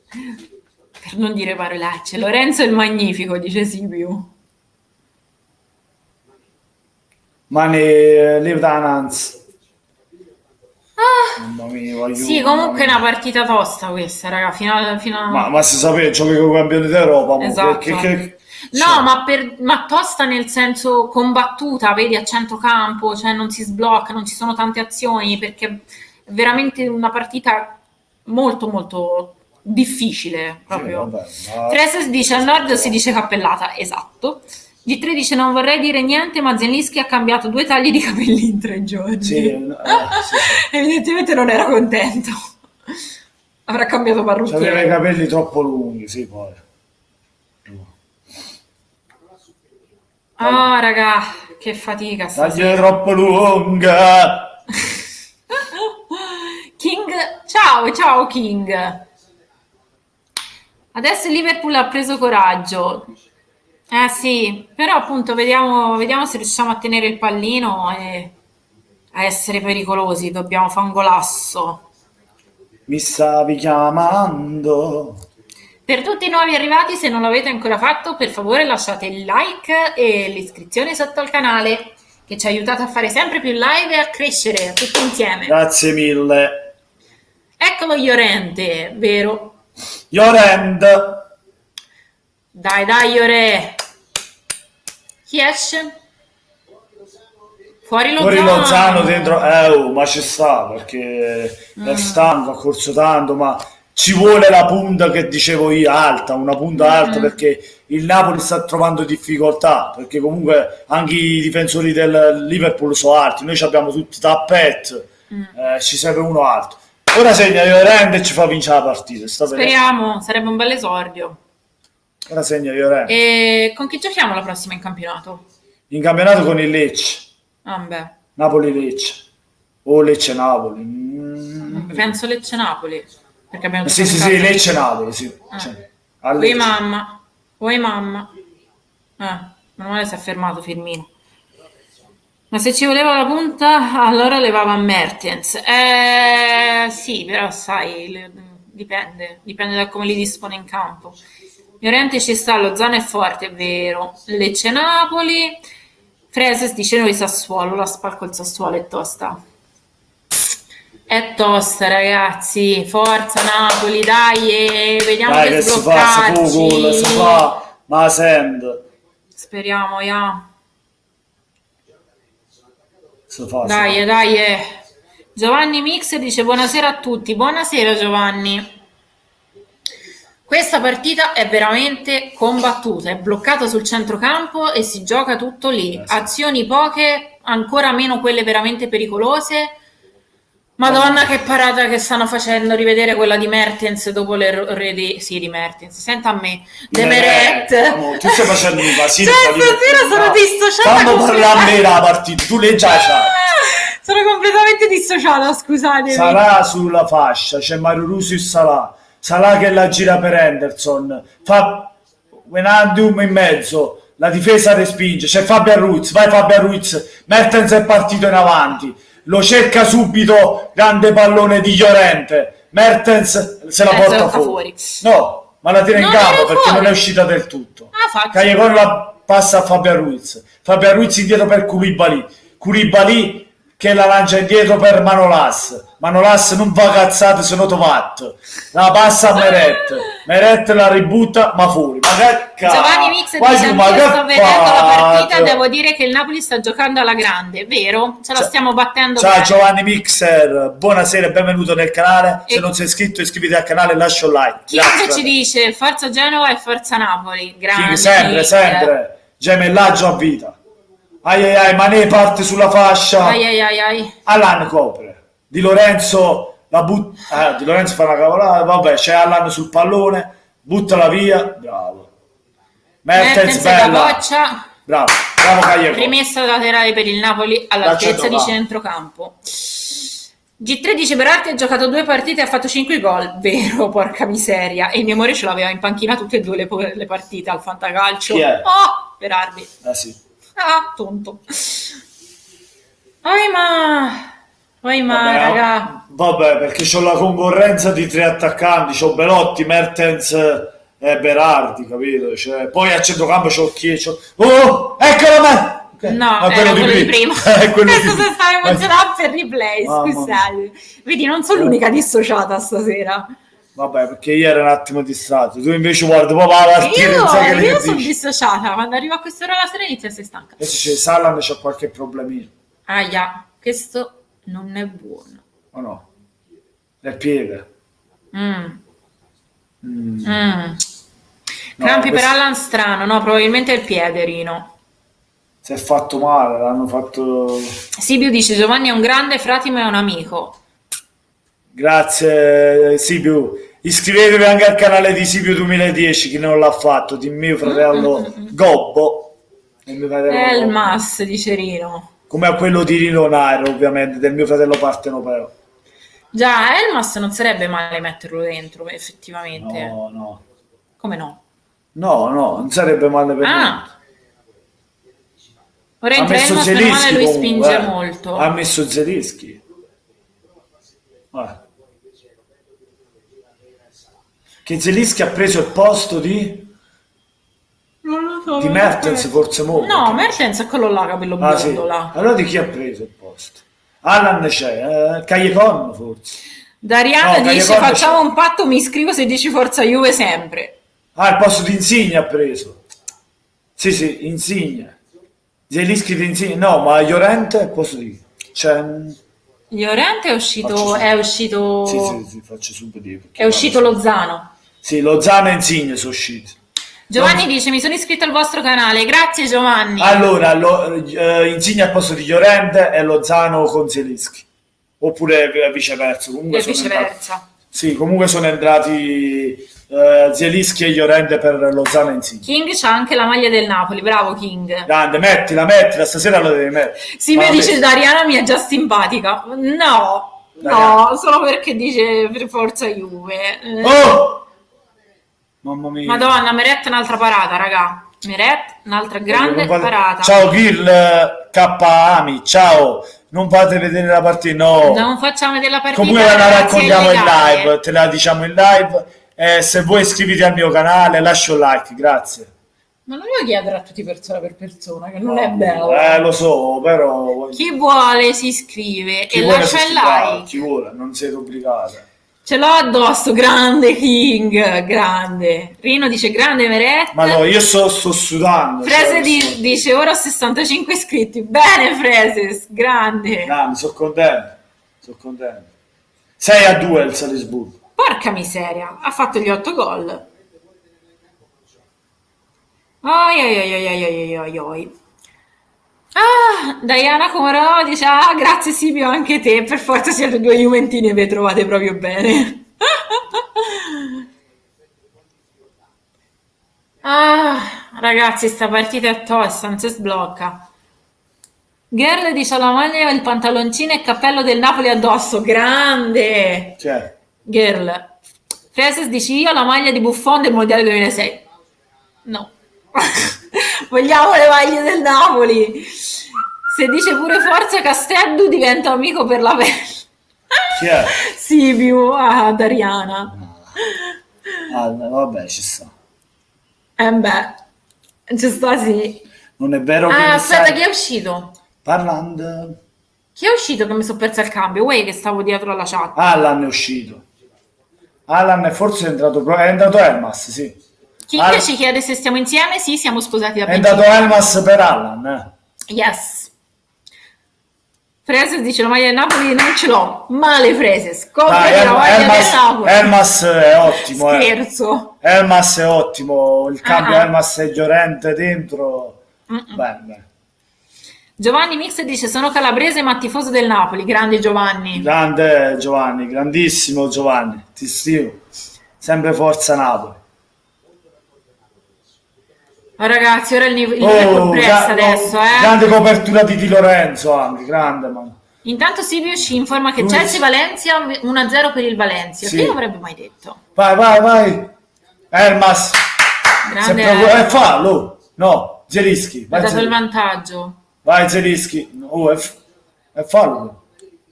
Per non dire parolacce. Lorenzo il Magnifico, dice Sibiu. Mane Lieutenants. Mamma mia, sì, comunque è una partita tosta questa, raga, fino a... Ma si sapeva, giochi con i campioni d'Europa. Esatto. No, ma tosta nel senso combattuta, vedi, a centrocampo, cioè non si sblocca, non ci sono tante azioni, perché è veramente una partita molto molto difficile proprio. Freses dice al nord si dice cappellata, esatto. G3 dice non vorrei dire niente, ma Zelinski ha cambiato 2 tagli di capelli in 3 giorni. Sì. Evidentemente non era contento. Avrà cambiato parrucchiere. Aveva i capelli troppo lunghi, sì, poi. Raga, che fatica stasera. Taglia troppo lunga. King, ciao King. Adesso il Liverpool ha preso coraggio. Sì, però appunto vediamo se riusciamo a tenere il pallino e a essere pericolosi. Dobbiamo fare un golasso. Mi stavi chiamando. Per tutti i nuovi arrivati, se non l'avete ancora fatto, per favore lasciate il like e l'iscrizione sotto al canale, che ci aiutate a fare sempre più live e a crescere tutti insieme. Grazie mille. Eccolo Llorente, vero? Llorente. Dai Llore. Chi esce? Fuori Lozano dentro. Ma ci sta, perché è stanco, ha corso tanto, ma ci vuole la punta che dicevo io, alta, una punta alta, perché il Napoli sta trovando difficoltà, perché comunque anche i difensori del Liverpool sono alti, noi abbiamo tutti Tappet, ci serve uno alto. Ora segna Llorente e ci fa vincere la partita. Speriamo, sarebbe un bel esordio. Ora segna Llorente. E con chi giochiamo la prossima in campionato? In campionato con il Lecce. Napoli-Lecce. O Lecce-Napoli. Penso Lecce-Napoli. Perché abbiamo sì, Lecce-Napoli, sì. Oi mamma. Meno male si è fermato Firmino. Ma se ci voleva la punta, allora levava Mertens. Sì, però sai, dipende da come li dispone in campo. Llorente ci sta, Lozano è forte, è vero. Lecce-Napoli. Freses dice noi Sassuolo, la spalco il Sassuolo, è tosta. È tosta, ragazzi. Forza Napoli, dai, vediamo di sbloccarci. Si fa, ma sento. Speriamo, Si fa. Dai. Giovanni Mix dice buonasera a tutti. Buonasera Giovanni. Questa partita è veramente combattuta, è bloccata sul centrocampo e si gioca tutto lì. Azioni poche, ancora meno quelle veramente pericolose. Madonna che parata che stanno facendo, rivedere quella di Mertens dopo l'errore di Mertens. Senta a me, De Meret. Tu stai facendo un casino. Stasera sono dissociata. Quando parla a me la partita, tu le già sono completamente dissociata, scusate. Sarà sulla fascia, c'è Mario Russo e Salah che la gira per Henderson, fa Wijnaldum in mezzo, la difesa respinge, c'è Fabian Ruiz, vai Fabian Ruiz, Mertens è partito in avanti, lo cerca subito, grande pallone di Llorente, Mertens se la porta fuori. No, ma la tira in campo perché non è uscita del tutto. Callejon l'ha passa a Fabian Ruiz indietro per Koulibaly che la lancia indietro per Manolas non fa cazzate, sono Tovat, la passa a Meret la ributta ma fuori. Ma che Giovanni Mix dice: anch'io sto vedendo la partita, devo dire che il Napoli sta giocando alla grande, vero? Ce la stiamo battendo. Ciao bene. Giovanni Mixer, buonasera e benvenuto nel canale. Se non sei iscritto iscriviti al canale e lascia un like. King ci dice Forza Genova e Forza Napoli. Grande King, sempre gemellaggio a vita. Ai, Mané parte sulla fascia. Ai. Allan copre. Di Lorenzo Di Lorenzo fa una cavolata. Vabbè, c'è Allan sul pallone, buttala via. Bravo. Mertens bella. Bravo Cagliari. Rimessa laterale per il Napoli all'altezza di centrocampo. G3 dice Berardi ha giocato 2 partite e ha fatto 5 gol. Vero, porca miseria. E il mio amore ce l'aveva in panchina tutte e 2 le partite al fantacalcio. Chi è? Oh, Berardi. Sì. Tonto. Poi ma raga. Vabbè, perché c'ho la concorrenza di 3 attaccanti, c'ho Belotti, Mertens e Berardi, capito? Cioè, poi a centrocampo c'ho chi? Oh, eccola me! Okay. No, era quello di prima. Adesso se stavo emozionando per replay, scusate. Vedi, non sono l'unica dissociata stasera. Vabbè, perché io ero un attimo distratto, tu invece guarda proprio la partita. Io sono dissociata, quando arrivo a quest'ora la sera inizia a essere stanca. Adesso c'è Salan, c'ha qualche problemino. Aia, questo non è buono. O no? Nel piede. Crampi per Allan strano, no, probabilmente è il piede, Rino. Si è fatto male, l'hanno fatto... Sibiu dice Giovanni è un grande, Fratimo è un amico. Grazie Sibiu, iscrivetevi anche al canale di Sibiu 2010 chi non l'ha fatto, di mio fratello Gobbo e mio fratello Elmas Gobbo. Dice Rino, come a quello di Rino Nairo ovviamente, del mio fratello partenopeo. Già, Elmas non sarebbe male metterlo dentro effettivamente. No. Come no? No, non sarebbe male per niente. Ora entra Elmas, per male lui spinge molto. Ha messo Zelinski. Che Zelinski ha preso il posto di Mertens forse molto. No, Mertens è quello là, capello biondo là. Allora di chi ha preso il posto? Allan c'è, Callecon forse. Dariano dice facciamo un patto, mi iscrivo se dici Forza Juve sempre. Il posto di Insigne ha preso. Sì, Insigne. Zelinski di Insigne. No, ma Llorente è il posto di Llorente è uscito. Sì, faccio subito. È uscito Lozano. Sì, Lozano e Insigne sono usciti. Giovanni dice mi sono iscritto al vostro canale, grazie Giovanni. Allora, Insigne al posto di Llorente e Lozano con Zelinski. Oppure viceversa. Comunque sono entrati Zelinski e Llorente per Lozano e Insigne. King c'ha anche la maglia del Napoli, bravo King. Grande, mettila, stasera la devi mettere. Sì, mi dice Dariana mi è già simpatica. No, solo perché dice per Forza Juve. Mamma mia. Madonna, Meret un'altra parata, raga. Meret, un'altra grande parata. Ciao Gil K.Ami, ciao. Non fate vedere la partita, no. Non facciamo vedere la partita. Comunque la raccontiamo in live, te la diciamo in live. Se vuoi iscriviti al mio canale, lascia un like, grazie. Ma non lo chiedere a tutti persona per persona, che non è bello. Lo so, però... Chi vuole si iscrive e lascia il like. Chi vuole, non siete obbligati. Ce l'ho addosso, grande King, grande. Rino dice grande Meret. Ma no, io sto sudando. Frese dice ora ho 65 iscritti. Bene Frese, grande. Sono contento. 6-2 il Salisburgo. Porca miseria, ha fatto gli 8 gol. Oi. Diana Comorò dice grazie Silvio anche te, per forza siete 2 juventini e vi trovate proprio bene. Ragazzi, sta partita è tosta, non si sblocca. Girl dice la maglia, il pantaloncino e il cappello del Napoli addosso, grande. Girl. Freses dice io la maglia di Buffon del mondiale 2006. No. Vogliamo le maglie del Napoli. Se dice pure forza Castello diventa amico per la pelle. Chi è? Sibiu, Dariana. Vabbè, ci sta. Ci sta, sì. Non è vero che... aspetta, chi è uscito? Parlando... Chi è uscito che mi sono persa il cambio? Uè, che stavo dietro alla chat. Alan è uscito. Alan è forse è entrato Elmas, sì. King ci chiede se stiamo insieme. Sì, siamo sposati da È andato Elmas per Alan. Yes. Freses dice la maglia del Napoli non ce l'ho. Male Freses. Comprati la maglia del Napoli. Elmas è ottimo. Scherzo. Elmas è ottimo. Il cambio Elmas e Llorente dentro. Bene. Giovanni Mix dice sono calabrese ma tifoso del Napoli. Grande Giovanni. Grande Giovanni, grandissimo Giovanni. Ti stimo. Sempre forza Napoli. Oh, ragazzi, ora il Liverpool pressa adesso, Grande copertura di Di Lorenzo anche, grande man. Intanto Silvio ci informa che Chelsea-Valencia 1-0 per il Valencia. Sì. Chi l'avrebbe mai detto? Vai. Elmas. Grande. Fallo. No, Zelischi. Ha dato il vantaggio. Vai Zelischi. È fallo.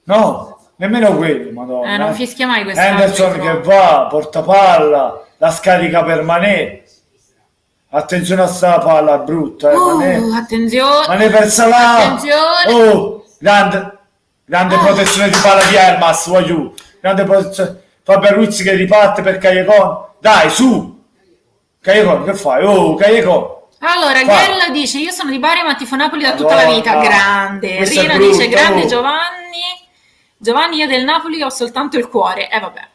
No, nemmeno quello, madonna. Non fischia mai questo. Henderson che va, porta palla, la scarica per Mané. Attenzione a sta palla brutta, attenzione. Mané per Salah. Attenzione. Grande protezione di palla di Elmas, voglio. Grande protezione. Fabio Ruiz che riparte per Callejon. Dai, su. Callejon, che fai? Callejon. Allora, Gell dice io sono di Bari ma tifo Napoli da tutta la vita. Grande. Rina dice grande Giovanni, io del Napoli ho soltanto il cuore. Vabbè.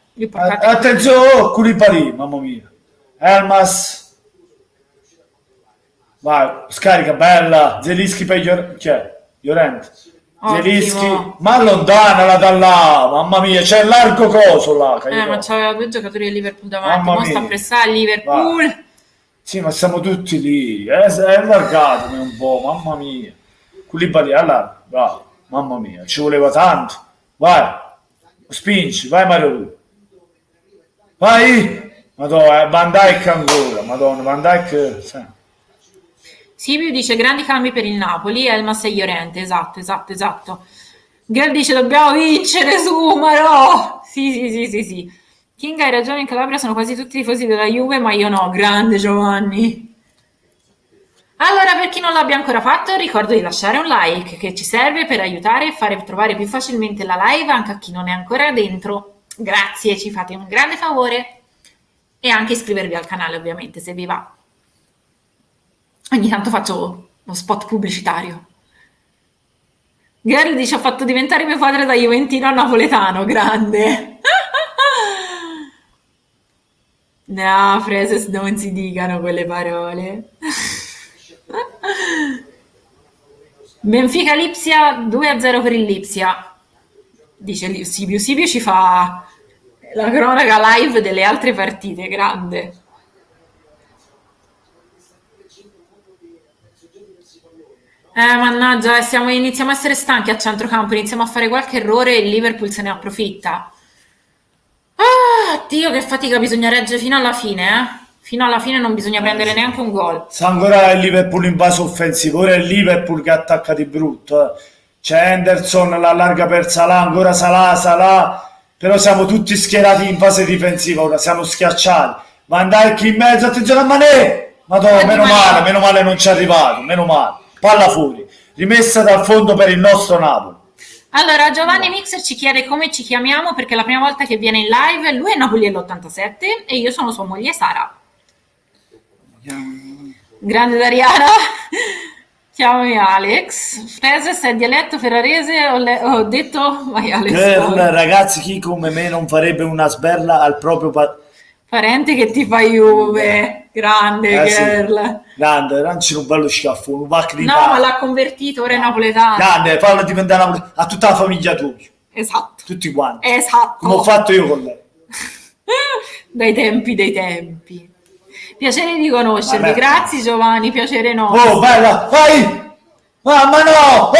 Attenzione, Koulibaly, mamma mia. Elmas. Vai, scarica bella. Zelischi per Llorente. Zelischi, ma allontanala da là, mamma mia, c'è il largo coso là. Ma c'aveva 2 giocatori del Liverpool davanti, mo sta a pressare il Liverpool. Vai. Sì, ma siamo tutti lì, è allargato un po', mamma mia. Koulibaly, allora, bravo, mamma mia, ci voleva tanto. Vai, spingi, vai Mario. Vai, madonna, Van Dijk ancora, madonna, Van Dijk... Sì. Silvio dice grandi cambi per il Napoli, Elmas e Llorente, esatto. Girl dice dobbiamo vincere Sumaro. Sì. King hai ragione, in Calabria sono quasi tutti tifosi della Juve, ma io no. Grande Giovanni. Allora, per chi non l'abbia ancora fatto, ricordo di lasciare un like che ci serve per aiutare e fare trovare più facilmente la live anche a chi non è ancora dentro. Grazie, ci fate un grande favore. E anche iscrivervi al canale, ovviamente, se vi va. Ogni tanto faccio lo spot pubblicitario. Girl dice ho fatto diventare mio padre da juventino a napoletano, grande. No, Freses, non si dicano quelle parole. Benfica Lipsia 2-0 per il Lipsia, dice Sibiu. Sibiu ci fa la cronaca live delle altre partite, grande. Mannaggia, iniziamo a essere stanchi a centrocampo, iniziamo a fare qualche errore e il Liverpool se ne approfitta. Dio, che fatica, bisogna reggere fino alla fine, Fino alla fine non bisogna prendere neanche un gol. Sa ancora il Liverpool in base offensivo, ora è il Liverpool che attacca di brutto. C'è Henderson, l'allarga per Salah, ancora Salah, però siamo tutti schierati in fase difensiva, ora siamo schiacciati. Van Dijk in mezzo, attenzione a Mané! Madonna, meno male non ci è arrivato, meno male. Palla fuori, rimessa dal fondo per il nostro Napoli. Allora, Giovanni Mixer ci chiede come ci chiamiamo perché è la prima volta che viene in live. Lui è Napoli all'87 e io sono sua moglie Sara. Grande Dariana. Chiamami Alex. Freses è dialetto ferrarese, ho detto vai Alex. Girl, ragazzi, chi come me non farebbe una sberla al proprio parente che ti fa Juve. Grande girl. Sì. Grande, lanci un bello schiaffo, un pacco di ma l'ha convertito, ora è napoletano. Grande, fallo diventare napoletano a tutta la famiglia tua. Esatto. Tutti quanti. Esatto. Come ho fatto io con lei. Dai tempi. Piacere di conoscervi, grazie Giovanni, piacere nostro. Oh, bella, vai! Mamma no!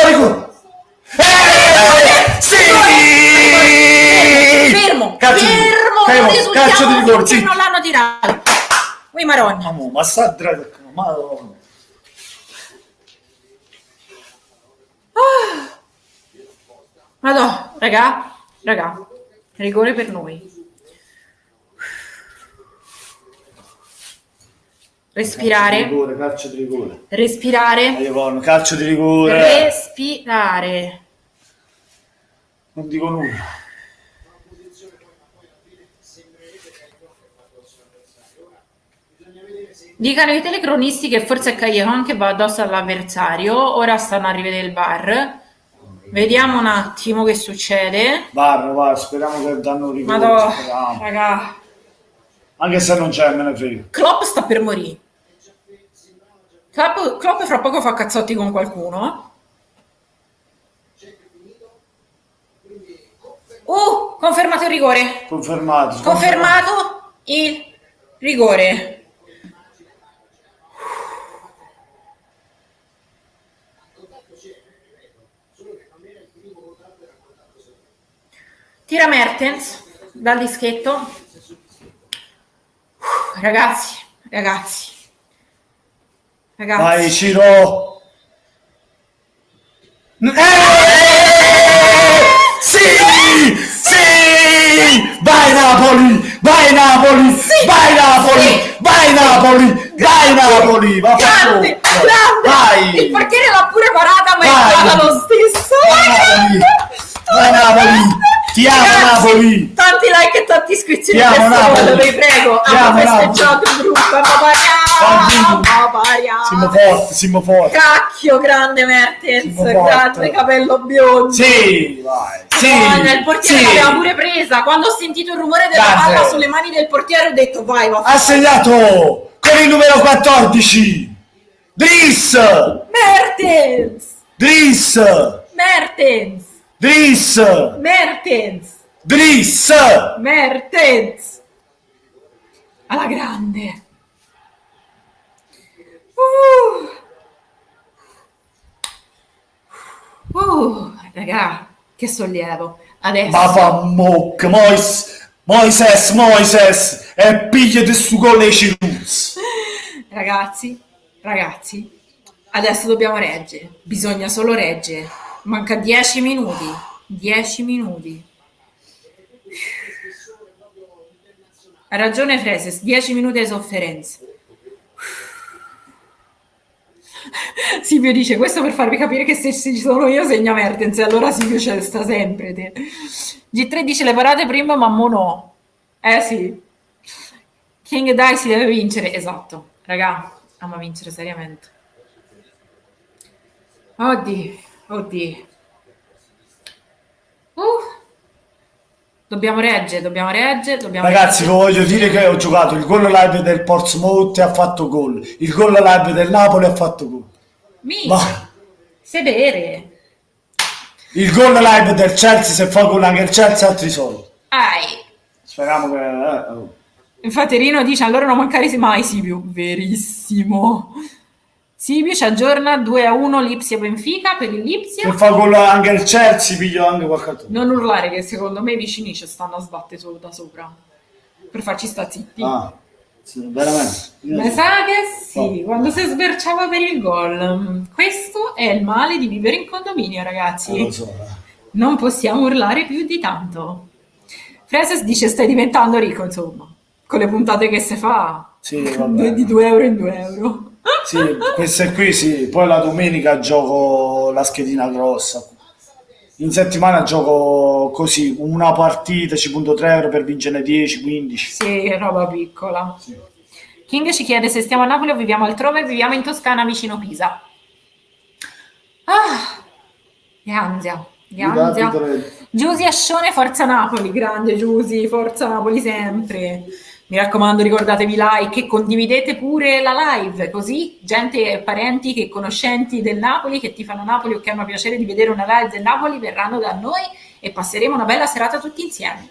Sì! Fermo! Calcio di rigore, sì. Non l'hanno tirato. Ui maronna. Ma sta madonna. Madonna, raga, rigore per noi. Respirare. Calcio di rigore. Respirare. Calcio di rigore. Respirare. Non dico nulla. Dicano i telecronisti che forse è Callejon che va addosso all'avversario. Ora stanno a rivedere il VAR. Vediamo un attimo che succede. VAR, speriamo che danno un rigore. Madonna, raga. Anche se non c'è, me ne frega. Klopp sta per morire. Klopp fra poco fa cazzotti con qualcuno. Confermato il rigore. Confermato il rigore. Tira Mertens dal dischetto. Ragazzi. Vai Ciro. Sì! Vai Napoli! Vai Napoli! Grande! Vai! Il portiere l'ha pure parata, ma è entrata lo stesso! Vai Napoli! Ti amo Napoli! Tanti like e tanti iscrizioni per favore, vi prego! Hanno festeggiato il gruppo, siamo forti! Cacchio, grande Mertens! Grande capello biondo! Sì, vai! Il portiere l'aveva pure presa. Quando ho sentito il rumore della palla sulle mani del portiere ho detto vai, va. Ha segnato con il numero 14 Driss Mertens alla grande. Raga, che sollievo. Adesso Moises e pigliate su gol e Ciruz. Ragazzi, adesso dobbiamo reggere. Bisogna solo reggere. Manca 10 minuti. 10 minuti. Ha ragione Freses, 10 minuti di sofferenza. Silvio dice questo per farvi capire che se ci sono io segna Mertens, allora Silvio c'è sta sempre te. G3 dice le parate prima ma mo no. Sì. King dai si deve vincere, esatto. Raga, ama vincere seriamente. Oddio. Dobbiamo reggere. Ragazzi, vi voglio dire che ho giocato il gol live del Portsmouth e ha fatto gol. Il gol live del Napoli ha fatto gol. Sedere. Il gol live del Chelsea, se fa gol anche il Chelsea, altri soldi. Speriamo che... Infatti Rino dice allora non mancare mai Sibiu. Verissimo. Sibiu ci aggiorna 2-1 Lipsia Benfica per il Lipsia. Se fa gol anche il Chelsea piglio anche qualche... Non urlare che secondo me i vicini ci stanno a sbattere solo da sopra per farci sta zitti. Sì, veramente. Ma sa che sì, quando si sberciava per il gol. Questo è il male di vivere in condominio, ragazzi. Lo so. Non possiamo urlare più di tanto. Freses dice stai diventando ricco, insomma, con le puntate che si fa. Sì, vabbè. Di 2 euro in 2 euro. Sì, queste qui sì. Poi la domenica gioco la schedina grossa. In settimana gioco così, una partita, ci punto 3 euro per vincere 10, 15. Sì, roba piccola. Sì. King ci chiede se stiamo a Napoli o viviamo altrove. Viviamo in Toscana vicino Pisa. Che ansia. Giusy Ascione, forza Napoli. Grande Giusy, forza Napoli sempre. Mi raccomando, ricordatevi like e condividete pure la live, così gente, parenti che conoscenti del Napoli, che tifano Napoli o che hanno piacere di vedere una live del Napoli, verranno da noi e passeremo una bella serata tutti insieme.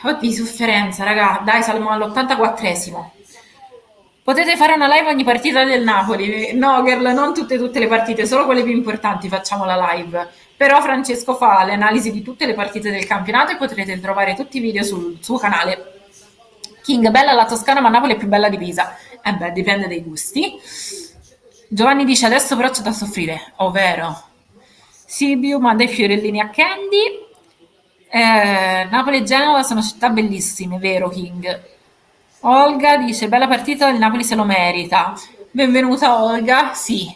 Oddio, sofferenza, raga. Dai, siamo all'84esimo. Potete fare una live ogni partita del Napoli. No, girl, non tutte le partite, solo quelle più importanti facciamo la live. Però Francesco fa le analisi di tutte le partite del campionato e potrete trovare tutti i video sul suo canale. King, bella la Toscana, ma Napoli è più bella di Pisa. Dipende dai gusti. Giovanni dice adesso però c'è da soffrire, ovvero Sibiu manda i fiorellini a Candy. Napoli e Genova sono città bellissime, vero King? Olga dice, bella partita, il Napoli se lo merita. Benvenuta Olga. Sì,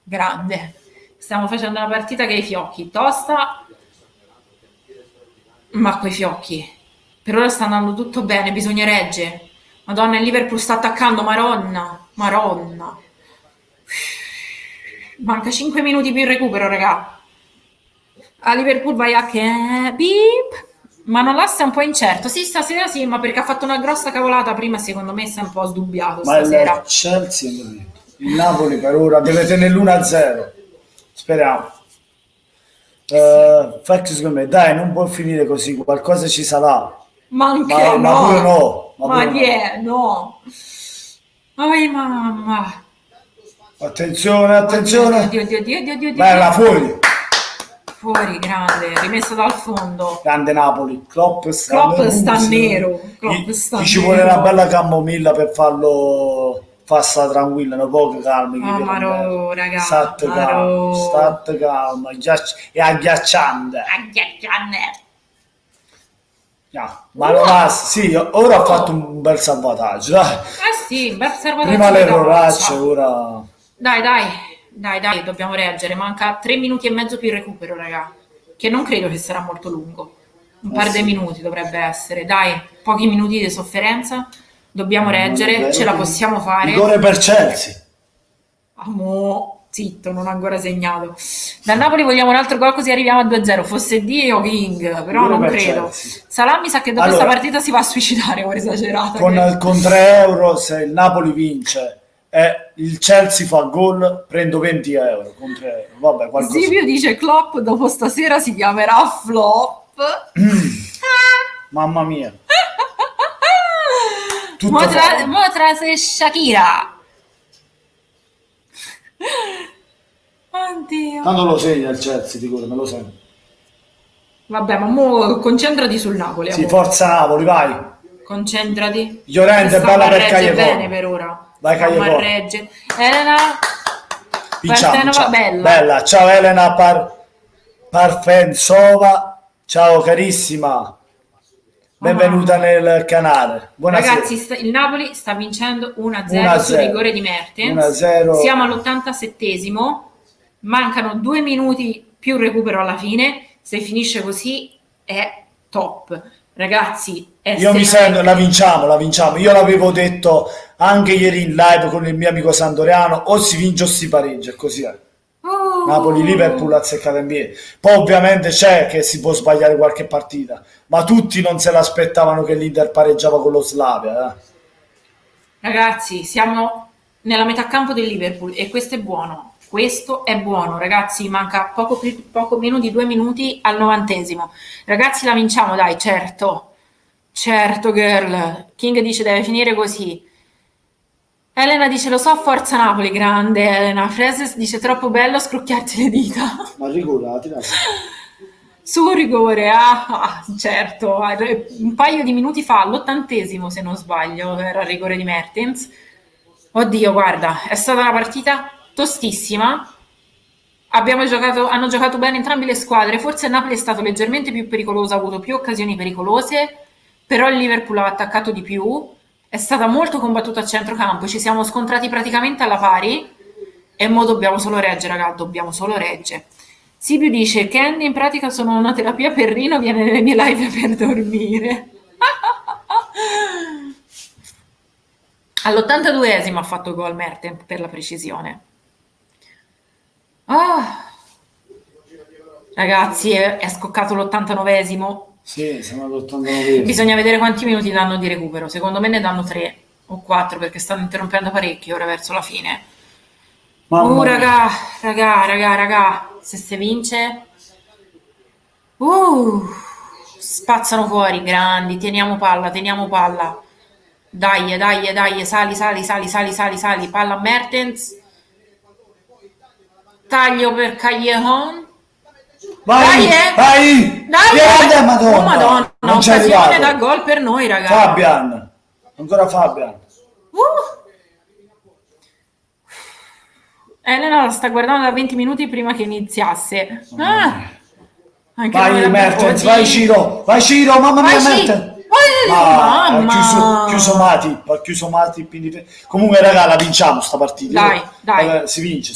grande. Stiamo facendo una partita che ha i fiocchi. Tosta, ma coi fiocchi. Per ora sta andando tutto bene, bisogna reggere. Madonna, il Liverpool sta attaccando, maronna. Manca 5 minuti più il recupero, raga. A Liverpool vai a che... Beep. Ma non l'asta è un po' incerto. Sì, stasera sì, ma perché ha fatto una grossa cavolata prima, secondo me si è un po' sdubbiato stasera. Ma il Chelsea, il Napoli per ora deve tenere l'1-0. Speriamo. Infatti, secondo me, dai, non può finire così, qualcosa ci sarà. Ma anche ma pure no. Ma chi è? No. Ai mamma. Attenzione. Oddio. Bella, fuori. Fuori, grande, rimesso dal fondo. Grande Napoli. Klopp sta nero. Ci vuole una bella camomilla per farlo sta tranquilla, un po' calmi. Ragazzi. State calma. È agghiacciante. Ma non ha, sì, ora ha fatto un bel salvataggio. Dai. Sì, un bel salvataggio. Prima l'erroraccio, ora... Dai, dobbiamo reggere. Manca 3 minuti e mezzo più il recupero, raga. Che non credo che sarà molto lungo. Un par di minuti dovrebbe essere. Dai, pochi minuti di sofferenza. Dobbiamo reggere, ce la possiamo fare. Rigore per Chelsea. Zitto, non ha ancora segnato. Dal Napoli vogliamo un altro gol così arriviamo a 2-0. Fosse Dio King, però non credo. Salah mi sa che dopo questa partita si va a suicidare, ora esagerata. Con 3 euro, se il Napoli vince e il Chelsea fa gol, prendo 20 euro. Con 3 euro. Vabbè, qualcosa. Silvio dice Klopp dopo stasera si chiamerà flop. Mamma mia. Motra se Shakira. Oddio. Ma non lo segna il Chelsea, dico, me lo segno. Vabbè, ma mo concentrati sul Napoli. Sì, forza Napoli, vai. Concentrati. Llorente, bella per Cagliari. Bene per ora. Vai Cagliari. Elena Parfenova, bella. Ciao Elena Parfensova. Ciao carissima. Benvenuta nel canale. Buonasera. Ragazzi, il Napoli sta vincendo 1-0 sul rigore di Mertens. 1-0. Siamo all'87esimo. Mancano 2 minuti più recupero alla fine. Se finisce così è top. Ragazzi, io mi sento, la vinciamo. Io l'avevo detto anche ieri in live con il mio amico Sandoriano, o si vince o si pareggia, e così è. Napoli-Liverpool azzeccata in piedi. Poi ovviamente c'è che si può sbagliare qualche partita, ma tutti non se l'aspettavano che l'Inter pareggiava con lo Slavia. Ragazzi, siamo nella metà campo del Liverpool e questo è buono. Ragazzi, manca poco meno di 2 minuti al 90esimo. Ragazzi, la vinciamo, dai, certo girl. King dice deve finire così. Elena dice lo so, forza Napoli, grande Elena. Freses dice troppo bello scrocchiarti le dita. Ma rigore, Su rigore, certo. Un paio di minuti fa, all'80esimo se non sbaglio, era il rigore di Mertens. Oddio, guarda, è stata una partita tostissima. Hanno giocato bene entrambe le squadre. Forse il Napoli è stato leggermente più pericoloso, ha avuto più occasioni pericolose, però il Liverpool ha attaccato di più. È stata molto combattuta a centrocampo, ci siamo scontrati praticamente alla pari e mo dobbiamo solo reggere, raga, dobbiamo solo reggere. Silvio dice Candy in pratica sono una terapia per Rino, viene nelle mie live per dormire. All'82esimo ha fatto gol Mertens, per la precisione. Ragazzi, è scoccato l'89esimo. Sì, siamo all'89esimo. Bisogna vedere quanti minuti danno di recupero. Secondo me ne danno 3 o 4 perché stanno interrompendo parecchio ora verso la fine. Raga, se si vince spazzano fuori, grandi, teniamo palla. Dai, sali, palla a Mertens. Taglio per Callejon. Vai! Madonna, non c'è occasione arrivato. da gol per noi, ragazzi. Ancora Fabian. Elena la sta guardando da 20 minuti prima che iniziasse. Vai Mertens, vai Ciro, mamma mia Mertens. Mamma! Ha chiuso Matip comunque raga, la vinciamo sta partita. Dai. Si vince.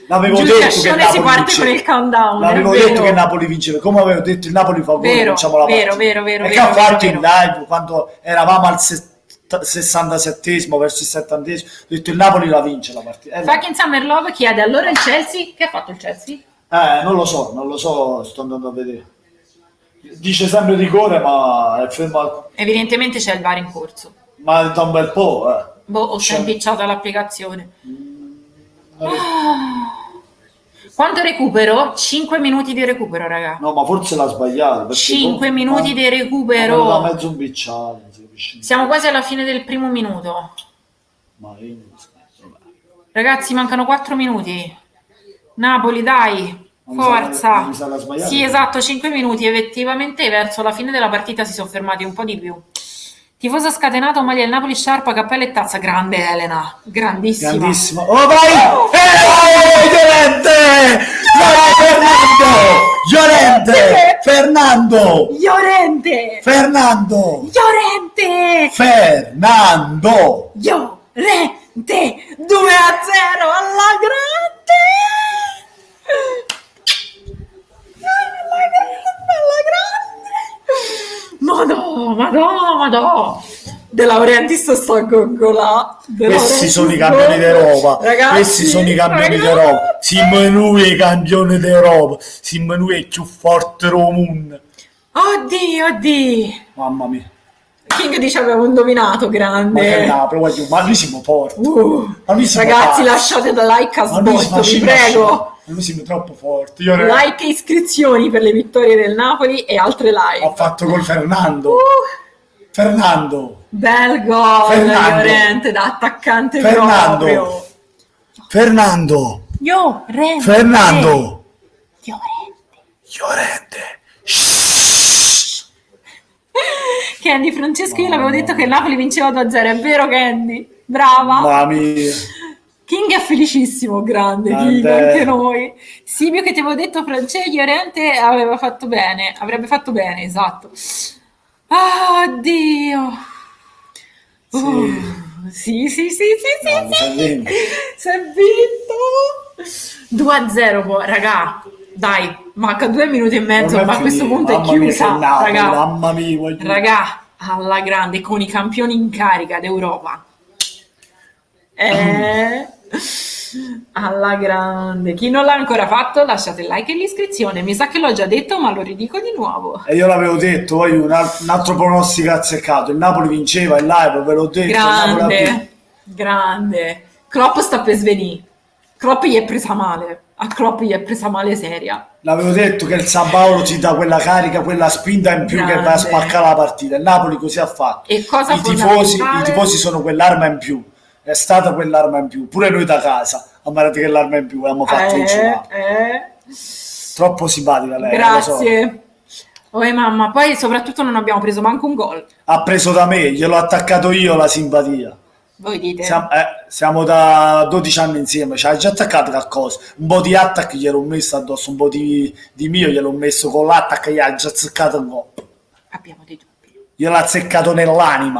L'avevo detto che Napoli si parte con il countdown. L'avevo detto che Napoli vinceva, come avevo detto il Napoli fa gol, vinciamo la partita. Vero. E che ha fatto in live quando eravamo al 67esimo verso il 70esimo, ho detto il Napoli la vince la partita. Fucking Summer Love chiede allora il Chelsea, che ha fatto il Chelsea? Non lo so, sto andando a vedere. Dice sempre rigore, ma è fermo. Evidentemente c'è il VAR in corso. Ma da un bel po', ho impicciata l'applicazione. Quanto recupero? 5 minuti di recupero, raga. No, ma forse l'ha sbagliato. 5 minuti di recupero. Da mezzo impicciato. Siamo quasi alla fine del primo minuto. Ma io non so. Ragazzi, mancano 4 minuti. Napoli, dai. Forza! Sì, esatto, 5 minuti. Effettivamente verso la fine della partita si sono fermati un po' di più. Tifosa scatenato, maglia del Napoli, sciarpa, cappello e tazza. Grande Elena, grandissima. Oh, vai! Llorente! Fernando! 2-0 alla grande! Madonna! De Laurentiis sto gongolà. Questi sono i campioni d'Europa. Questi sono i campioni d'Europa. Siamo noi i campioni d'Europa. Siamo noi i più forti del mondo. Oddio. Mamma mia. King dice avevo indovinato, grande. Ma noi siamo forti. Ragazzi, lasciate da like a sbotto, vi prego. Noi siamo troppo forti. Like e iscrizioni per le vittorie del Napoli e altre live. Ho fatto col Fernando. Bel gol, Llorente da attaccante proprio. Fernando. Llorente. Candy Francesco, io l'avevo detto che il Napoli vinceva 2-0, è vero Candy? Brava. Mamma mia. King è felicissimo, grande King, anche noi. Silvio che ti avevo detto Francesco Llorente avrebbe fatto bene, esatto. Oddio. Sì. Si è vinto. 2-0 poi, raga. Dai, manca 2 minuti e mezzo, ma a questo punto è chiusa, raga. Mamma mia, raga, alla grande, con i campioni in carica d'Europa. Alla grande. Chi non l'ha ancora fatto, lasciate il like e l'iscrizione. Mi sa che l'ho già detto, ma lo ridico di nuovo. E io l'avevo detto, poi un altro pronostico azzeccato. Il Napoli vinceva il live, ve l'ho detto. Grande. Klopp sta per svenire. Klopp gli è presa male. A Klopp gli è presa male seria. L'avevo detto che il San Paolo ti dà quella carica, quella spinta in più che va a spaccare la partita. Il Napoli così ha fatto. E cosa I tifosi sono quell'arma in più. È stata quell'arma in più. Pure noi da casa ammirate che l'arma in più l'abbiamo fatta in Troppo simpatica lei. Grazie. Mamma, poi soprattutto non abbiamo preso manco un gol. Ha preso da me, gliel'ho attaccato io la simpatia. Voi dite? Siamo da 12 anni insieme, ci hai già attaccato qualcosa. Un po' di attack gliel'ho messo addosso, un po' di mio gliel'ho messo con l'attack, gli ha già azzeccato un po'. Abbiamo dei dubbi. Gliel'ho azzeccato nell'anima,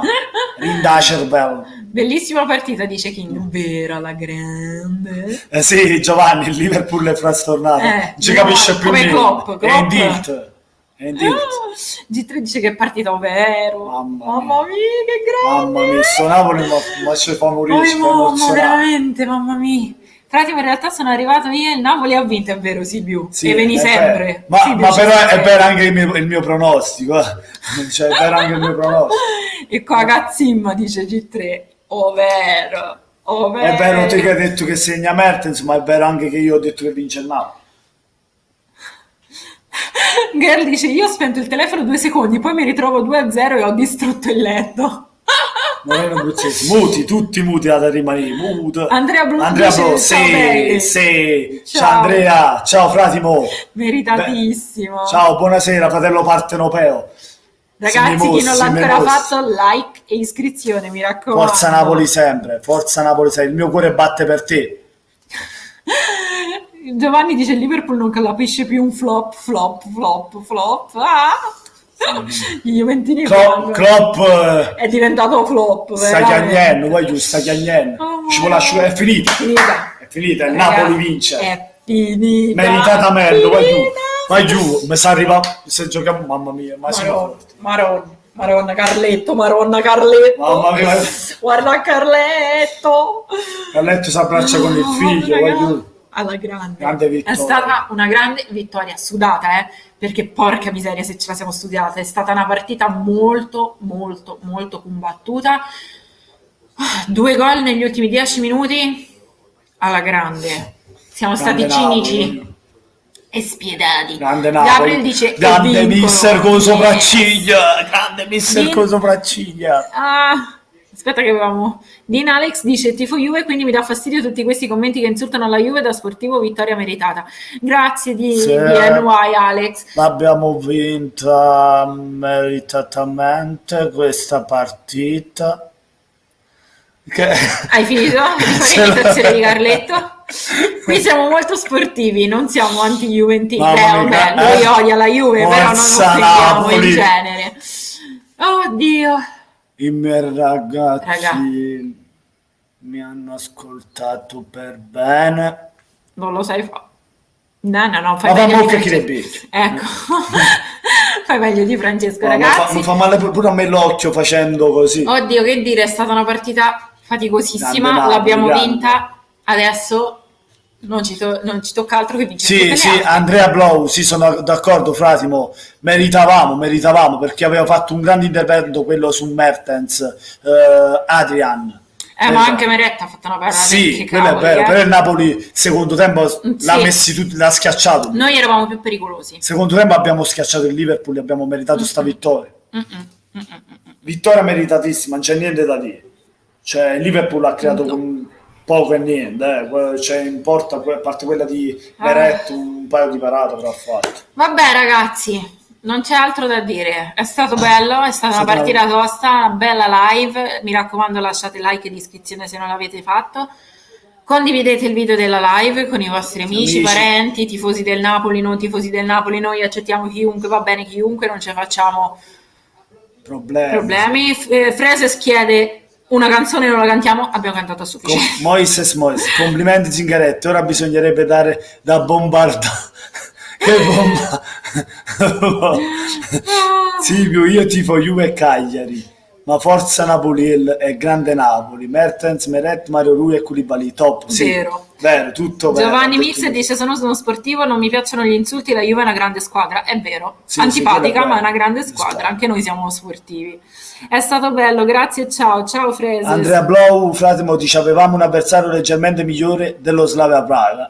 rinda cervello. Bellissima partita, dice King. Vera la grande. Sì, Giovanni, il Liverpool è frastornato. Non ci capisce più come niente. È in tilt. G3 dice che è partita ovvero. Mamma mia, che grande. Mamma mia, sto Napoli ma ci fa morire. Veramente, mamma mia. Tra l'altro in realtà sono arrivato io e il Napoli ha vinto, è vero Silvio? Sì, e veni sempre. Ma però è vero anche il mio pronostico. Cioè, è vero anche il mio pronostico. E qua Cazzimma dice G3. Ovvero. È vero te che hai detto che segna Mertens, ma è vero anche che io ho detto che vince il Napoli. Girl dice io ho spento il telefono 2 secondi, poi mi ritrovo 2-0 e ho distrutto il letto. Non è muti, tutti muti da rimanere muto. Andrea Blu, sì. Ciao Andrea, ciao Fratimo. Meritatissimo. Ciao, buonasera fratello partenopeo. Ragazzi, chi non l'ha ancora fatto, like e iscrizione, mi raccomando. Forza Napoli sempre, il mio cuore batte per te. Giovanni dice il Liverpool non capisce più un flop. Gli Juventini Klopp è diventato flop. Sta chiagnendo, vai giù, sta chiagnendo. Ci vuole asciugare, è finita. È finita, il Napoli vince. È finita. Meritatamente, vai giù, mi sa arriva se giochiamo, mamma mia, ma Maronna Carletto. Mamma mia. Guarda Carletto Si abbraccia con il figlio, vai giù. Alla grande vittoria. È stata una grande vittoria sudata, perché porca miseria se ce la siamo studiata. È stata una partita molto combattuta. 2 gol negli ultimi 10 minuti alla grande. Siamo stati cinici e spiedati. Grande Napoli. Gabriel dice grande mister con sopracciglia. Grande mister con sopracciglia. Aspetta che avevamo. Dean Alex dice tifo Juve, quindi mi dà fastidio tutti questi commenti che insultano la Juve. Da sportivo vittoria meritata. Grazie di NY Alex. L'abbiamo vinta meritatamente questa partita. Hai finito l'imitazione di Carletto? Qui siamo molto sportivi, non siamo anti-juventini. Lui odia la Juve, però non offendiamo in genere. Oddio. I miei ragazzi mi hanno ascoltato per bene. Non lo sai fare. No, fai meglio di Francesco. Ecco. Fai meglio di Francesco, ragazzi. Mi fa male pure a me l'occhio facendo così. Oddio, che dire, è stata una partita faticosissima, Napoli, l'abbiamo vinta. Adesso non ci tocca altro che vincere. Sì, Andrea Blau, sì, sono d'accordo, Fratimo, meritavamo perché aveva fatto un grande intervento quello su Mertens, Adrian. Ma anche Meretta ha fatto una bella. Sì, quello è vero, però il Napoli secondo tempo l'ha schiacciato. Noi eravamo più pericolosi. Secondo tempo abbiamo schiacciato il Liverpool e abbiamo meritato sta vittoria. Vittoria meritatissima, non c'è niente da dire. Cioè il Liverpool ha creato poco e niente, cioè in porta, a parte quella di Meret, un paio di parate però ha fatto. Vabbè ragazzi, non c'è altro da dire, è stato bello, è stata una partita tosta, una bella live, mi raccomando lasciate like e iscrizione se non l'avete fatto, condividete il video della live con i vostri amici, parenti, tifosi del Napoli, non tifosi del Napoli, noi accettiamo chiunque, va bene chiunque, non ci facciamo problemi. Freses chiede una canzone, non la cantiamo, abbiamo cantato a sufficienza. Moises, complimenti Zingaretti, ora bisognerebbe dare da bombardo. Che bomba! Silvio, io tifo Juve e Cagliari, ma forza Napoli e grande Napoli. Mertens, Meret, Mario Rui e Koulibaly, top. Sì, vero, tutto Giovanni Mix dice sono uno sportivo, non mi piacciono gli insulti, la Juve è una grande squadra. È vero, antipatica, ma è una grande squadra, anche noi siamo sportivi. È stato bello, grazie, ciao Freses. Andrea Blau, Fratimo, dice avevamo un avversario leggermente migliore dello Slavia Praga.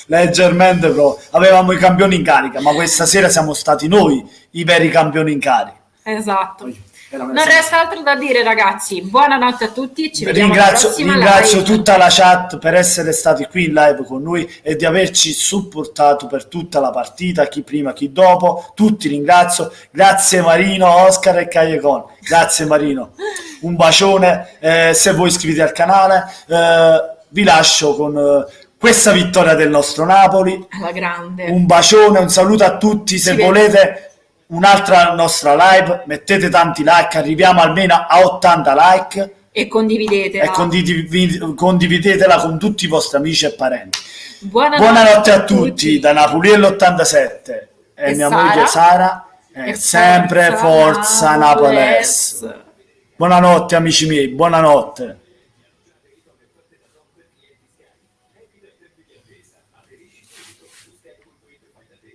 Leggermente però. Avevamo i campioni in carica, ma questa sera siamo stati noi i veri campioni in carica. Esatto. Non resta altro da dire ragazzi, buonanotte a tutti, ci vediamo alla prossima ringrazio live. Tutta la chat per essere stati qui in live con noi e di averci supportato per tutta la partita, chi prima chi dopo, tutti ringrazio, grazie Marino, Oscar e Callecon, grazie Marino, un bacione, se voi iscrivete al canale, vi lascio con questa vittoria del nostro Napoli, alla grande, un bacione, un saluto a tutti, se volete un'altra nostra live, mettete tanti like, arriviamo almeno a 80 like e condividetela condividetela con tutti i vostri amici e parenti. Buonanotte a tutti da Napoliello 87 e mia moglie Sara e sempre forza Napoles. Buonanotte amici miei, buonanotte.